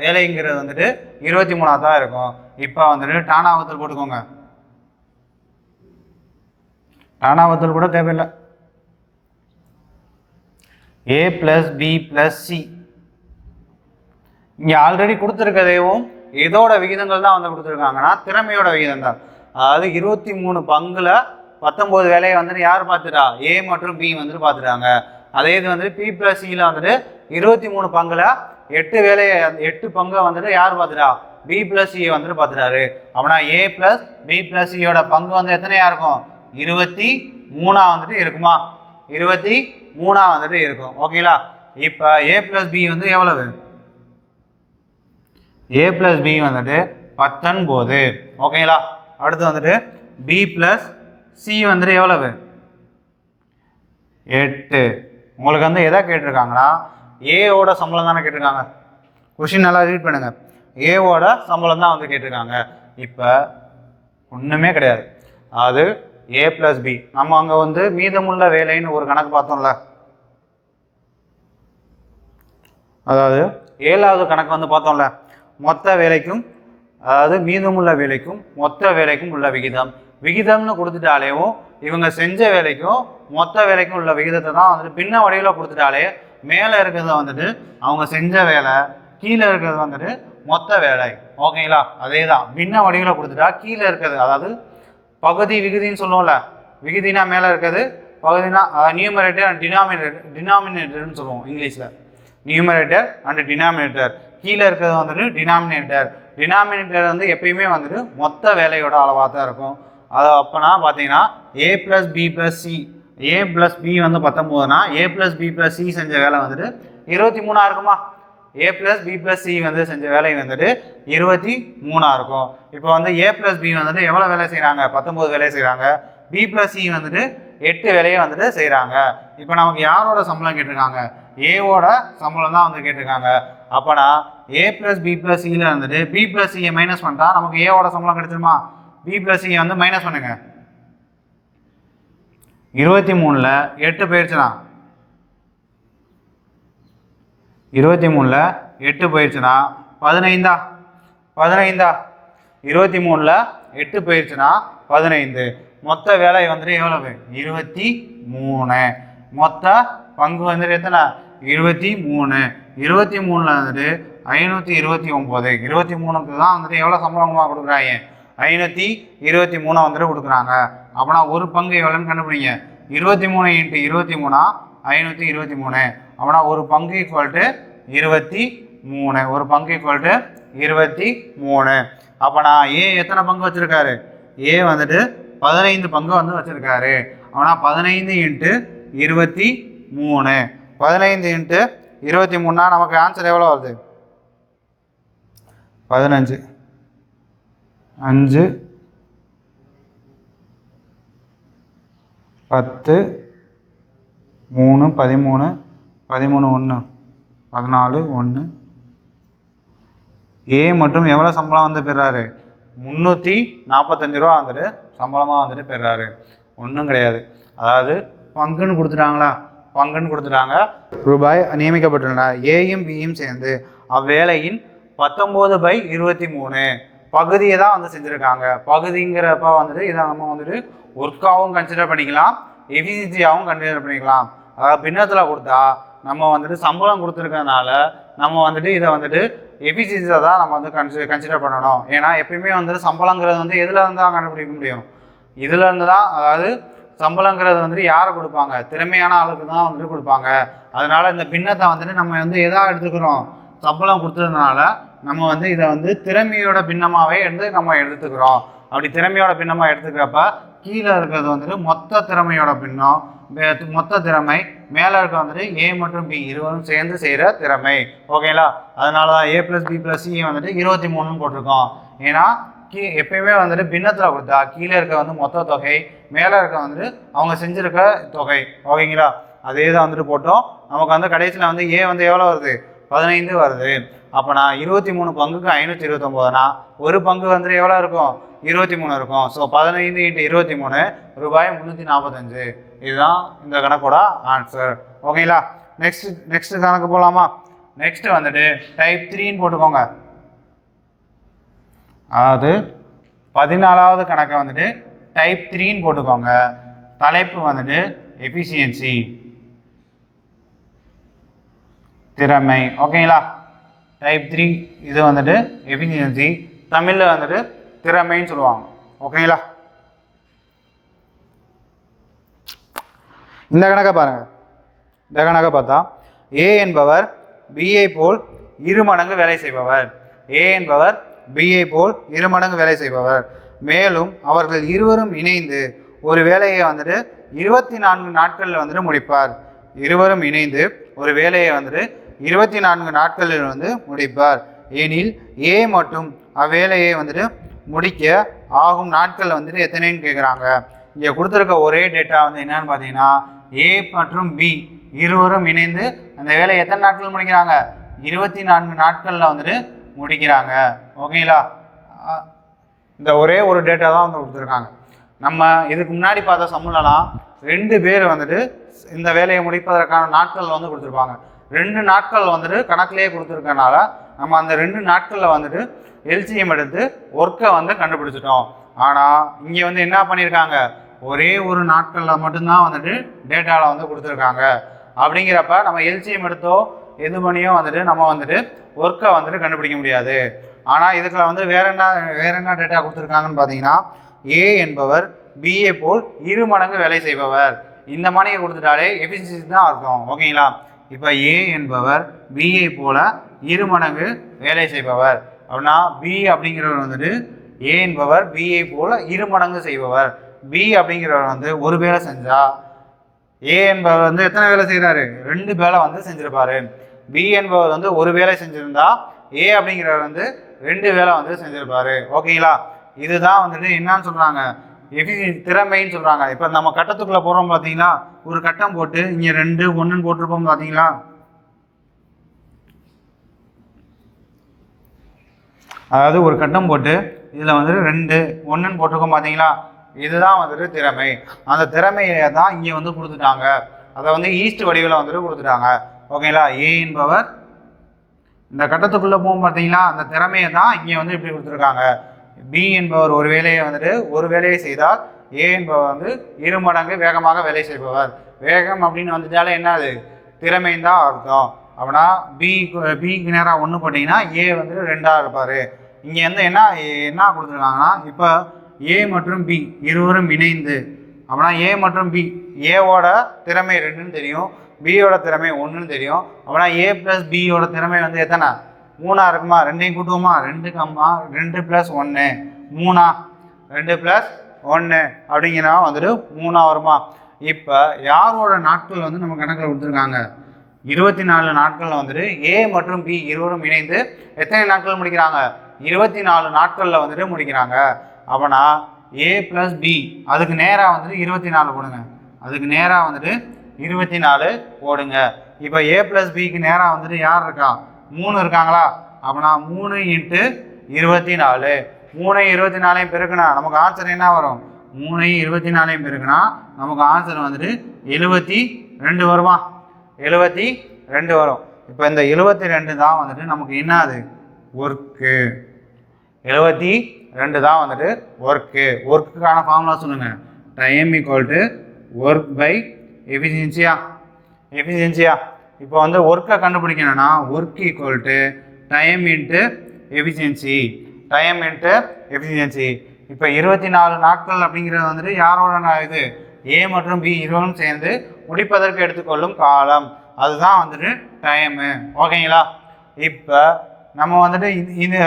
வேலைங்கிறது வந்துட்டு 23 தான் இருக்கும். இப்போ வந்துட்டு டானாவத்தில் போட்டுக்கோங்க. டானாவத்தில் கூட தேவையில்லை. ஏ ப்ளஸ் பி ப்ளஸ் சி இங்கே ஆல்ரெடி கொடுத்துருக்கதையும் எதோட விகிதங்கள் தான் வந்து கொடுத்துருக்காங்கன்னா திறமையோட விகிதம் தான். அதாவது 23 பங்குல 19 வேலையை வந்துட்டு யார் பார்த்துட்டா? ஏ மற்றும் பி வந்துட்டு பார்த்துட்டாங்க. அதே இது வந்துட்டு பி ப்ளஸ் சியில் வந்துட்டு 23 பங்குல 8 பங்கை வந்துட்டு யார் பார்த்துட்டா? பி ப்ளஸ் சியை வந்துட்டு பார்த்துட்டாரு. அப்படின்னா ஏ ப்ளஸ் பி ப்ளஸ் சியோட பங்கு வந்து எத்தனையா இருக்கும்? 23 வந்துட்டு இருக்குமா? 23 வந்துட்டு இருக்கும். ஓகேங்களா? இப்போ ஏ ப்ளஸ் பி வந்து எவ்வளவு? ஏ ப்ளஸ் பி வந்துட்டு 19. ஓகேங்களா? அடுத்து வந்துட்டு பி ப்ளஸ் சி வந்துட்டு எவ்வளவு? 8. உங்களுக்கு வந்து எதை கேட்டிருக்காங்கன்னா ஏவோட சம்பளம் தானே கேட்டிருக்காங்க. கொஷின் நல்லா ரீட் பண்ணுங்க. ஏவோட சம்பளம் தான் வந்து கேட்டிருக்காங்க. இப்போ ஒன்றுமே கிடையாது. அது ஏ ப்ளஸ் பி. நம்ம அங்கே வந்து மீதமுள்ள வேலைன்னு ஒரு கணக்கு பார்த்தோம்ல. அதாவது 7வது கணக்கு வந்து பார்த்தோம்ல. மொத்த வேலைக்கும் அதாவது மீதமுள்ள வேலைக்கும் மொத்த வேலைக்கும் உள்ள விகிதம்னு கொடுத்துட்டாலேவும் இவங்க செஞ்ச வேலைக்கும் மொத்த வேலைக்கும் உள்ள விகிதத்தை தான் வந்துட்டு பின்ன வடிவில் கொடுத்துட்டாலே மேலே இருக்கிறத வந்துட்டு அவங்க செஞ்ச வேலை, கீழே இருக்கிறது வந்துட்டு மொத்த வேலை. ஓகேங்களா? அதே தான் பின்ன வடிவில் கொடுத்துட்டா கீழே இருக்கிறது அதாவது பகுதி விகுதின்னு சொல்லுவோம்ல. விகுதினா மேலே இருக்கிறது, பகுதினா நியூமரேட்டர் அண்ட் டினாமினேட்டர்னு சொல்லுவோம் இங்கிலீஷில். Numerator and denominator. கீழே இருக்கிறது வந்துட்டு டினாமினேட்டர். டினாமினேட்டர் வந்து எப்பயுமே வந்துட்டு மொத்த வேலையோட அளவாக தான் இருக்கும். அது அப்போனா பார்த்தீங்கன்னா ஏ ப்ளஸ் பி ப்ளஸ் சி, ஏ ப்ளஸ் பி வந்து 19னா ஏ ப்ளஸ் பி ப்ளஸ் சி செஞ்ச வேலை வந்துட்டு 23 இருக்குமா? ஏ ப்ளஸ் பி ப்ளஸ் சி வந்து செஞ்ச வேலை வந்துட்டு 23 இருக்கும். இப்போ வந்து ஏ ப்ளஸ் பி வந்துட்டு எவ்வளோ வேலை செய்கிறாங்க? 19 வேலையை செய்கிறாங்க. பி ப்ளஸ் சி வந்துட்டு 8 வேலையை வந்துட்டு செய்கிறாங்க. இப்போ நமக்கு யாரோட சம்பளம் கேட்டிருக்காங்க? ஏவோட சம்பளம் தான் வந்து கேட்டிருக்காங்க. அப்போனா ஏ ப்ளஸ் பி ப்ளஸ் சியில் வந்துட்டு பி ப்ளஸ் சியை மைனஸ் பண்ணிட்டா நமக்கு ஏவோட சம்பளம் கிடைச்சிருமா? பி ப்ளஸ் சியை வந்து மைனஸ் பண்ணுங்க. 23ல் 8 போயிடுச்சுனா 23ல் 8 போயிடுச்சுன்னா 15. 23ல் 8 போயிடுச்சுன்னா 15. மொத்த வேலை வந்துட்டு எவ்வளவு? 23. மொத்த பங்கு வந்துட்டு எத்தனை? 23. 23ல் வந்துட்டு 529. 23க்கு தான் வந்துட்டு எவ்வளோ சம்பளமாக கொடுக்குறாங்க? 523 வந்துட்டு கொடுக்குறாங்க. அப்படின்னா ஒரு பங்கு எவ்வளோன்னு கண்டுபிடிங்க. 23 × 23 523. அப்படின்னா ஒரு பங்கு ஈக்குவல் டு 23. ஒரு பங்கு ஈக்குவல் டு 23. அப்போ நான் ஏ எத்தனை பங்கு வச்சுருக்காரு? ஏ வந்துட்டு 15 பங்கு வந்து வச்சுருக்காரு. ஆனால் 15 × 23. 15 × 23னா நமக்கு ஆன்சர் எவ்வளோ வருது? 15 5 10 3 13 13 1 14 1. ஏ மற்றும் எவ்வளோ சம்பளம் வந்து பெறாரு? 345 ரூபா வந்துட்டு சம்பளமாக வந்துட்டு பெறாரு. ஒன்றும் கிடையாது. அதாவது பங்குன்னு கொடுத்துட்டாங்களா? பங்குன்னு கொடுத்துட்டாங்க. ரூபாய் நியமிக்கப்பட்டுள்ளன. ஏயும் பியும் சேர்ந்து அவ்வேளையின் 19/23 பகுதியை தான் வந்து செஞ்சுருக்காங்க. பகுதிங்கிறப்ப வந்துட்டு இதை நம்ம வந்துட்டு ஒர்க்காகவும் கன்சிடர் பண்ணிக்கலாம், எஃபிஷியன்சியாகவும் கன்சிடர் பண்ணிக்கலாம். அதாவது பின்னத்தில் கொடுத்தா நம்ம வந்துட்டு சம்பளம் கொடுத்துருக்கறதுனால நம்ம வந்துட்டு இதை வந்துட்டு எஃபிஷியன்சியை தான் நம்ம வந்து கன்சிடர் பண்ணணும். ஏன்னா எப்பயுமே வந்துட்டு சம்பளங்கிறது வந்து எதில் இருந்து தான் கண்டுபிடிக்க முடியும்? இதில் இருந்து தான். அதாவது சம்பளங்கிறது வந்துட்டு யாரை கொடுப்பாங்க? திறமையான ஆளுக்கு தான் வந்துட்டு கொடுப்பாங்க. அதனால இந்த பின்னத்தை வந்துட்டு நம்ம வந்து எதாக எடுத்துக்கிறோம்? சம்பளம் கொடுத்ததுனால நம்ம வந்து இதை வந்து திறமையோட பின்னமாகவே நம்ம எடுத்துக்கிறோம். அப்படி திறமையோட பின்னமாக எடுத்துக்கிறப்ப கீழே இருக்கிறது வந்துட்டு மொத்த திறமையோட பின்னம். மொத்த திறமை மேலே இருக்க வந்துட்டு ஏ மற்றும் பி இருவரும் சேர்ந்து செய்கிற திறமை. ஓகேங்களா? அதனால தான் A + B + C வந்துட்டு 23ன்னு போட்டிருக்கோம். ஏன்னா எப்பயுமே வந்துட்டு பின்னத்தில் கொடுத்தா கீழே இருக்க வந்து மொத்த தொகை, மேலே இருக்க வந்துட்டு அவங்க செஞ்சுருக்க தொகை. ஓகேங்களா? அதே தான் வந்துட்டு போட்டோம். நமக்கு வந்து கடைசியில் வந்து ஏ வந்து எவ்வளோ வருது? 15 வருது. அப்போ நான் 23 பங்குக்கு 529னா ஒரு பங்கு வந்துட்டு எவ்வளோ இருக்கும்? 23 இருக்கும். ஸோ 15 × 23 ரூபாய் 345. இதுதான் இந்த கணக்கோட ஆன்சர். ஓகேங்களா? நெக்ஸ்ட் கணக்கு போகலாமா? நெக்ஸ்ட் வந்துட்டு டைப் 3ன்னு போட்டுக்கோங்க. அதாவது 14வது கணக்கை வந்துட்டு டைப் 3ன்னு போட்டுக்கோங்க. தலைப்பு வந்துட்டு எஃபிஷியன்சி, திறமை. ஓகேங்களா? டைப் 3 இது வந்துட்டு எஃபிஷியன்சி, தமிழில் வந்துட்டு திறமைன்னு சொல்லுவாங்க. ஓகேங்களா? இந்த கணக்கை பாருங்கள். இந்த கணக்கை பார்த்தா ஏ என்பவர் பிஐ போல் 2 மடங்கு வேலை செய்பவர். ஏ என்பவர் பிஐ போல் 2 மடங்கு வேலை செய்பவர். மேலும் அவர்கள் இருவரும் இணைந்து ஒரு வேலையை வந்துட்டு 24 நாட்களில் வந்துட்டு முடிப்பார். இருவரும் இணைந்து ஒரு வேலையை வந்துட்டு 24 நாட்களில் வந்து முடிப்பார். ஏனில் ஏ மற்றும் அவ்வேலையை வந்துட்டு முடிக்க ஆகும் நாட்கள் வந்துட்டு எத்தனைன்னு கேட்குறாங்க. இங்கே கொடுத்துருக்க ஒரே டேட்டா வந்து என்னன்னு பார்த்தீங்கன்னா ஏ மற்றும் பி இருவரும் இணைந்து அந்த வேலையை எத்தனை நாட்கள் முடிக்கிறாங்க? 24 நாட்களில் வந்துட்டு முடிக்கிறாங்க. ஓகேங்களா? இந்த ஒரே ஒரு டேட்டா தான் வந்து கொடுத்துருக்காங்க. நம்ம இதுக்கு முன்னாடி பார்த்த சம்முலலாம் 2 பேர் வந்துட்டு இந்த வேலையை முடிப்பதற்கான நாட்கள் வந்து கொடுத்துருப்பாங்க. 2 நாட்கள் வந்துட்டு கணக்கிலேயே கொடுத்துருக்கனால நம்ம அந்த 2 நாட்களில் வந்துட்டு எல்சிஎம் எடுத்து ஒர்க்கை வந்து கண்டுபிடிச்சிட்டோம். ஆனால் இங்கே வந்து என்ன பண்ணியிருக்காங்க? ஒரே ஒரு நாட்களில் மட்டும்தான் வந்துட்டு டேட்டாவில் வந்து கொடுத்துருக்காங்க. அப்படிங்கிறப்ப நம்ம எல்சிஎம் எடுத்தோ எது பண்ணியோ வந்துட்டு நம்ம வந்துட்டு ஒர்க்கை வந்துட்டு கண்டுபிடிக்க முடியாது. ஆனால் இதுக்குள்ள வந்து வேற என்ன டேட்டா கொடுத்துருக்காங்கன்னு பார்த்தீங்கன்னா ஏ என்பவர் பிஏ போல் 2 மடங்கு வேலை செய்பவர். இந்த மணியை கொடுத்துட்டாலே எஃபிஷியன்சி தான் அர்த்தம். ஓகேங்களா? இப்போ ஏ என்பவர் பிஏ போல 2 மடங்கு வேலை செய்பவர் அப்படின்னா பி அப்படிங்கிறவர் வந்துட்டு ஏ என்பவர் பிஏ போல 2 மடங்கு செய்பவர். பி அப்படிங்கிறவர் வந்து ஒரு வேலை செஞ்சா ஏ என்பவர் வந்து எத்தனை வேலை செய்கிறாரு? 2 வேலை வந்து செஞ்சிருப்பாரு. பி என்பவர் வந்து ஒரு வேலை செஞ்சிருந்தா ஏ அப்படிங்கிறவர் வந்து 2 வேலை வந்து செஞ்சிருப்பாரு. ஓகேங்களா? இதுதான் வந்துட்டு என்னன்னு சொல்றாங்க? திறமைன்னு சொல்றாங்க. இப்போ நம்ம கட்டத்துக்குள்ள போறோம் பார்த்தீங்களா? ஒரு கட்டம் போட்டு இங்கே 2 1ன்னு போட்டிருப்போம் பார்த்தீங்களா? அதாவது ஒரு கட்டம் போட்டு இதில் வந்துட்டு 2 1ன்னு போட்டிருக்கோம் பார்த்தீங்களா? இதுதான் வந்துட்டு திறமை. அந்த திறமையை தான் இங்கே வந்து கொடுத்துட்டாங்க. அதை வந்து ஈஸ்ட் வடிவில் வந்துட்டு கொடுத்துட்டாங்க. ஓகேங்களா? ஏ என்பவர் இந்த கட்டத்துக்குள்ளே போகும் பார்த்தீங்களா? அந்த திறமையை தான் இங்கே வந்து இப்படி கொடுத்துருக்காங்க. பி என்பவர் ஒரு வேலையை வந்துட்டு ஒரு வேலையை செய்தால் ஏ என்பவர் வந்து 2 மடங்கு வேகமாக வேலை செய்பவர். வேகம் அப்படின்னு வந்துட்டாலே என்னது? திறமைன்னு தான் அர்த்தம். அப்படின்னா பிக்கு நேராக 1 போட்டிங்கன்னா ஏ வந்துட்டு 2ஆக இருப்பார். இங்கே வந்து என்ன கொடுத்துருக்காங்கன்னா இப்போ ஏ மற்றும் பி இருவரும் இணைந்து அப்படின்னா ஏ மற்றும் பி ஏவோட திறமை 2ன்னு தெரியும், பியோட திறமை 1ன்னு தெரியும். அப்படின்னா ஏ ப்ளஸ் பியோட திறமை வந்து எத்தனை 3 இருக்குமா? ரெண்டையும் கூட்டுவோமா? 2 + 1 3 2 + 1 அப்படிங்கிறனா வந்துட்டு 3 வருமா? இப்போ யாரோட நாட்கள் வந்து நம்ம கணக்கில் கொடுத்துருக்காங்க? 24 நாட்களில் வந்துட்டு ஏ மற்றும் பி இருவரும் இணைந்து எத்தனை நாட்கள் முடிக்கிறாங்க? 24 நாட்களில் வந்துட்டு முடிக்கிறாங்க. அப்போனா ஏ ப்ளஸ் பி அதுக்கு நேராக வந்துட்டு 24 போடுங்க. அதுக்கு நேராக வந்துட்டு 24 போடுங்க. இப்போ ஏ ப்ளஸ் பிக்கு நேராக வந்துட்டு யார் இருக்கா? 3 இருக்காங்களா? அப்போனா 3 × 24 3 24 பெருக்குனா நமக்கு ஆன்சர் என்ன வரும்? 3 24 பெருக்குனா நமக்கு ஆன்சர் வந்துட்டு 72 வருமா? 72 வரும். இப்போ இந்த 72 தான் வந்துட்டு நமக்கு என்னது? ஒர்க்கு. 72 தான் வந்துட்டு ஒர்க்கு. ஒர்க்குக்கான ஃபார்முலா சொல்லுங்க. டைம் = ஒர்க் பை எஃபிஷியன்சியா? எஃபிஷியன்சியா? இப்போ வந்து ஒர்க்கை கண்டுபிடிக்கணும்னா work = time × efficiency. Time × efficiency. இப்போ 24 நாட்கள் அப்படிங்கிறது வந்துட்டு யாரோட இது? ஏ மற்றும் பி இருவரும் சேர்ந்து முடிப்பதற்கு எடுத்துக்கொள்ளும் காலம். அதுதான் வந்துட்டு டைமு. ஓகேங்களா? இப்போ நம்ம வந்துட்டு இது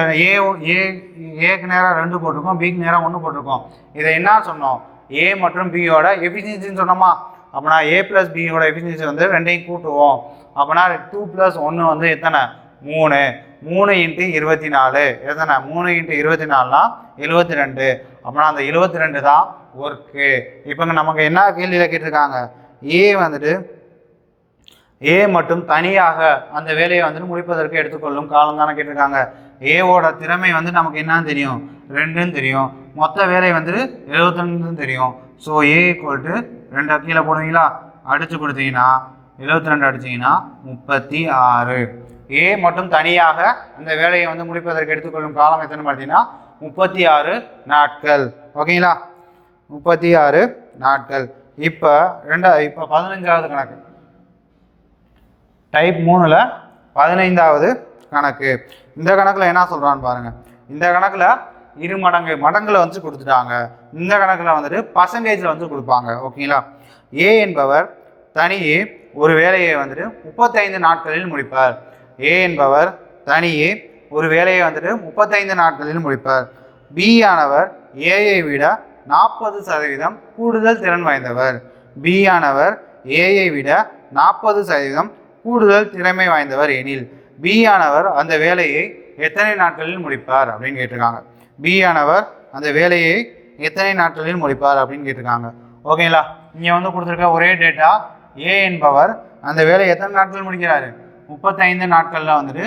ஏக்கு நேராக 2 போட்டிருக்கோம், பிக்கு நேராக 1 போட்டிருக்கோம். இதை என்ன சொன்னோம்? ஏ மற்றும் பியோட எஃபிஷியன்சின்னு சொன்னோமா? அப்படின்னா ஏ ப்ளஸ் பியோட எஃபிஷியன்சி வந்து ரெண்டையும் கூட்டுவோம். அப்படின்னா 2 + 1 வந்து எத்தனை? 3 3 × 24 எத்தனை? 3 × 24னா 72. அப்படின்னா அந்த 72 தான் ஒர்க்கு. இப்போ நமக்கு என்ன கேள்வியில் கேட்டிருக்காங்க? ஏ வந்துட்டு ஏ மட்டும் தனியாக அந்த வேலையை வந்துட்டு முடிப்பதற்கு எடுத்துக்கொள்ளும் காலம் தானே கேட்டிருக்காங்க. ஏவோட திறமை வந்து நமக்கு என்னன்னு தெரியும்? 2ன்னு தெரியும். மொத்த வேலை வந்துட்டு 72ன்னு தெரியும். ஸோ ஏ = 2 கீழே போடுவீங்களா? அடித்து கொடுத்தீங்கன்னா 72 அடிச்சிங்கன்னா 36. ஏ மட்டும் தனியாக அந்த வேலையை வந்து முடிப்பதற்கு எடுத்துக்கொள்ளும் காலம் எத்தனை பார்த்தீங்கன்னா 36 நாட்கள். ஓகேங்களா? 36 நாட்கள். இப்போ 15வது கணக்கு. டைப் 3ல் 15வது கணக்கு. இந்த கணக்கில் என்ன சொல்கிறான்னு பாருங்கள். இந்த கணக்கில் 2 மடங்கில் வந்து கொடுத்துட்டாங்க. இந்த கணக்கில் வந்துட்டு பர்சன்டேஜில் வந்து கொடுப்பாங்க. ஓகேங்களா? ஏ என்பவர் தனியே ஒரு வேலையை வந்துட்டு 35 நாட்களில் முடிப்பார். ஏ என்பவர் தனியே ஒரு வேலையை வந்துட்டு 35 நாட்களில் முடிப்பார். பி ஆனவர் ஏயை விட 40% கூடுதல் திறன் வாய்ந்தவர். பி ஆனவர் ஏயை விட 40% கூடுதல் திறமை வாய்ந்தவர் எனில் பி ஆனவர் அந்த வேலையை எத்தனை நாட்களில் முடிப்பார் அப்படின்னு கேட்டிருக்காங்க. பி ஆனவர் அந்த வேலையை எத்தனை நாட்களில் முடிப்பார் அப்படின்னு கேட்டிருக்காங்க. ஓகேங்களா? இங்கே வந்து கொடுத்துருக்க ஒரே டேட்டா ஏ என்பவர் அந்த வேலையை எத்தனை நாட்கள் முடிக்கிறாரு? 35 நாட்களில் வந்துட்டு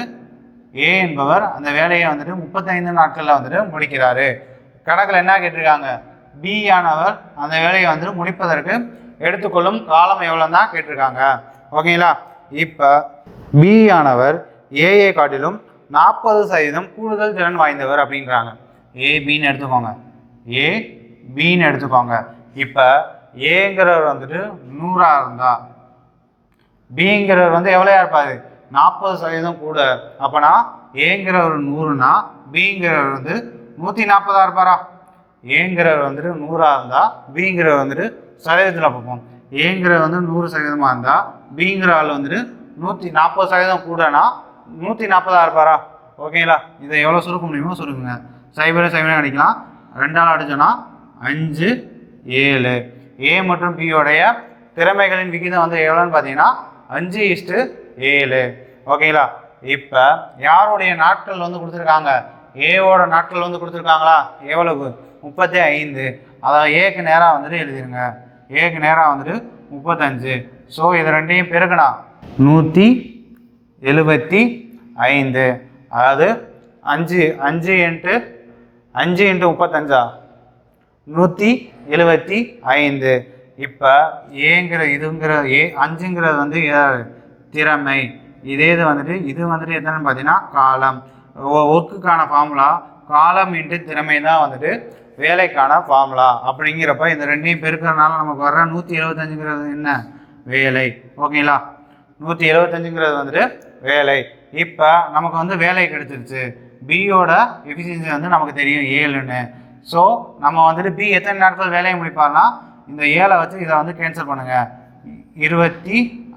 ஏ என்பவர் அந்த வேலையை வந்துட்டு 35 நாட்களில் வந்துட்டு முடிக்கிறாரு. கணக்கில் என்ன கேட்டிருக்காங்க? பி ஆனவர் அந்த வேலையை வந்துட்டு முடிப்பதற்கு எடுத்துக்கொள்ளும் காலம் எவ்வளோ தான் கேட்டிருக்காங்க. ஓகேங்களா? இப்போ பி ஆனவர் ஏஐ காட்டிலும் 40% கூடுதல் திறன் வாய்ந்தவர் அப்படின்றாங்க. ஏ பின்னு எடுத்துக்கோங்க. ஏ பின்னு எடுத்துக்கோங்க. இப்போ ஏங்கிறவர் வந்துட்டு 100 இருந்தா பிங்கிறவர் வந்து எவ்வளோயா இருப்பார்? 40% கூட. அப்போனா ஏங்கிறவர் 100னா பிங்கிறவர் வந்து 140 இருப்பாரா? ஏங்கிறவர் வந்துட்டு 100 இருந்தால் பிங்கிறவர் வந்துட்டு சதவீதத்தில் பார்ப்போம். ஏங்கிறவர் வந்து 100% இருந்தால் பிங்கிற ஆள் வந்துட்டு 140% கூடனா 140 இருப்பாரா? ஓகேங்களா? இதை எவ்வளோ சுருக்க முடியுமோ சுருக்குங்க. 0 அடிக்கலாம். 2ஆல் அடிச்சோன்னா 5 7. ஏ மற்றும் பியோடைய திறமைகளின் விகிதம் வந்து எவ்வளோன்னு பார்த்தீங்கன்னா 5:7. ஓகேங்களா? இப்போ யாருடைய நாட்கள் வந்து கொடுத்துருக்காங்க? ஏவோட நாட்கள் வந்து கொடுத்துருக்காங்களா? எவ்வளவு? 35. அதாவது ஏக்கு நேராக வந்துட்டு எழுதிருங்க. ஏக்கு நேராக வந்துட்டு 35. ஸோ இது ரெண்டையும் பெருக்கணும் 175. அதாவது 5 × 35 175. இப்போ ஏங்கிற இதுங்கிற 5ங்கிறது வந்து திறமை. இதே இது வந்துட்டு என்னன்னு பார்த்தீங்கன்னா காலம். ஒர்க்குக்கான ஃபார்முலா காலம் × திறமை தான் வந்துட்டு வேலைக்கான ஃபார்முலா. அப்படிங்கிறப்ப இந்த ரெண்டையும் பெருக்கிறதுனால நமக்கு வர்ற 175ங்கிறது என்ன? வேலை. ஓகேங்களா? 175ங்கிறது வந்துட்டு வேலை. இப்போ நமக்கு வந்து வேலை கிடைச்சிருச்சு. பியோட எஃபிஷியன்சி வந்து நமக்கு தெரியும் 7ன்னு. ஸோ நம்ம வந்துட்டு பி எத்தனை நாட்கள் வேலையை முடிப்பார்னா இந்த 7 வச்சு இதை வந்து கேன்சல் பண்ணுங்கள்.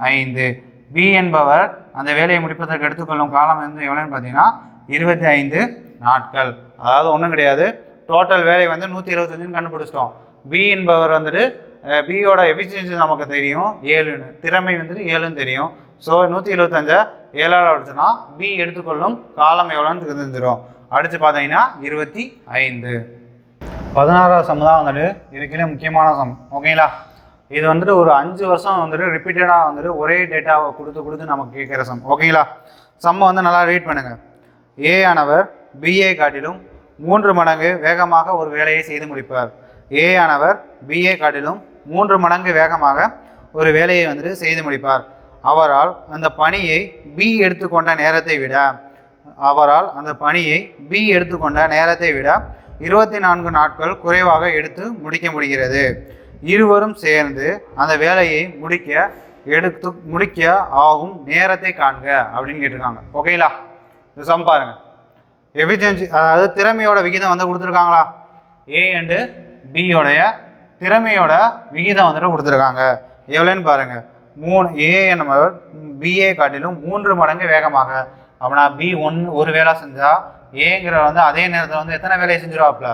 5. பி என்பவர் அந்த வேலையை முடிப்பதற்கு எடுத்துக்கொள்ளும் காலம் வந்து எவ்வளோன்னு பார்த்தீங்கன்னா 25 நாட்கள். அதாவது ஒன்றும் கிடையாது, டோட்டல் வேலை வந்து 125 கண்டுபிடிச்சிட்டோம். பி என்பவர் வந்துட்டு பியோட எஃபிஷியன்சி நமக்கு தெரியும் 7ன்னு, திறமை வந்துட்டு 7ன்னு தெரியும். ஸோ 175 7ஆல் அடிச்சுன்னா பி எடுத்துக்கொள்ளும் காலம் எவ்வளோன்னு தெரிஞ்சிடும். அடுத்து பார்த்தீங்கன்னா 25. 16வது சம் தான் வந்துட்டு இதுக்குள்ளே முக்கியமான சம். ஓகேங்களா, இது வந்துட்டு ஒரு 5 வருஷம் வந்துட்டு ரிப்பீட்டடாக வந்துட்டு ஒரே டேட்டாவை கொடுத்து நமக்கு கேட்குற சம். ஓகேங்களா, சம்மை வந்து நல்லா ரீட் பண்ணுங்கள். ஏ ஆனவர் பிஏ காட்டிலும் 3 மடங்கு வேகமாக ஒரு வேலையை செய்து முடிப்பார். ஏ ஆனவர் பிஏ காட்டிலும் 3 மடங்கு வேகமாக ஒரு வேலையை வந்துட்டு செய்து முடிப்பார். அவரால் அந்த பணியை பி எடுத்துக்கொண்ட நேரத்தை விட 24 நாட்கள் குறைவாக எடுத்து முடிக்க முடிகிறது. இருவரும் சேர்ந்து அந்த வேலையை முடிக்க ஆகும் நேரத்தை காண்க அப்படின்னு கேட்டிருக்காங்க. ஓகேங்களா, இது சம் பாருங்க. எஃபிஷியன்சி அதாவது திறமையோட விகிதம் வந்து கொடுத்துருக்காங்களா, ஏ அண்டு பியோடைய திறமையோட விகிதம் வந்துட்டு கொடுத்துருக்காங்க. எவ்வளோன்னு பாருங்க, 3. ஏ என்பவர் பிஏ காட்டிலும் 3 மடங்கு வேகமாக. அப்படின்னா பி ஒரு வேலை செஞ்சா ஏங்கிற வந்து அதே நேரத்தில் வந்து எத்தனை வேலையை செஞ்சிருவாப்ல,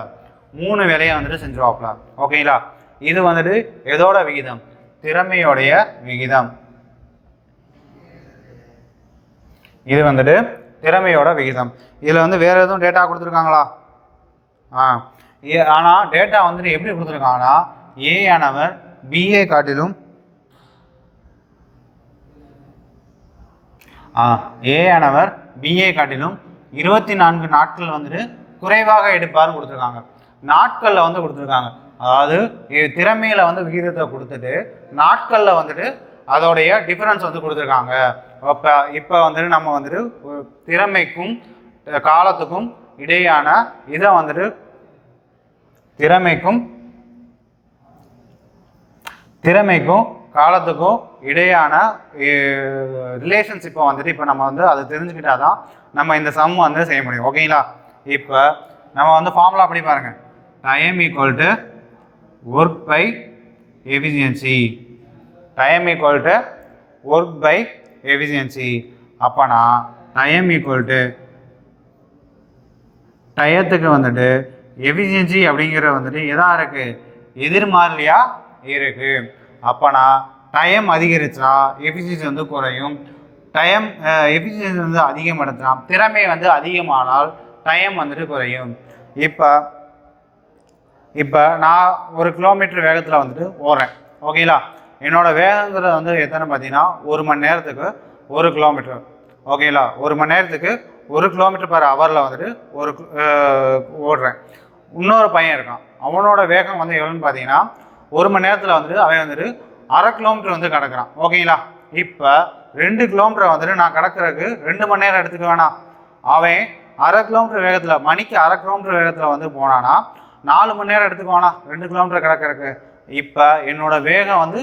3 வேலையை வந்துட்டு செஞ்சிருவாப்ல. ஓகேங்களா, இது வந்துட்டு எதோட விகிதம், திறமையோடைய விகிதம். இது வந்துட்டு திறமையோட விகிதம். இதில் வந்து வேற எதுவும் டேட்டா கொடுத்துருக்காங்களா? ஆனால் டேட்டா வந்துட்டு எப்படி கொடுத்துருக்காங்கன்னா, ஏ ஆனவர் பிஏ காட்டிலும் 24 நாட்கள் வந்துட்டு குறைவாக எடுப்பார்னு கொடுத்துருக்காங்க. நாட்களில் வந்து கொடுத்துருக்காங்க. அதாவது திறமையில வந்து விகிதத்தை கொடுத்துட்டு நாட்களில் வந்துட்டு அதோடைய டிஃபரன்ஸ் வந்து கொடுத்துருக்காங்க. இப்போ வந்துட்டு நம்ம வந்துட்டு திறமைக்கும் காலத்துக்கும் இடையான இதை வந்துட்டு திறமைக்கும் காலத்துக்கும் இடையான ரிலேஷன்ஷிப்பை வந்துட்டு இப்போ நம்ம வந்து அதை தெரிஞ்சுக்கிட்டாதான் நம்ம இந்த சம் வந்து செய்ய முடியும். ஓகேங்களா, இப்போ நம்ம வந்து ஃபார்முலா அப்படி பாருங்க, time equal to work by efficiency. Time equal to work by efficiency. அப்போனா டைம் ஈக்குவல் டு டயத்துக்கு வந்துட்டு எஃபிஷியன்சி அப்படிங்கிற வந்துட்டு எதா இருக்கு, எதிர்மாறிலியா இருக்கு. அப்போனா டைம் அதிகரிச்சா எஃபிஷியன்சி வந்து குறையும். எஃபிஷியன்சி வந்து அதிகமாடுச்சுனா திறமை வந்து அதிகமானால் டைம் வந்துட்டு குறையும். இப்போ நான் 1 கிலோமீட்டர் வேகத்தில் வந்துட்டு ஓடுறேன். ஓகேங்களா, என்னோட வேகங்கிறது வந்து எத்தனை பார்த்தீங்கன்னா 1 மணி நேரத்துக்கு 1 கிலோமீட்டர். ஓகேங்களா, 1 மணி நேரத்துக்கு 1 கிலோமீட்டர் பர் ஹவரில் வந்துட்டு ஓடுறேன். இன்னொரு பையன் இருக்கான், அவனோட வேகம் வந்து எவ்வளோன்னு பார்த்தீங்கன்னா 1 மணி நேரத்தில் வந்துட்டு அவன் வந்துட்டு 1/2 கிலோமீட்டர் வந்து கிடக்குறான். ஓகேங்களா, இப்போ 2 கிலோமீட்டரை வந்துட்டு நான் கிடக்கிறதுக்கு 2 மணி நேரம் எடுத்துக்க வேணாம். அவன் 1/2 கிலோமீட்டர் வேகத்தில் மணிக்கு 1/2 கிலோமீட்டர் வேகத்தில் வந்து போனானா 4 மணி நேரம் எடுத்துக்குவானா 2 கிலோமீட்டர் கிடக்கிறதுக்கு. இப்போ என்னோட வேகம் வந்து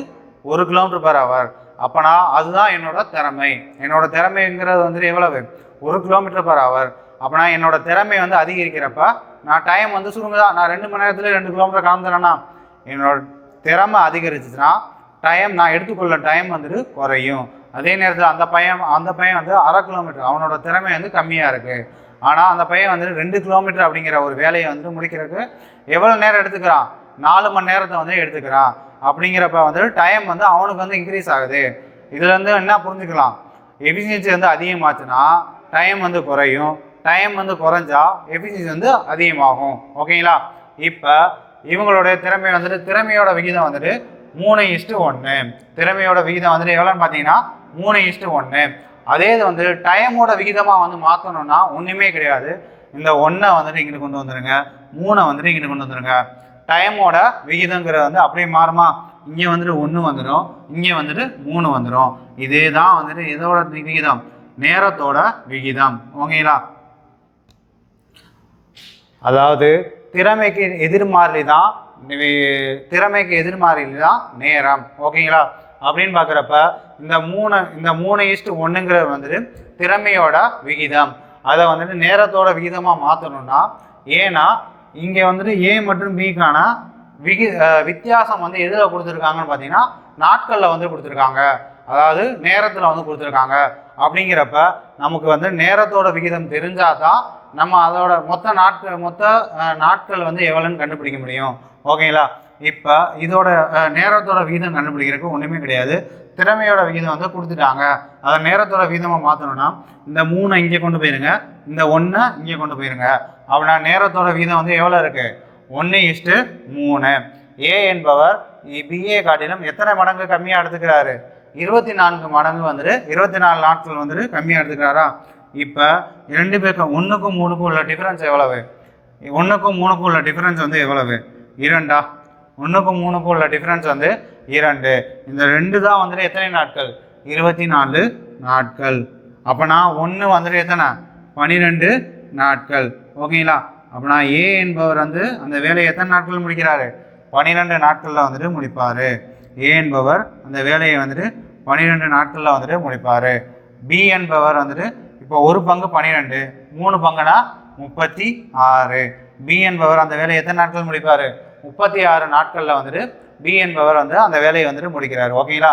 1 கிலோமீட்டர் பர் ஹவர். அப்போனா அதுதான் என்னோட திறமை. என்னோட திறமைங்கிறது வந்துட்டு எவ்வளவு, 1 கிலோமீட்டர் பர் ஹவர். அப்போனா என்னோட திறமை வந்து அதிகரிக்கிறப்ப நான் டைம் வந்து சுருங்குதா, நான் 2 மணி நேரத்தில் 2 கிலோமீட்டர் கலந்துறேன்னா என்னோட திறமை அதிகரிச்சுன்னா நான் எடுத்துக்கொள்ள டைம் வந்துட்டு குறையும். அதே நேரத்தில் அந்த பையன் வந்து 1/2 கிலோமீட்டர், அவனோட திறமை வந்து கம்மியாக இருக்குது. ஆனால் அந்த பையன் வந்துட்டு 2 கிலோமீட்டர் அப்படிங்கிற ஒரு வேலையை வந்துட்டு முடிக்கிறதுக்கு எவ்வளோ நேரம் எடுத்துக்கிறான், 4 மணி நேரத்தை வந்து எடுத்துக்கிறான். அப்படிங்கிறப்ப வந்துட்டு டைம் வந்து அவனுக்கு வந்து இன்க்ரீஸ் ஆகுது. இதில் வந்து என்ன புரிஞ்சுக்கலாம், எஃபிஷியன்சி வந்து அதிகமாச்சுன்னா டைம் வந்து குறையும், டைம் வந்து குறைஞ்சா எஃபிஷியன்சி வந்து அதிகமாகும். ஓகேங்களா, இப்போ இவங்களுடைய திறமை வந்துட்டு திறமையோட விகிதம் வந்துட்டு 3:1. திறமையோட விகிதம் வந்துட்டு எவ்வளோன்னு பார்த்தீங்கன்னா 3:1. அதே இது வந்து டைமோட விகிதமாக வந்து மாற்றணும்னா ஒன்றுமே கிடையாது. இந்த 1 வந்துட்டு இங்கிட்டு கொண்டு வந்துடுங்க, 3 வந்துட்டு இங்கிட்டு கொண்டு வந்துடுங்க. டைமோட விகிதங்கிறது வந்து அப்படியே மாறுமா, இங்கே வந்துட்டு 1 வந்துடும், இங்கே வந்துட்டு 3 வந்துடும். இதே தான் வந்துட்டு இதோட விகிதம், நேரத்தோட விகிதம். ஓகேங்களா, அதாவது திறமைக்கு எதிர்மாறி தான் நேரம். ஓகேங்களா, அப்படின்னு பார்க்குறப்ப இந்த 3:1 வந்துட்டு திறமையோட விகிதம். அதை வந்துட்டு நேரத்தோட விகிதமாக மாற்றணும்னா, ஏன்னா இங்கே வந்துட்டு ஏ மற்றும் பிக்கான வித்தியாசம் வந்து எதில் கொடுத்துருக்காங்கன்னு பார்த்தீங்கன்னா நாட்களில் வந்து கொடுத்துருக்காங்க. அதாவது நேரத்தில் வந்து கொடுத்துருக்காங்க. அப்படிங்கிறப்ப நமக்கு வந்து நேரத்தோட விகிதம் தெரிஞ்சாதான் நம்ம அதோட மொத்த நாட்கள் வந்து எவ்வளோன்னு கண்டுபிடிக்க முடியும். ஓகேங்களா? இப்போ இதோட நேரத்தோட விகிதம் கண்டுபிடிக்கிறதுக்கு ஒன்றுமே கிடையாது. திறமையோட விகிதம் வந்து கொடுத்துட்டாங்க. அதை நேரத்தோட விகிதமாக மாற்றணும்னா இந்த 3 இங்கே கொண்டு போயிருங்க, இந்த 1 இங்கே கொண்டு போயிருங்க. அப்படின்னா நேரத்தோட விகிதம் வந்து எவ்வளோ இருக்குது? 1:3. ஏ என்பவர் பிஏ காட்டிலும் எத்தனை மடங்கு கம்மியாக எடுத்துக்கிறாரு? 24 மடங்கு வந்துட்டு 24 நாட்கள் வந்துட்டு கம்மியாக எடுத்துக்கிறாரா? இப்போ 2 பேருக்கும் 1க்கும் 3க்கும் உள்ள டிஃபரன்ஸ் எவ்வளவு? 1க்கும் 3க்கும் உள்ள டிஃபரன்ஸ் வந்து எவ்வளவு? 2. 1க்கும் 3க்கும் உள்ள டிஃபரன்ஸ் வந்து 2. இந்த 2 தான் வந்துட்டு எத்தனை நாட்கள்? 24 நாட்கள். அப்போனா 1 வந்துட்டு எத்தனை? 12 நாட்கள். ஓகேங்களா? அப்படின்னா ஏ என்பவர் வந்து அந்த வேலையை எத்தனை நாட்கள் முடிக்கிறாரு? 12 நாட்களில் வந்துட்டு முடிப்பார். ஏ என்பவர் அந்த வேலையை வந்துட்டு 12 நாட்களில் வந்துட்டு முடிப்பார். பி என்பவர் வந்துட்டு இப்போ ஒரு பங்கு 12, 3 பங்குனா 36. பி என்பவர் அந்த வேலையை எத்தனை நாட்கள் முடிப்பார்? 36 நாட்களில் வந்துட்டு பி என்பவர் வந்து அந்த வேலையை வந்துட்டு முடிக்கிறார். ஓகேங்களா?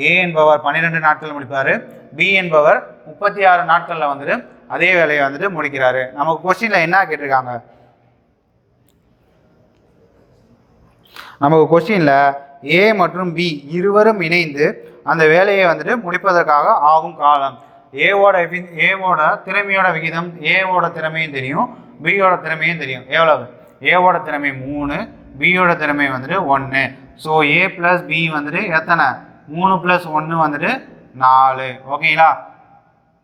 ஏ என்பவர் 12 நாட்கள் முடிப்பார். பி என்பவர் 36 நாட்களில் வந்துட்டு அதே வேலையை வந்துட்டு முடிக்கிறாரு. நமக்கு கொஸ்டினில் என்ன கேட்டிருக்காங்க? நமக்கு கொஸ்டினில் ஏ மற்றும் பி இருவரும் இணைந்து அந்த வேலையை வந்துட்டு முடிப்பதற்காக ஆகும் காலம். ஏவோட திறமையோட விகிதம், ஏவோட திறமையும் தெரியும், பியோட திறமையும் தெரியும். எவ்வளவு? ஏவோட திறமை 3, பியோட திறமை வந்துட்டு 1. ஸோ ஏ ப்ளஸ் பி வந்துட்டு எத்தனை? 3 + 1 வந்துட்டு 4. ஓகேங்களா?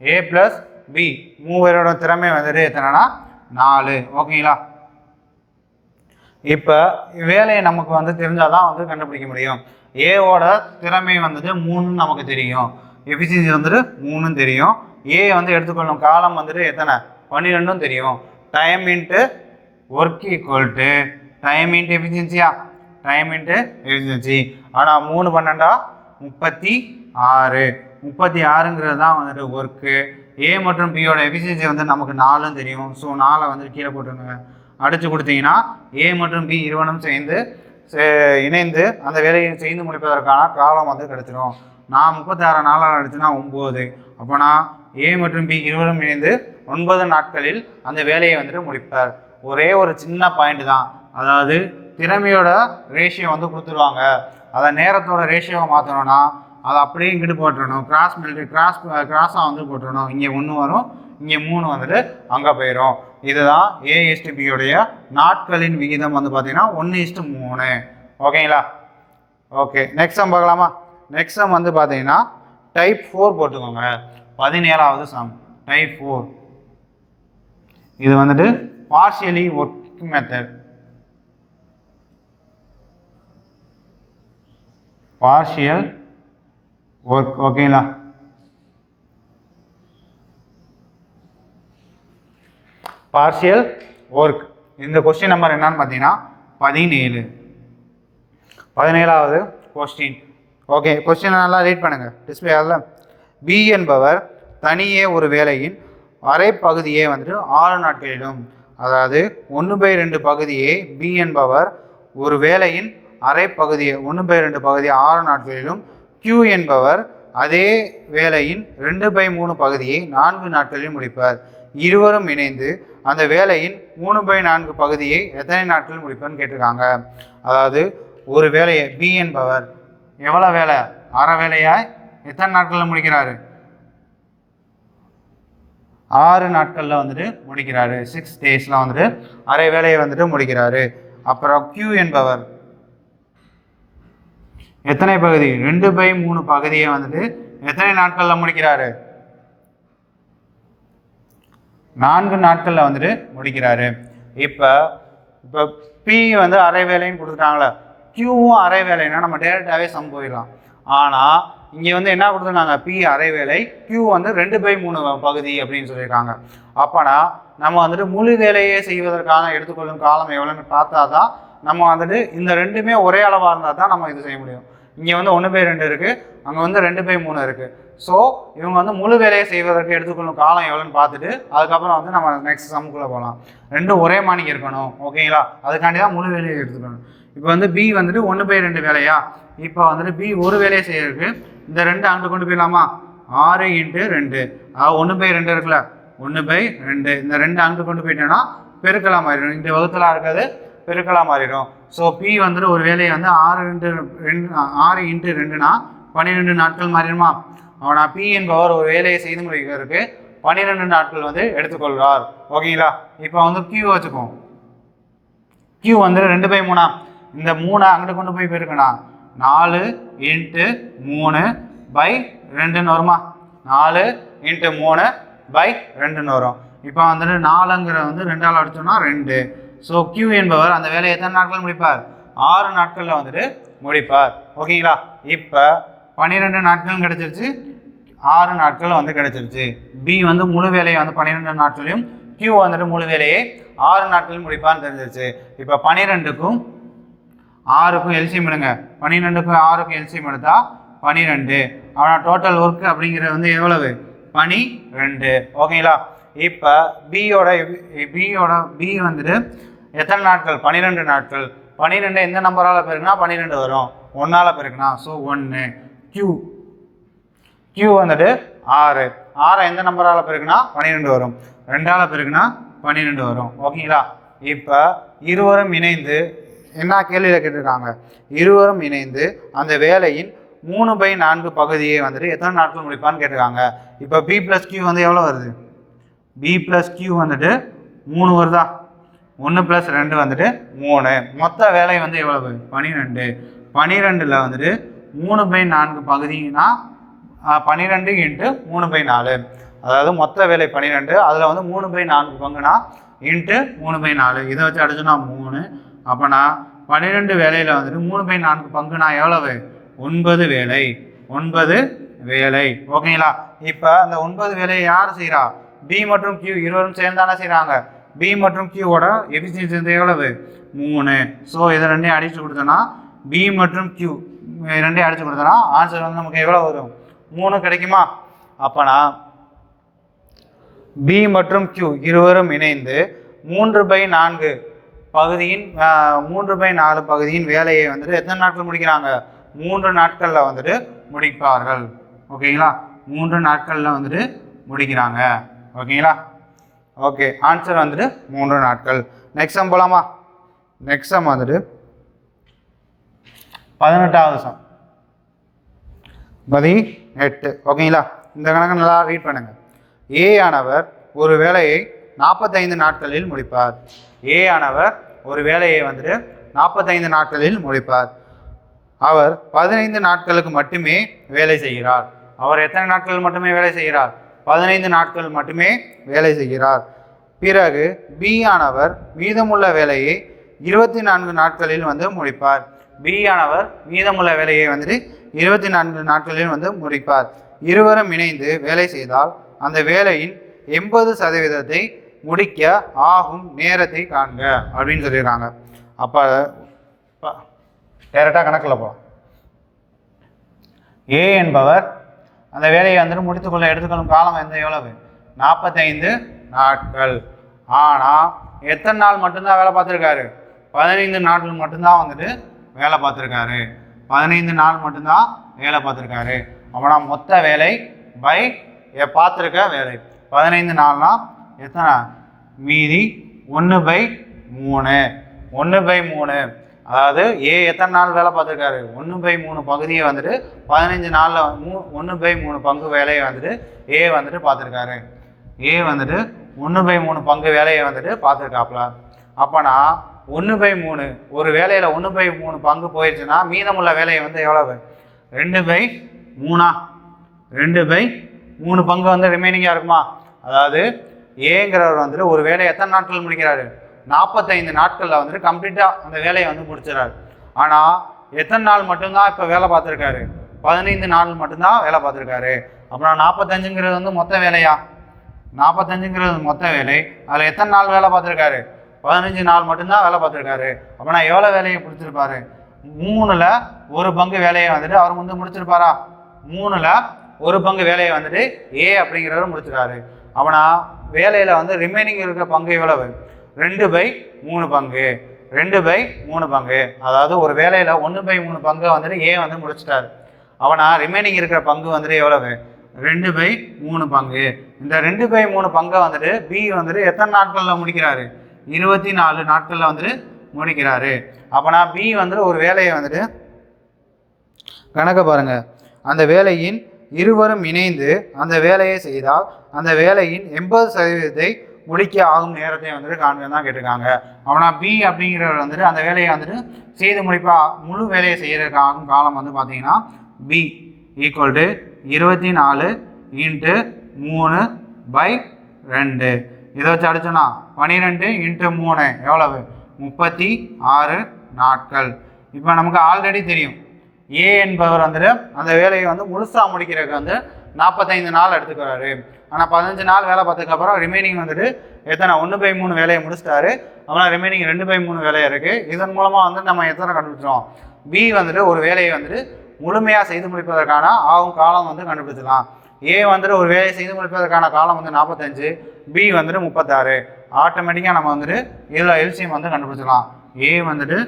ஏ ப்ளஸ் பி மூவரோட திறமை வந்துட்டு எத்தனைனா 4. ஓகேங்களா? இப்போ வேலையை நமக்கு வந்து தெரிஞ்சாதான் வந்து கண்டுபிடிக்க முடியும். ஏவோட திறமை வந்துட்டு 3 நமக்கு தெரியும், எஃபிஷியன்சி வந்துட்டு 3 தெரியும். ஏ வந்து எடுத்துக்கொள்ளும் காலம் வந்துட்டு எத்தனை? 12 தெரியும். Time into work equal to time into எஃபிஷியன்சியா? Time into efficiency. ஆனால் 3 12 36. 36ங்கிறது தான் வந்துட்டு ஒர்க்கு. ஏ மற்றும் பியோட எஃபிஷியன்சி வந்து நமக்கு 4 தெரியும். ஸோ 4 வந்து கீழே போட்டுருங்க. அடித்து கொடுத்தீங்கன்னா ஏ மற்றும் பி இருவனும் இணைந்து அந்த வேலையை செய்து முடிப்பதற்கான காலம் வந்து கிடைச்சிடும். நான் 36 நாளாக அடிச்சுன்னா 9. அப்போனா ஏ மற்றும் பி இருவரும் இணைந்து 9 நாட்களில் அந்த வேலையை வந்துட்டு முடிப்பார். ஒரே ஒரு சின்ன பாயிண்ட் தான், அதாவது திறமையோட ரேஷியோ வந்து கொடுத்துருவாங்க. அதை நேரத்தோட ரேஷியோவை மாற்றணும்னா அதை அப்படியே இங்கிட்டு போட்டுடணும். கிராஸாக வந்து போட்டுடணும். இங்கே 1 வரும், இங்கே 3 வந்துட்டு அங்கே போயிடும். இதுதான் ஏஎஸ்டிபியோடைய நாட்களின் விகிதம் வந்து பார்த்தீங்கன்னா 1:3. ஓகேங்களா? ஓகே, நெக்ஸ்ட் சம் பார்க்கலாமா? நெக்ஸ்ட் சம் வந்து பார்த்தீங்கன்னா டைப் 4 போட்டுக்கோங்க. 17வது சம் டைப் 4. இது வந்துட்டு partially work method. Partial work. ஓகேங்களா? Partial work. இந்த கொஸ்டின் நம்பர் என்னன்னு பார்த்தீங்கன்னா 17. 17வது கொஸ்டின். ஓகே, கொஸ்டினை நல்லா ரீட் பண்ணுங்கள். டிஸ்பிளே ஆகல. பி என்பவர் தனியே ஒரு வேலையின் அரை பகுதியை வந்துட்டு 6 நாட்களிலும், அதாவது 1/2 பகுதியை பி என்பவர் ஒரு வேலையின் அரை பகுதியை 1/2 பகுதியை 6 நாட்களிலும், கியூ என்பவர் அதே வேலையின் 2/3 பகுதியை 4 நாட்களில் முடிப்பார். இருவரும் இணைந்து அந்த வேலையின் 3/4 பகுதியை எத்தனை நாட்களில் முடிப்பார்னு கேட்டிருக்காங்க. அதாவது ஒரு வேலையை பி என்பவர் எவ்வளோ வேலை? அரை வேலையாய் எத்தனை நாட்களில் முடிக்கிறாரு? 6 நாட்களில் வந்துட்டு முடிக்கிறாரு. 6 டேஸில் வந்துட்டு அரை வேலையை வந்துட்டு முடிக்கிறாரு. அப்புறம் கியூ என்பவர் எத்தனை பகுதி? 2/3 பகுதியை வந்துட்டு எத்தனை நாட்களில் முடிக்கிறாரு? 4 நாட்களில் வந்துட்டு முடிக்கிறாரு. இப்போ பி வந்து அரை வேலைன்னு கொடுத்துட்டாங்களே, கியூவும் அரை வேலைன்னா நம்ம டேரெக்டாகவே சம் போயிடலாம். ஆனால் இங்கே வந்து என்ன கொடுத்துருக்காங்க? பி அரை வேலை, கியூ வந்து 2/3 பகுதி அப்படின்னு சொல்லியிருக்காங்க. அப்போனா நம்ம வந்துட்டு முழு வேலையே செய்வதற்கான எடுத்துக்கொள்ளும் காலம் எவ்வளோன்னு பார்த்தா தான் நம்ம வந்துட்டு இந்த ரெண்டுமே ஒரே அளவாக இருந்தால் தான் நம்ம இது செய்ய முடியும். இங்கே வந்து 1/2 இருக்குது, அங்கே வந்து 2/3 இருக்குது. ஸோ இவங்க வந்து முழு வேலையை செய்வதற்கு எடுத்துக்கொள்ளும் காலம் எவ்வளோன்னு பார்த்துட்டு அதுக்கப்புறம் வந்து நம்ம நெக்ஸ்ட் சம்முக்குள்ளே போகலாம். ரெண்டும் ஒரே மானிக்கு இருக்கணும், ஓகேங்களா? அதுக்காண்டி தான் முழு வேலையை எடுத்துக்கணும். இப்போ வந்து பி வந்துட்டு 1/2 வேலையா, இப்போ வந்துட்டு பி ஒரு வேலையை செய்யறதுக்கு இந்த 2 அங்கே கொண்டு போயிடலாமா? 6 × 2, அதாவது 1/2 இருக்குல்ல, 1/2 இந்த 2 அங்கே கொண்டு போயிட்டோன்னா பெருக்கலா மாறிடும். இந்த வகுத்தலாக இருக்காது, பெருக்கலா மாறிடும். ஸோ பி வந்துட்டு ஒரு வேலையை வந்து 6 × 2னா 12 நாட்கள் மாறிடுமா? அவனா பி என்பவர் ஒரு வேலையை செய்து முடிக்கிறதுக்கு 12 நாட்கள் வந்து எடுத்துக்கொள்கிறார், ஓகேங்களா? இப்போ வந்து கியூ வச்சுப்போம். கியூ வந்து 2/3, இந்த 3 அங்கிட்டு கொண்டு போய் பெருக்கணும். 4 × 3/2ன்னு வருமா? 4 × 3/2ன்னு வரும். இப்போ வந்துட்டு 4ங்கிற வந்து 2ஆல் அடிச்சோம்னா 2. ஸோ கியூ என்பவர் அந்த வேலையை எத்தனை நாட்கள் முடிப்பார்? 6 நாட்களில் வந்துட்டு முடிப்பார், ஓகேங்களா? இப்போ 12 நாட்களும் கிடைச்சிருச்சு, 6 நாட்கள் வந்து கிடைச்சிருச்சு. பி வந்து முழு வேலையை வந்து 12 நாட்களையும், கியூ வந்துட்டு முழு வேலையை 6 நாட்களையும் முடிப்பான்னு தெரிஞ்சிருச்சு. இப்போ 12க்கும் 6க்கும் எல்சிஎம் எடுங்க. 12க்கும் 6க்கும் எல்சிஎம் எடுத்தா 12. ஆனால் டோட்டல் ஒர்க் அப்படிங்கிறது வந்து எவ்வளவு? 12, ஓகேங்களா? இப்போ பி வந்துட்டு எத்தனை நாட்கள்? 12 நாட்கள். 12 எந்த நம்பரால் பெருக்குனா 12 வரும், 1ஆல் பெருக்குனா. ஸோ 1. கியூ வந்துட்டு 6 எந்த நம்பரால் பெருக்குனா 12 வரும், 2ஆல் பெருக்குனா 12 வரும், ஓகேங்களா? இப்போ இருவரும் இணைந்து என்ன கேள்வியில் கேட்டிருக்காங்க? இருவரும் இணைந்து அந்த வேலையின் 3/4 பகுதியை வந்துட்டு எத்தனை நாட்கள் முடிப்பான்னு கேட்டிருக்காங்க. இப்போ பி ப்ளஸ் கியூ வந்து எவ்வளோ வருது? பி ப்ளஸ் கியூ வந்துட்டு 3 வருதா? 1 + 2 வந்துட்டு 3. மொத்த வேலை வந்து எவ்வளவு? 12. 12ல் வந்துட்டு 3/4 பகுதினா 12 × 3/4, அதாவது மொத்த வேலை 12, அதில் வந்து 3/4 பங்குனா × 3/4. இதை வச்சு அடிச்சோன்னா 3. அப்போனா 12 வேலையில் வந்துட்டு 3/4 பங்குனா எவ்வளவு? 9 வேலை. 9 வேலை, ஓகேங்களா? இப்போ அந்த 9 வேலையை யார் செய்கிறா? பி மற்றும் கியூ இருவரும் சேர்ந்தானே செய்கிறாங்க. பி மற்றும் கியூவோட எஃபிஷியன்சி வந்து எவ்வளவு? 3. ஸோ இதை ரெண்டையும் அடித்து கொடுத்தோன்னா பி மற்றும் கியூ ரெண்டையும் அடித்து கொடுத்தோன்னா ஆன்சர் வந்து நமக்கு எவ்வளோ வரும்? 3 கிடைக்குமா? அப்போனா பி மற்றும் கியூ இருவரும் இணைந்து 3/4 பகுதியின் வேலையை வந்துட்டு எத்தனை நாட்கள் முடிக்கிறாங்க? 3 நாட்களில் வந்துட்டு முடிப்பார்கள், ஓகேங்களா? 3 நாட்களில் வந்துட்டு முடிக்கிறாங்க, ஓகேங்களா? ஓகே, ஆன்சர் வந்துட்டு 3 நாட்கள். நெக்ஸ்ட் சம் போகலாமா? நெக்ஸ்ட் சம் வந்துட்டு 18வது சம். 18, ஓகேங்களா? இந்த கணக்கை நல்லா ரீட் பண்ணுங்க. ஏ ஆனவர் ஒரு வேலையை 45 நாட்களில் முடிப்பார். ஏ ஆனவர் ஒரு வேலையை வந்துட்டு 45 நாட்களில் முடிப்பார். அவர் 15 நாட்களுக்கு மட்டுமே வேலை செய்கிறார். அவர் எத்தனை நாட்கள் மட்டுமே வேலை செய்கிறார்? 15 நாட்கள் மட்டுமே வேலை செய்கிறார். பிறகு பி ஆனவர் மீதமுள்ள வேலையை 24 நாட்களில் வந்து முடிப்பார். பி ஆனவர் மீதமுள்ள வேலையை வந்துட்டு 24 நாட்களில் வந்து முடிப்பார். இருவரும் இணைந்து வேலை செய்தால் அந்த வேலையின் 80% முடிக்க ஆகும் நேரத்தை காண்க அப்படின்னு சொல்லிடுறாங்க. அப்போ டேரெக்டாக கணக்கில் போகலாம். ஏ என்பவர் அந்த வேலையை வந்துட்டு முடித்துக்கொள்ள எடுத்துக்கொள்ளும் காலம் வந்து எவ்வளவு? 45 நாட்கள். ஆனால் எத்தனை நாள் மட்டும்தான் வேலை பார்த்துருக்காரு? 15 நாட்கள் மட்டும்தான் வந்துட்டு வேலை பார்த்துருக்காரு. 15 நாள் மட்டும்தான் வேலை பார்த்துருக்காரு. அப்படின்னா மொத்த வேலை பை பார்த்துருக்க வேலை 15 நாள்னா எத்தனை? மீதி 1/3. 1/3, அதாவது ஏ எத்தனை நாள் வேலை பார்த்துருக்காரு? 1/3 பகுதியை வந்துட்டு 15 நாளில் 1/3 பங்கு வேலையை வந்துட்டு ஏ வந்துட்டு பார்த்துருக்காரு. ஏ வந்துட்டு 1/3 பங்கு வேலையை வந்துட்டு பார்த்துருக்காப்புல. அப்போனா 1/3 ஒரு வேலையில் 1/3 பங்கு போயிடுச்சுன்னா மீதமுள்ள வேலையை வந்து எவ்வளவு? 2/3. 2/3 பங்கு வந்து ரிமைனிங்காக இருக்குமா? அதாவது ஏங்கிறவர் வந்துட்டு ஒரு வேலையை எத்தனை நாட்கள் முடிக்கிறாரு? 45 நாட்களில் வந்துட்டு கம்ப்ளீட்டாக அந்த வேலையை வந்து முடிச்சிடறாரு. ஆனால் எத்தனை நாள் மட்டும்தான் இப்போ வேலை பார்த்துருக்காரு? 15 நாள் மட்டும்தான் வேலை பார்த்துருக்காரு. அப்புறம் 45ங்கிறது வந்து மொத்த வேலையா? 45ங்கிறது மொத்த வேலை. அதில் எத்தனை நாள் வேலை பார்த்துருக்காரு? 15 நாள் மட்டும்தான் வேலை பார்த்துருக்காரு. அப்படின்னா எவ்வளோ வேலையை பிடிச்சிருப்பாரு? 3ல் 1 பங்கு வேலையை வந்துட்டு அவர் வந்து முடிச்சிருப்பாரா? 3ல் 1 பங்கு வேலையை வந்துட்டு ஏ அப்படிங்கிறவர் முடிச்சிருக்காரு. அவனா வேலையில் வந்து ரிமைனிங் இருக்கிற பங்கு எவ்வளவு? 2/3 பங்கு. 2/3 பங்கு, அதாவது ஒரு வேலையில் 1/3 பங்கை வந்துட்டு ஏ வந்து முடிச்சிட்டாரு. அவனா ரிமைனிங் இருக்கிற பங்கு வந்துட்டு எவ்வளவு? 2/3 பங்கு. இந்த 2/3 பங்கை வந்துட்டு பி வந்துட்டு எத்தனை நாட்களில் முடிக்கிறாரு? 24 நாட்களில் வந்துட்டு முடிக்கிறாரு. அப்போனா பி வந்துட்டு ஒரு வேலையை வந்துட்டு கணக்க பாருங்க. அந்த வேலையின் இருவரும் இணைந்து அந்த வேலையை செய்தால் அந்த வேலையின் 80% முடிக்க ஆகும் நேரத்தை வந்துட்டு காண்க தான் கேட்டிருக்காங்க. அவனா பி அப்படிங்கிறவர் வந்துட்டு அந்த வேலையை வந்துட்டு செய்து முடிப்பா முழு வேலையை செய்யறதுக்கு ஆகும் காலம் வந்து பார்த்தீங்கன்னா பி ஈக்குவல் டு 24 × 3/2. இதை வச்சு அடிச்சோன்னா 12 × 3 எவ்வளவு? 36 நாட்கள். இப்போ நமக்கு ஆல்ரெடி தெரியும் ஏ என்பவர் வந்துட்டு அந்த வேலையை வந்து முழுசாக முடிக்கிறதுக்கு வந்து 45 நாள் எடுத்துக்கிறாரு. ஆனால் 15 நாள் வேலை பார்த்ததுக்கப்புறம் ரிமைனிங் வந்துட்டு எத்தனை? 1/3 வேலையை முடிச்சிட்டாரு. ஆனால் ரிமைனிங் 2/3 வேலையை இருக்குது. இதன் மூலமாக வந்து நம்ம எத்தனை கண்டுபிடிச்சோம்? பி வந்துட்டு ஒரு வேலையை வந்துட்டு முழுமையாக செய்து முடிப்பதற்கான ஆகும் காலம் வந்து கண்டுபிடிச்சலாம். ஏ வந்துட்டு ஒரு வேலையை செய்து முடிப்பதற்கான காலம் வந்து 45, பி வந்துட்டு 36. ஆட்டோமேட்டிக்காக நம்ம வந்துட்டு இதில் எல்சிஎம் வந்து கண்டுபிடிச்சலாம். ஏ வந்துட்டு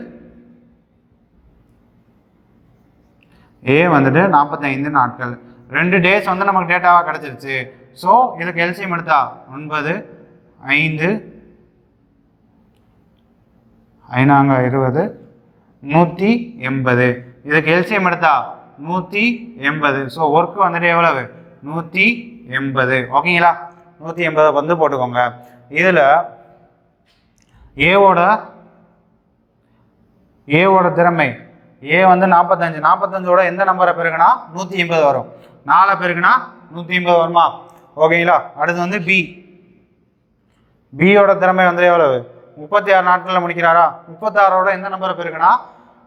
45 நாட்கள். 2 டேஸ் வந்து நமக்கு டேட்டாவாக கிடச்சிருச்சு. ஸோ இதுக்கு எல்சிஎம் எடுத்தா 9, 5, 5 20, 180. இதுக்கு எல்சிஎம் எடுத்தா 180. ஸோ ஒர்க்கு வந்துட்டு எவ்வளவு? 180. ஓகேங்களா? 180 வந்து போட்டுக்கோங்க. இதில் ஏவோட திறமை ஏ வந்து 45. 45ஓட எந்த நம்பரை பெருக்குனா 180 வரும். 4 பெருக்குனா 180 வருமா? ஓகேங்களா? அடுத்து வந்து பியோட திறமை வந்து எவ்வளவு? 36 நாட்களில் முடிக்கிறாரா? 36ஓட எந்த நம்பரை பெருக்குனா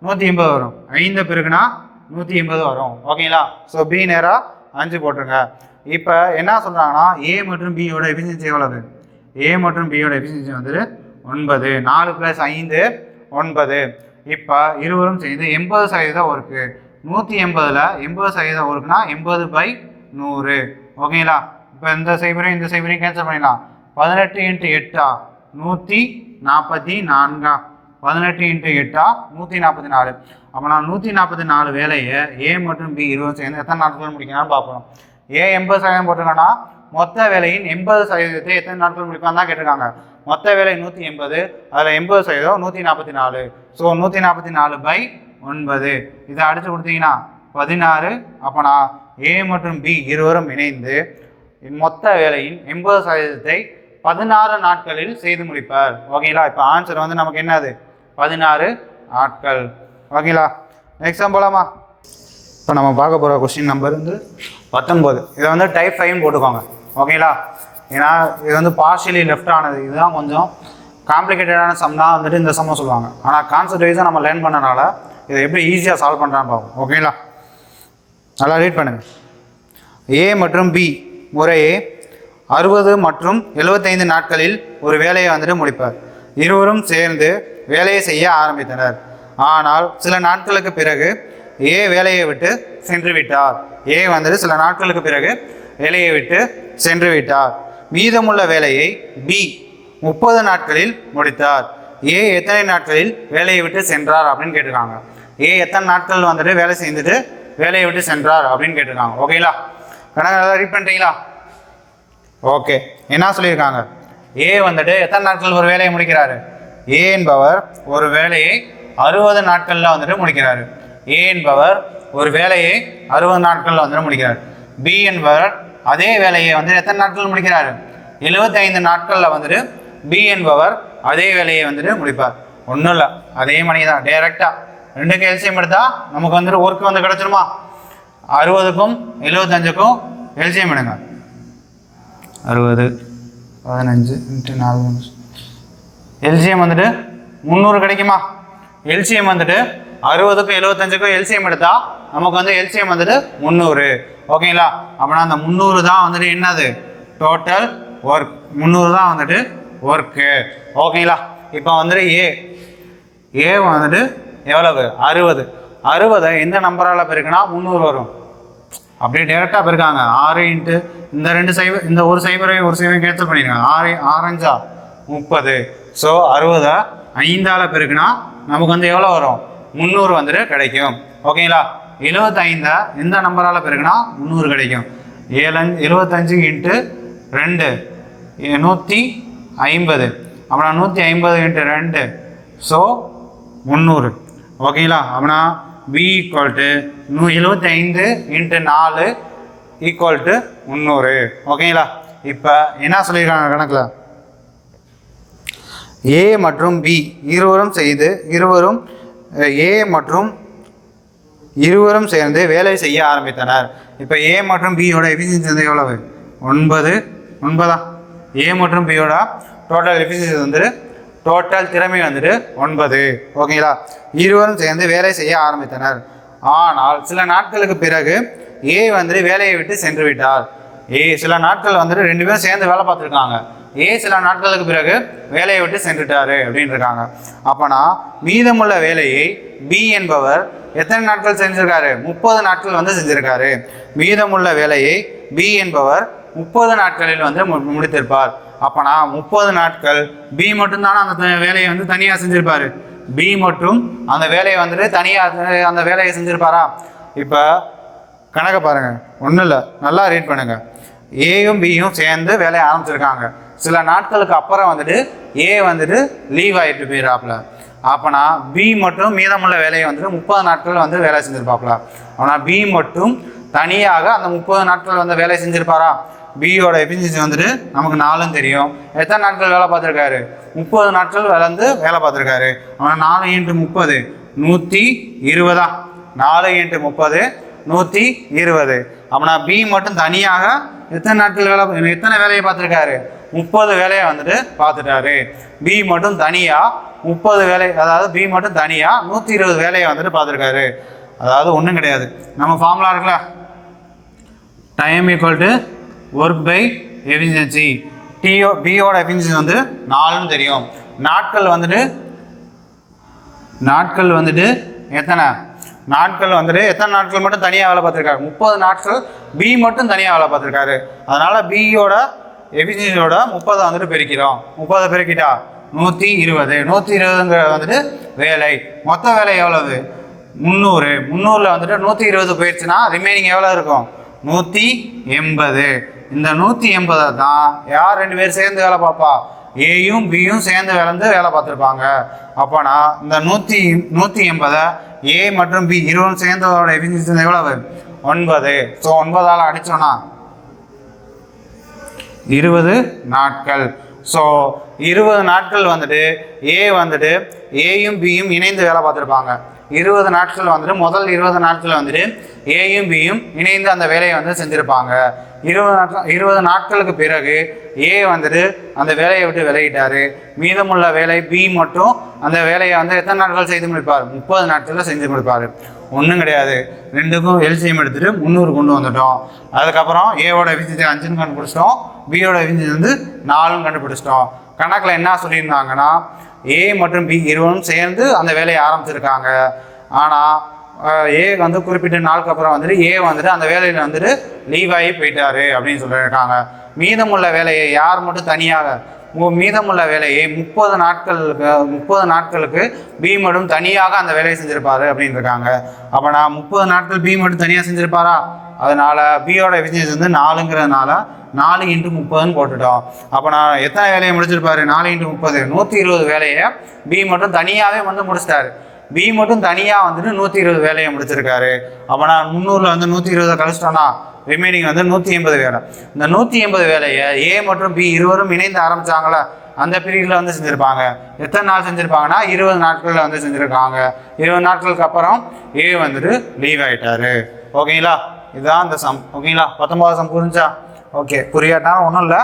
180 வரும். 5 பெருக்குனா 180 வரும். ஓகேங்களா? ஸோ பி நேராக 5 போட்டுருங்க. இப்போ என்ன சொல்கிறாங்கன்னா ஏ மற்றும் பியோட எஃபிஷியன்சி எவ்வளவு? ஏ மற்றும் பியோட எஃபிஷியன்சி வந்துட்டு 9. 4 + 5 9. இப்போ இருவரும் சேர்ந்து 80% ஒர்க்கு. 180ல் 80% ஒர்க்குனா 80/100. ஓகேங்களா? இப்போ இந்த சைபரையும் கேன்சல் பண்ணிடலாம். 18 × 8 144. 18 × 8 144. அப்போ நான் 144 வேலையை ஏ மற்றும் பி இருவரும் சேர்ந்து எத்தனை நாட்கள் முடிக்கலாம்னு பார்க்கணும். ஏ 80% போட்டிருக்காங்கன்னா மொத்த வேலையின் 80% எத்தனை நாட்கள் முடிப்பான்னு தான் கேட்டிருக்காங்க. மொத்த வேலை 180, அதில் 80% 144. ஸோ 144/9. இதை அடித்து கொடுத்தீங்கன்னா 16. அப்போ நான் ஏ மற்றும் பி இருவரும் இணைந்து மொத்த வேலையின் 80% 16 நாட்களில் செய்து முடிப்பார். ஓகேங்களா? இப்போ ஆன்சர் வந்து நமக்கு என்னது? 16 நாட்கள். ஓகேங்களா? நெக்ஸ்ட் போகலாமா? இப்போ நம்ம பார்க்க போகிற கொஸ்டின் நம்பர் வந்து 19. இதை வந்து டைப் 5 போட்டுக்கோங்க. ஓகேங்களா? ஏன்னா இது வந்து பார்ஷியலி லெஃப்ட் ஆனது. இதுதான் கொஞ்சம் காம்ப்ளிகேட்டடான சம் தான் வந்துட்டு இந்த சம்மை சொல்லுவாங்க. ஆனால் கான்செப்ட் வைஸாக நம்ம லேர்ன் பண்ணனால இதை எப்படி ஈஸியாக சால்வ் பண்ணுறான்னு பார்ப்போம். ஓகேங்களா? நல்லா ரீட் பண்ணுங்கள். ஏ மற்றும் பி முறையே 60 மற்றும் 75 நாட்களில் ஒரு வேலையை வந்துட்டு முடிப்பார். இருவரும் சேர்ந்து வேலையை செய்ய ஆரம்பித்தனர். ஆனால் சில நாட்களுக்கு பிறகு ஏ வேலையை விட்டு சென்று விட்டார். ஏ வந்துட்டு சில நாட்களுக்கு பிறகு வேலையை விட்டு சென்று விட்டார். மீதமுள்ள வேலையை பி 30 நாட்களில் முடித்தார். ஏ எத்தனை நாட்களில் வேலையை விட்டு சென்றார் அப்படின்னு கேட்டிருக்காங்க. ஏ எத்தனை நாட்கள் வந்துட்டு வேலை செஞ்சுட்டு வேலையை விட்டு சென்றார் அப்படின்னு கேட்டிருக்காங்க. ஓகேங்களா? கணக்கு நல்லா ரீட் பண்ணுறீங்களா? ஓகே. என்ன சொல்லியிருக்காங்க? ஏ வந்துட்டு எத்தனை நாட்கள் ஒரு வேலையை முடிக்கிறாரு? ஏ என்பவர் ஒரு வேலையை 60 நாட்களில் வந்துட்டு முடிக்கிறாரு. ஏ என்பவர் ஒரு வேலையை 60 நாட்களில் வந்துட்டு முடிக்கிறார். பி என்பவர் அதே வேலையை வந்துட்டு எத்தனை நாட்கள் முடிக்கிறாரு? 75 நாட்களில் வந்துட்டு பி என்பவர் அதே வேலையை வந்துட்டு முடிப்பார். ஒன்றும் இல்லை, அதே மணி தான். டைரெக்டாக ரெண்டுக்கும் எல்சிஎம் எடுத்தால் நமக்கு வந்துட்டு ஒர்க்கு வந்து கிடச்சிருமா? 60க்கும் 75க்கும் எல்சிஎம் எடுங்க. 60 15 × 4 எல்சிஎம் வந்துட்டு 300 கிடைக்குமா? எல்சிஎம் வந்துட்டு 60க்கும் 75க்கும் எல்சிஎம் எடுத்தால் நமக்கு வந்து எல்சிஎம் வந்துட்டு 300. ஓகேங்களா? அப்படின்னா அந்த 300 தான் வந்துட்டு என்னது? Total work. 300 தான் வந்துட்டு ஒர்க்கு. ஓகேங்களா? இப்போ வந்துட்டு ஏ வந்துட்டு எவ்வளவு 60. 60 எந்த நம்பரால் பெருக்குனா 300 வரும். அப்படியே டேரெக்டாக பெருக்காங்க. 6 இன்ட்டு இந்த 2 சைபர், இந்த ஒரு சைபரையும் ஒரு சைபரையும் கேன்சல் பண்ணிடுங்க. 6 6 30. ஸோ 60 5ஆல் பெருக்குனா நமக்கு வந்து எவ்வளோ வரும்? 300 வந்துட்டு கிடைக்கும். ஓகேங்களா? 75 எந்த நம்பரால் பெருக்குனா 300 கிடைக்கும். 75 இன்ட்டு 2 150. அப்புறம் 150 இன்ட்டு 2 ஸோ 300. ஓகேங்களா? அப்படின்னா B equal to 75 into 4 equal to 300. ஓகேங்களா? இப்போ என்ன சொல்லியிருக்காங்க கணக்கில்? ஏ மற்றும் பி இருவரும் சேர்ந்து வேலை செய்ய ஆரம்பித்தனர். இப்போ ஏ மற்றும் பியோட எஃபிஷியன்சி வந்து எவ்வளவு? 9. ஏ மற்றும் பியோட டோட்டல் எஃபிஷியன்சி வந்துட்டு டோட்டல் திறமை வந்துட்டு 9. ஓகேங்களா? இருவரும் சேர்ந்து வேலை செய்ய ஆரம்பித்தனர். ஆனால் சில நாட்களுக்கு பிறகு ஏ வந்துட்டு வேலையை விட்டு சென்று விட்டார். சில நாட்கள் வந்துட்டு 2 பேரும் சேர்ந்து வேலை பார்த்துருக்காங்க. சில நாட்களுக்கு பிறகு வேலையை விட்டு சென்றுட்டாரு அப்படின்னு இருக்காங்க. அப்போனா மீதமுள்ள வேலையை பி என்பவர் எத்தனை நாட்கள் செஞ்சிருக்காரு? 30 நாட்கள் வந்து செஞ்சிருக்காரு. மீதமுள்ள வேலையை பி என்பவர் 30 நாட்களில் வந்து முடித்திருப்பார். அப்போனா 30 நாட்கள் பி மட்டும்தானே அந்த வேலையை வந்து தனியாக செஞ்சிருப்பாரு. பி மட்டும் அந்த வேலையை வந்துட்டு தனியாக அந்த வேலையை செஞ்சிருப்பாரா? இப்போ கணக்கை பாருங்க, ஒன்றும் இல்லை, நல்லா ரீட் பண்ணுங்க. ஏயும் பியும் சேர்ந்து வேலையை ஆரம்பிச்சிருக்காங்க. சில நாட்களுக்கு அப்புறம் வந்துட்டு ஏ வந்துட்டு லீவ் ஆகிட்டு போயிடாப்புல. அப்போனா பி மட்டும் மீதமுள்ள வேலையை வந்துட்டு 30 நாட்கள் வந்து வேலை செஞ்சிருப்பாப்புல. ஆனால் பி மட்டும் தனியாக அந்த 30 நாட்கள் வந்து வேலை செஞ்சிருப்பாரா? பியோட எஃபிஷியன்சி வந்துட்டு நமக்கு 4ன்னு தெரியும். எத்தனை நாட்கள் வேலை பார்த்துருக்காரு? 30 நாட்கள் வேலை பார்த்துருக்காரு. ஆனால் 4 இன்ட்டு 30 120. 4 இன்ட்டு 30 120. அப்படின்னா பி மட்டும் தனியாக எத்தனை நாட்கள் எத்தனை வேலையை பார்த்துருக்காரு? 30 வேலையை வந்துட்டு பார்த்துட்டாரு. பி மட்டும் தனியாக 30 வேலை, அதாவது பி மட்டும் தனியாக 120 வேலையை வந்துட்டு பார்த்துருக்காரு. அதாவது ஒன்றும் கிடையாது, நம்ம ஃபார்முலா இருக்குல்ல, time equal to work by efficiency. பியோட எஃபிஷியன்சி வந்து 4ன்னு தெரியும். நாட்கள் வந்துட்டு எத்தனை நாட்கள் வந்துட்டு எத்தனை நாட்கள் மட்டும் தனியாக வேலை பார்த்துருக்காரு? 30 நாட்கள் பி மட்டும் தனியாக வேலை பார்த்துருக்காரு. அதனால் பியோட எஃபிஷியன்சியோட 30 வந்துட்டு பெருக்கிறோம். 30 பெருக்கிட்டா 120. 120ங்கிற வந்துட்டு வேலை. மொத்த வேலை எவ்வளவு? 300. 300ல் வந்துட்டு 120 போயிடுச்சுன்னா ரிமைனிங் எவ்வளோ இருக்கும்? 180. இந்த 180 தான் யார் 2 பேர் சேர்ந்து வேலை பார்ப்பா? ஏயும் பியும் சேர்ந்து வேலை பார்த்துருப்பாங்க. அப்போனா இந்த 180 ஏ மற்றும் பி இருவரும் சேர்ந்ததோட எஃபிஷியன்சி எவ்வளவு? 9. ஸோ 9ஆல் அடித்தோன்னா 20 நாட்கள். ஸோ 20 நாட்கள் வந்துட்டு ஏயும் பியும் இணைந்து வேலை பார்த்துருப்பாங்க. 20 நாட்கள் வந்துட்டு முதல் 20 நாட்கள் வந்துட்டு ஏயும் பியும் இணைந்து அந்த வேலையை வந்து செஞ்சுருப்பாங்க. 20 நாட்களுக்கு பிறகு ஏ வந்துட்டு அந்த வேலையை விட்டு விலகிட்டாரு. மீதமுள்ள வேலை பி மட்டும் அந்த வேலையை வந்து எத்தனை நாட்கள் செய்து முடிப்பார்? 30 நாட்களில் செஞ்சு முடிப்பார். ஒன்றும் கிடையாது, ரெண்டுக்கும் எல்சிஎம் எடுத்துகிட்டு 300 கொண்டு வந்துட்டோம். அதுக்கப்புறம் ஏவோட எஃபிஷியன்சி 5ன்னு கண்டுபிடிச்சிட்டோம், பியோட எஃபிஷியன்சி வந்து 4ன்னு கண்டுபிடிச்சிட்டோம். கணக்கில் என்ன சொல்லியிருந்தாங்கன்னா ஏ மற்றும் பி இருவரும் சேர்ந்து அந்த வேலையை ஆரம்பிச்சிருக்காங்க. ஆனால் ஏ வந்து குறிப்பிட்ட நாளுக்கு அப்புறம் வந்துட்டு ஏ வந்துட்டு அந்த வேலையில் வந்துட்டு லீவ் ஆகி போயிட்டாரு அப்படின்னு சொல்லியிருக்காங்க. மீதமுள்ள வேலையை யார் மட்டும் தனியாக மீதமுள்ள வேலையை 30 நாட்களுக்கு பி மட்டும் தனியாக அந்த வேலையை செஞ்சிருப்பாரு அப்படின்னு இருக்காங்க. அப்போ நான் 30 நாட்கள் பி மட்டும் தனியாக செஞ்சிருப்பாரா? அதனால பியோட எஃபிஷியன்சி வந்து 4ங்கிறதுனால 4 இன்ட்டு 30ன்னு போட்டுட்டோம். அப்போ நான் எத்தனை வேலையை முடிச்சிருப்பாரு? 4 இன்ட்டு 30 120 வேலையை பி மட்டும் தனியாகவே வந்து முடிச்சிட்டாரு. பி மட்டும் தனியாக வந்துட்டு 120 வேலையை முடிச்சிருக்காரு. அப்போ நான் 300ல் வந்து 120 கழிச்சிட்டோன்னா ரிமைனிங் வந்து 180 வேலை. இந்த 180 வேலையை ஏ மற்றும் பி இருவரும் இணைந்து ஆரம்பித்தாங்களே அந்த பீரியடில் வந்து செஞ்சுருப்பாங்க. எத்தனை நாள் செஞ்சுருப்பாங்கன்னா 20 நாட்களில் வந்து செஞ்சுருக்காங்க. 20 நாட்களுக்கு அப்புறம் ஏ வந்துட்டு லீவ் ஆகிட்டாரு. ஓகேங்களா? இதுதான் இந்த சம். ஓகேங்களா? 19வது சம் புரிஞ்சா? ஓகே, புரியாட்டாலும் ஒன்றும் இல்லை,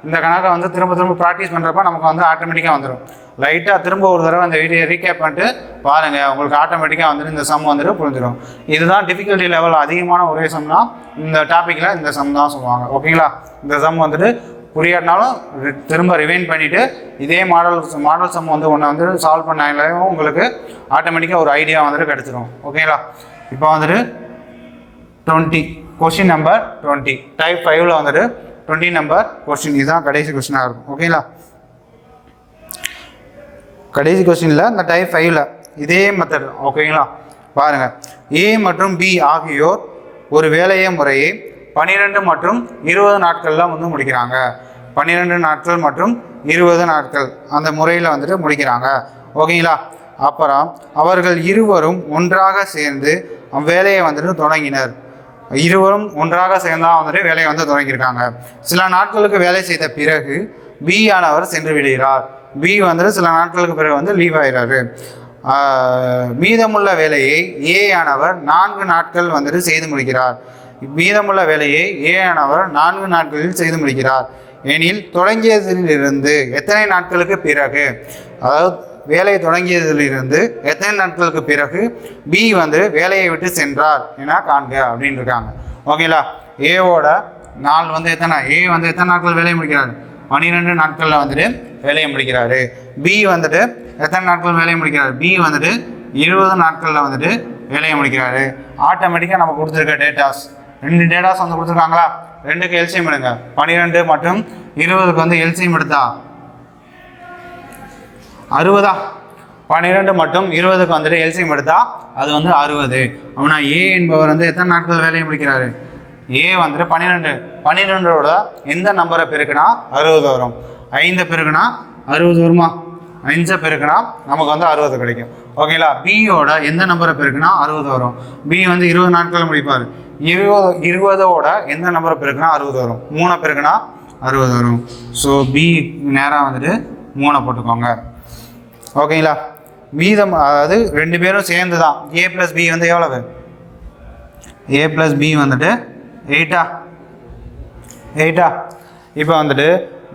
இந்த கணக்கை வந்து திரும்ப ப்ராக்டிஸ் பண்ணுறப்ப நமக்கு வந்து ஆட்டோமேட்டிக்காக வந்துடும். லைட்டாக திரும்ப ஒரு தடவை அந்த வீடியோ ரீகேப் பண்ணிட்டு பாருங்கள், உங்களுக்கு ஆட்டோமேட்டிக்காக வந்துட்டு இந்த சம் வந்துட்டு புரிஞ்சிடும். இதுதான் டிஃபிகல்ட்டி லெவல் அதிகமான ஒரே சம்னா இந்த டாப்பிக்கில் இந்த சம் தான் சொல்லுவாங்க. ஓகேங்களா? இந்த சம் வந்துட்டு புரியாட்டினாலும் திரும்ப ரிவைன் பண்ணிவிட்டு இதே மாடல் சம் வந்து ஒன்று வந்து சால்வ் பண்ணாலும் உங்களுக்கு ஆட்டோமேட்டிக்காக ஒரு ஐடியா வந்துட்டு கிடச்சிரும். ஓகேங்களா? இப்போ வந்துட்டு 20 கொஸ்டின் நம்பர் 20 டைப் 5ல் வந்துட்டு 20 நம்பர் கொஸ்டின் இதுதான் கடைசி கொஸ்டினாக இருக்கும். ஓகேங்களா? கடைசி கொஸ்டினில் இந்த டைப் 5ல் இதே மெத்தட். ஓகேங்களா? பாருங்கள், ஏ மற்றும் பி ஆகியோர் ஒரு வேலையை முறையே 12 மற்றும் 20 நாட்களில் வந்து முடிக்கிறாங்க. 12 நாட்கள் மற்றும் 20 நாட்கள் அந்த முறையில் வந்துட்டு முடிக்கிறாங்க. ஓகேங்களா? அப்புறம் அவர்கள் இருவரும் ஒன்றாக சேர்ந்து வேலையை வந்துட்டு தொடங்கினர். இருவரும் ஒன்றாக சேர்ந்தால் வந்துட்டு வேலையை வந்து தொடங்கியிருக்காங்க. சில நாட்களுக்கு வேலை செய்த பிறகு பி ஆனவர் சென்று விடுகிறார். பி வந்துட்டு சில நாட்களுக்கு பிறகு வந்து லீவ் ஆகிறாரு. மீதமுள்ள வேலையை ஏ ஆனவர் 4 நாட்கள் வந்துட்டு செய்து முடிக்கிறார். மீதமுள்ள வேலையை ஏ ஆனவர் 4 நாட்களில் செய்து முடிக்கிறார் எனில் தொடங்கியதிலிருந்து எத்தனை நாட்களுக்கு பிறகு, அதாவது வேலை தொடங்கியதிலிருந்து எத்தனை நாட்களுக்கு பிறகு பி வந்து வேலையை விட்டு சென்றார் என காண்க அப்படின்னு இருக்காங்க. ஓகேங்களா? ஏவோட நாள் வந்து எத்தனை, ஏ வந்து எத்தனை நாட்கள் வேலையை முடிக்கிறாரு? 12 நாட்களில் வந்துட்டு வேலையை முடிக்கிறாரு. பி வந்துட்டு எத்தனை நாட்கள் வேலையை முடிக்கிறாரு? பி வந்துட்டு 20 நாட்களில் வந்துட்டு வேலையை முடிக்கிறாரு. ஆட்டோமேட்டிக்காக நம்ம கொடுத்துருக்க டேட்டாஸ் 2 டேட்டாஸ் வந்து கொடுத்துருக்காங்களா? 2க்கு எல்சிஎம் எடுங்க. 12 மற்றும் 20க்கு வந்து எல்சிஎம் எடுத்தா 60. 12 மற்றும் 20க்கு வந்துட்டு எல்சிஎம் எடுத்தா அது வந்து 60. அப்படின்னா ஏ என்பவர் வந்து எத்தனை நாட்கள் வேலையை முடிக்கிறாரு? ஏ வந்துட்டு 12ஓட எந்த நம்பரை பெருக்குனா 60 வரும்? 5 பெருக்குனா 60 வருமா? 5 பெருக்குனா நமக்கு வந்து 60 கிடைக்கும். ஓகேங்களா? பியோட எந்த நம்பரை பெருக்குனா 60 வரும்? பி வந்து 20 நாட்கள் முடிப்பார். 20ஓட எந்த நம்பரை பெருக்குனா 60 வரும்? 3 பெருக்குனா 60 வரும். ஸோ பி நேராக வந்துட்டு 3 போட்டுக்கோங்க. ஓகேங்களா? மீதம் அதாவது 2 பேரும் சேர்ந்து தான் ஏ ப்ளஸ் பி வந்து எவ்வளவு? ஏ ப்ளஸ் பி வந்துட்டு 8. இப்போ வந்துட்டு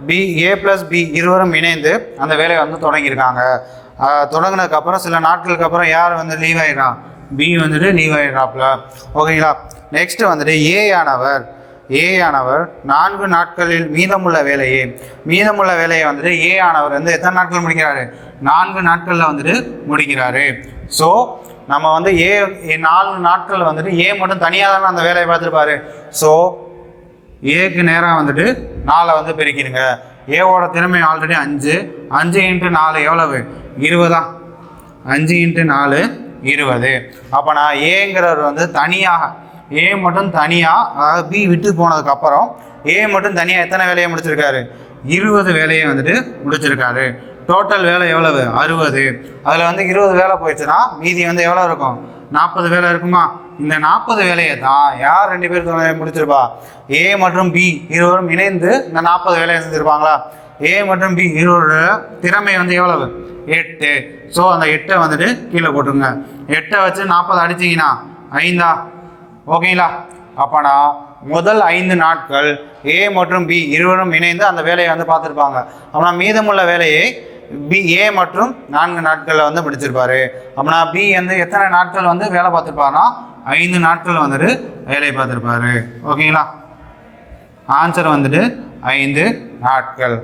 பி ஏ ப்ளஸ் பி இருவரும் இணைந்து அந்த வேலையை வந்து தொடங்கியிருக்காங்க. தொடங்கினதுக்கப்புறம் சில நாட்களுக்கு அப்புறம் யார் வந்து லீவ் ஆகிடுறான்? பி வந்துட்டு லீவ் ஆகிடுறாப்புல. ஓகேங்களா? நெக்ஸ்ட் வந்துட்டு ஏ ஆனவர் 4 நாட்களில் மீதமுள்ள வேலையை வந்துட்டு ஏ ஆனவர் வந்து எத்தனை நாட்கள் முடிக்கிறாரு? 4 நாட்களில் வந்துட்டு முடிக்கிறாரு. ஸோ நம்ம வந்து ஏ 4 நாட்கள் வந்துட்டு ஏ மட்டும் தனியாக தானே அந்த வேலையை பார்த்துருப்பாரு. ஸோ ஏக்கு நேராக வந்துட்டு 4 வந்து பெருக்கிடுங்க. ஏவோட திறமை ஆல்ரெடி 5 × 4 எவ்வளவு? 20. 5 × 4 20. அப்போ நான் ஏங்கிறவர் வந்து தனியாக ஏ மட்டும் தனியாக, அதாவது பி விட்டு போனதுக்கப்புறம் ஏ மட்டும் தனியாக எத்தனை வேலையை முடிச்சிருக்காரு? 20 வேலையை வந்துட்டு முடிச்சிருக்காரு. டோட்டல் வேலை எவ்வளவு? 60. அதில் வந்து 20 வேலை போயிடுச்சுன்னா மீதி வந்து எவ்வளோ இருக்கும்? 40 வேலை இருக்குமா? இந்த 40 வேலையை தான் யார் 2 பேர் முடிச்சிருப்பா? ஏ மற்றும் பி இருவரும் இணைந்து இந்த 40 வேலையை செஞ்சுருப்பாங்களா? ஏ மற்றும் பி இருவரோட திறமை வந்து எவ்வளவு? 8. ஸோ அந்த 8 வந்துட்டு கீழே போட்டுருங்க. 8 வச்சு 40 அடிச்சிங்கன்னா 5. ஓகேங்களா? அப்போனா முதல் 5 நாட்கள் ஏ மற்றும் பி இருவரும் இணைந்து அந்த வேலையை வந்து பார்த்துருப்பாங்க. அப்படின்னா மீதமுள்ள வேலையை ஏ மற்றும் 4 நாட்களில் வந்து முடிச்சிருப்பாரு. அப்படின்னா பி வந்து எத்தனை நாட்கள் வந்து வேலை பார்த்துருப்பாருன்னா 5 நாட்கள் வந்துட்டு வேலையை பார்த்துருப்பாரு. ஓகேங்களா? ஆன்சர் வந்துட்டு 5 நாட்கள்.